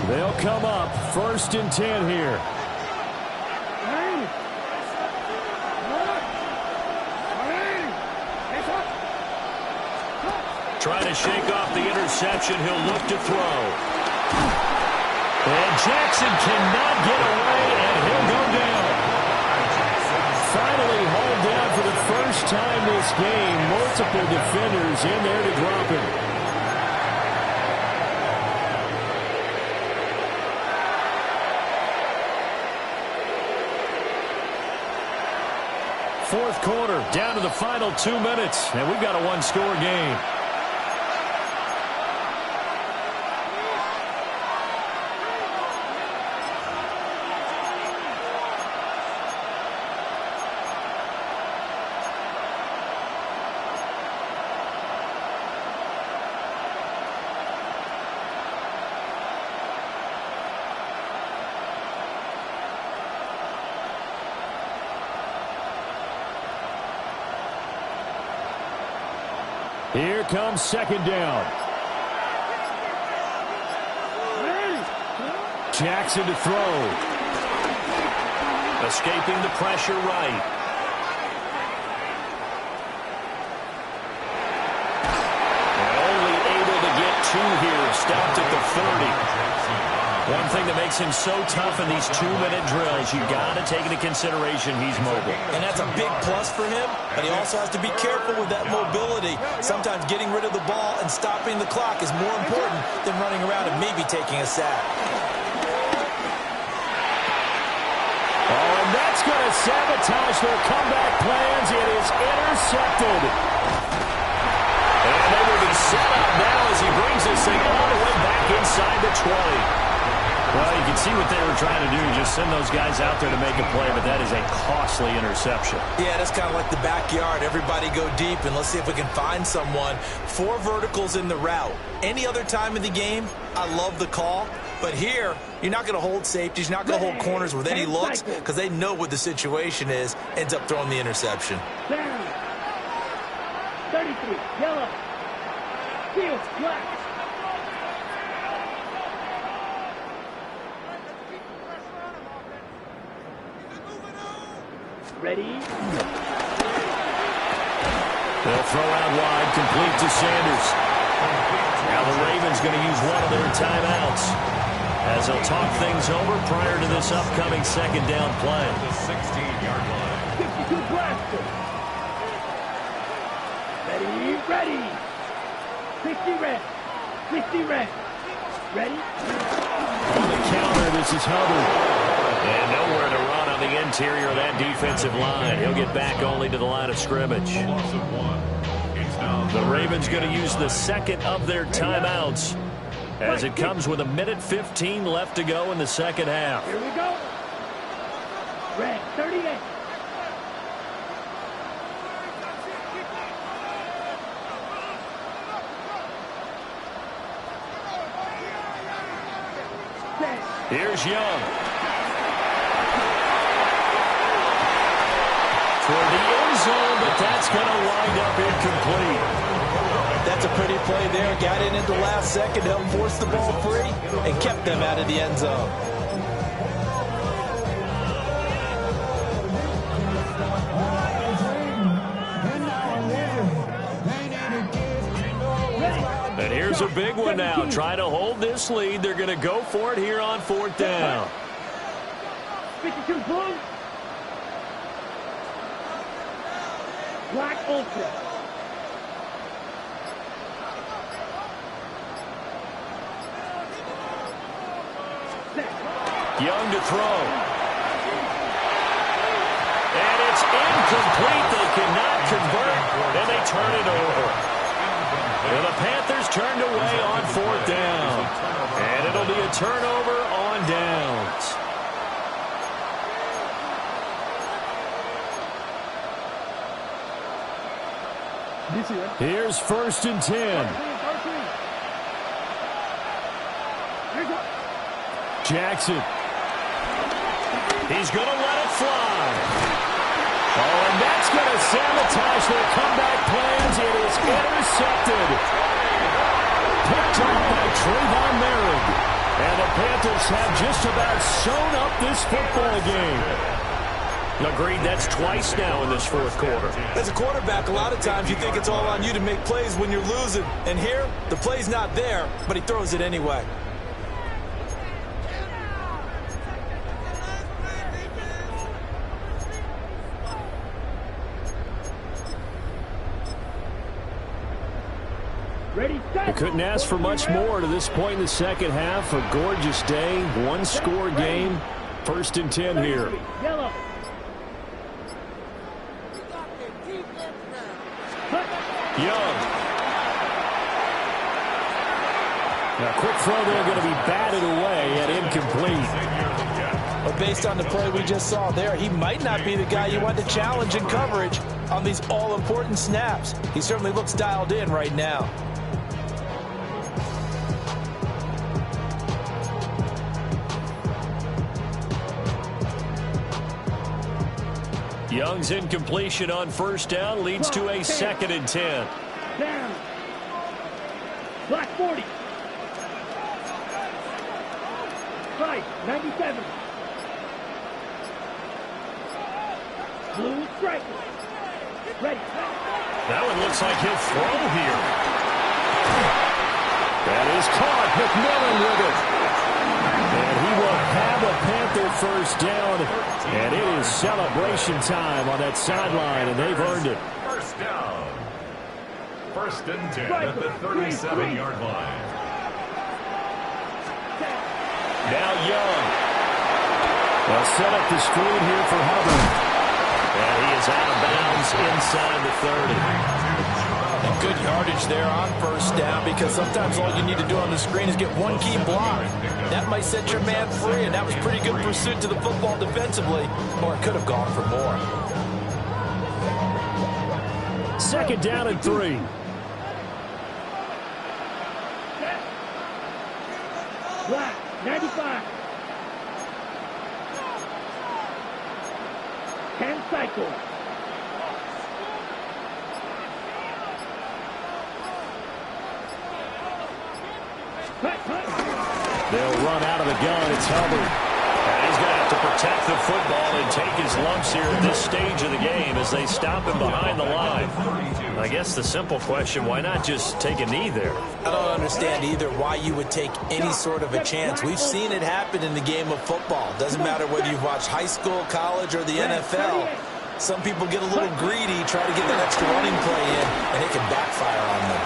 [SPEAKER 12] They'll come up 1st and 10 here. Trying to shake off the interception. He'll look to throw. And Jackson cannot get away, and he'll go down. Finally hauled down for the first time this game. Multiple defenders in there to drop him. Fourth quarter, down to the final 2 minutes, and we've got a one-score game. Here comes 2nd down. Jackson to throw. Escaping the pressure right. And only able to get 2 here. Stopped at the 30. One thing that makes him so tough in these 2-minute drills, you got to take into consideration he's mobile.
[SPEAKER 14] And that's a big plus for him, but he also has to be careful with that mobility. Sometimes getting rid of the ball and stopping the clock is more important than running around and maybe taking a sack.
[SPEAKER 12] Oh, and that's going to sabotage their comeback plans. It is intercepted. And they will be set up now as he brings this thing all the way back inside the 20. Well, you can see what they were trying to do. Just send those guys out there to make a play, but that is a costly interception.
[SPEAKER 14] Yeah, that's kind of like the backyard. Everybody go deep, and let's see if we can find someone. 4 verticals in the route. Any other time in the game, I love the call. But here, you're not going to hold safeties. You're not going to hold corners with any looks because they know what the situation is. Ends up throwing the interception.
[SPEAKER 9] 33, yellow. Field, black. Ready?
[SPEAKER 12] They'll throw out wide, complete to Sanders. Now the Ravens going to use one of their timeouts as they'll talk things over prior to this upcoming second down play.
[SPEAKER 5] The 16-yard line.
[SPEAKER 9] 52 blaster. Ready? 60 red. 60 red. Ready?
[SPEAKER 12] On the counter, this is Hubbard. And nowhere to run on the interior of that defensive line. He'll get back only to the line of scrimmage. The Ravens going to use the second of their timeouts as it comes with 1:15 left to go in the second half.
[SPEAKER 9] Here we go. Red, 38.
[SPEAKER 12] Here's Young. Toward the end zone, but that's going to wind up incomplete.
[SPEAKER 13] That's a pretty play there. Got in at the last second, helped force the ball free, and kept them out of the end zone.
[SPEAKER 12] And here's a big one now. Trying to hold this lead. They're going to go for it here on fourth down.
[SPEAKER 9] 52 blue. Black ultra.
[SPEAKER 12] Young to throw. And it's incomplete. They cannot convert, and they turn it over. And the Panthers turned away on fourth down. And it'll be a turnover on downs. Here's 1st and 10. Jackson. He's going to let it fly. Oh, and that's going to sabotage their comeback plans. It is intercepted. Picked up by Trayvon Merrick. And the Panthers have just about sewn up this football game. Agreed, that's twice now in this fourth quarter.
[SPEAKER 13] As a quarterback, a lot of times you think it's all on you to make plays when you're losing. And here, the play's not there, but he throws it anyway.
[SPEAKER 12] They couldn't ask for much more to this point in the second half. A gorgeous day, one-score game. 1st and 10 here.
[SPEAKER 9] Yellow.
[SPEAKER 12] Young. Now, quick throw there, going to be batted away and incomplete.
[SPEAKER 13] But based on the play we just saw there, he might not be the guy you want to challenge in coverage on these all-important snaps. He certainly looks dialed in right now.
[SPEAKER 12] Young's incompletion on first down leads to a 2nd and 10.
[SPEAKER 9] Down. Black 40. Right, 97. Blue striker. Ready.
[SPEAKER 12] That one looks like he'll throw here. That is caught. McMillan with it. And he will have a Panther first down. And it is celebration time on that sideline, and they've earned it.
[SPEAKER 5] First down. 1st and 10 at the 37-yard line.
[SPEAKER 12] Now Young. They'll set up the screen here for Hubbard. And he is out of bounds inside the 30.
[SPEAKER 13] And good yardage there on first down, because sometimes all you need to do on the screen is get one key block. That might set your man free, and that was pretty good pursuit to the football defensively, or it could have gone for more.
[SPEAKER 12] 2nd down and 3.
[SPEAKER 9] Black 95. 10 cycle.
[SPEAKER 12] They'll run out of the gun. It's Hubbard. He's going to have to protect the football and take his lumps here at this stage of the game as they stop him behind the line. I guess the simple question, why not just take a knee there?
[SPEAKER 13] I don't understand either why you would take any sort of a chance. We've seen it happen in the game of football. Doesn't matter whether you've watched high school, college, or the NFL. Some people get a little greedy, try to get that extra running play in, and it can backfire on them.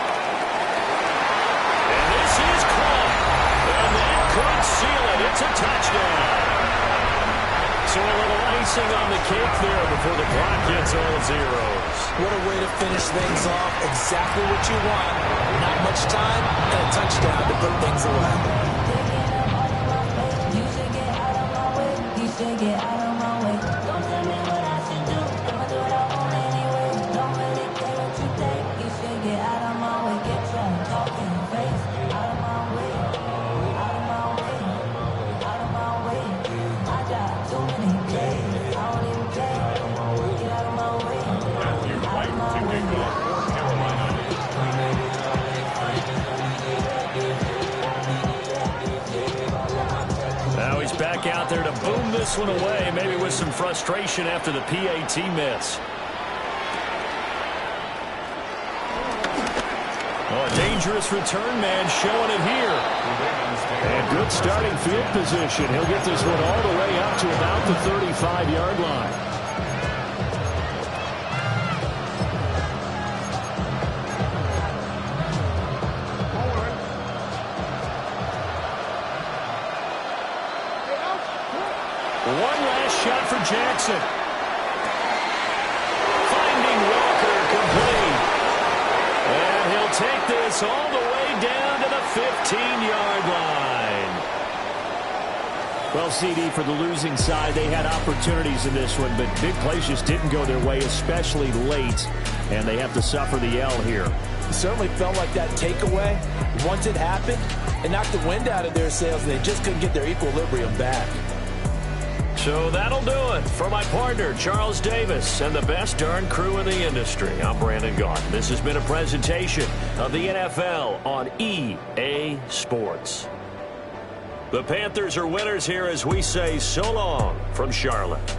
[SPEAKER 12] And this is caught. And that could seal it. It's a touchdown. So a little icing on the cake there before the clock gets all zeros.
[SPEAKER 13] What a way to finish things off. Exactly what you want. Not much time and a touchdown to put things away.
[SPEAKER 8] You should get out of my way. You should get out of my way. Don't tell me what I should do. I'ma do what I want anyway. Don't really care what you think. You should get out of my way. Get your talking face out of my way. Out of my way. Out of my way. I got too many days. I don't even care. Get out of my way. Out of my way.
[SPEAKER 12] Now he's back out there to boom this one away, maybe with some frustration after the PAT miss. Oh, a dangerous return man showing it here. And good starting field position. He'll get this one all the way up to about the 35-yard line. One last shot for Jackson. Finding Walker complete. And he'll take this all the way down to the 15-yard line. Well, CD, for the losing side, they had opportunities in this one, but big plays just didn't go their way, especially late, and they have to suffer the L here.
[SPEAKER 14] It certainly felt like that takeaway, once it happened, it knocked the wind out of their sails, and they just couldn't get their equilibrium back.
[SPEAKER 12] So that'll do it for my partner, Charles Davis, and the best darn crew in the industry. I'm Brandon Gaughan. This has been a presentation of the NFL on EA Sports. The Panthers are winners here as we say so long from Charlotte.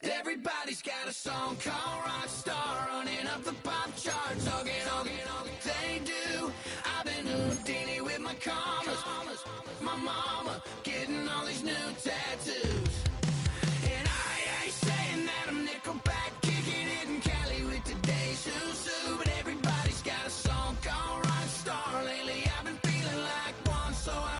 [SPEAKER 8] Everybody's got a song called Rockstar, running up the pop charts. They do. I've been Houdini with my commas. My mama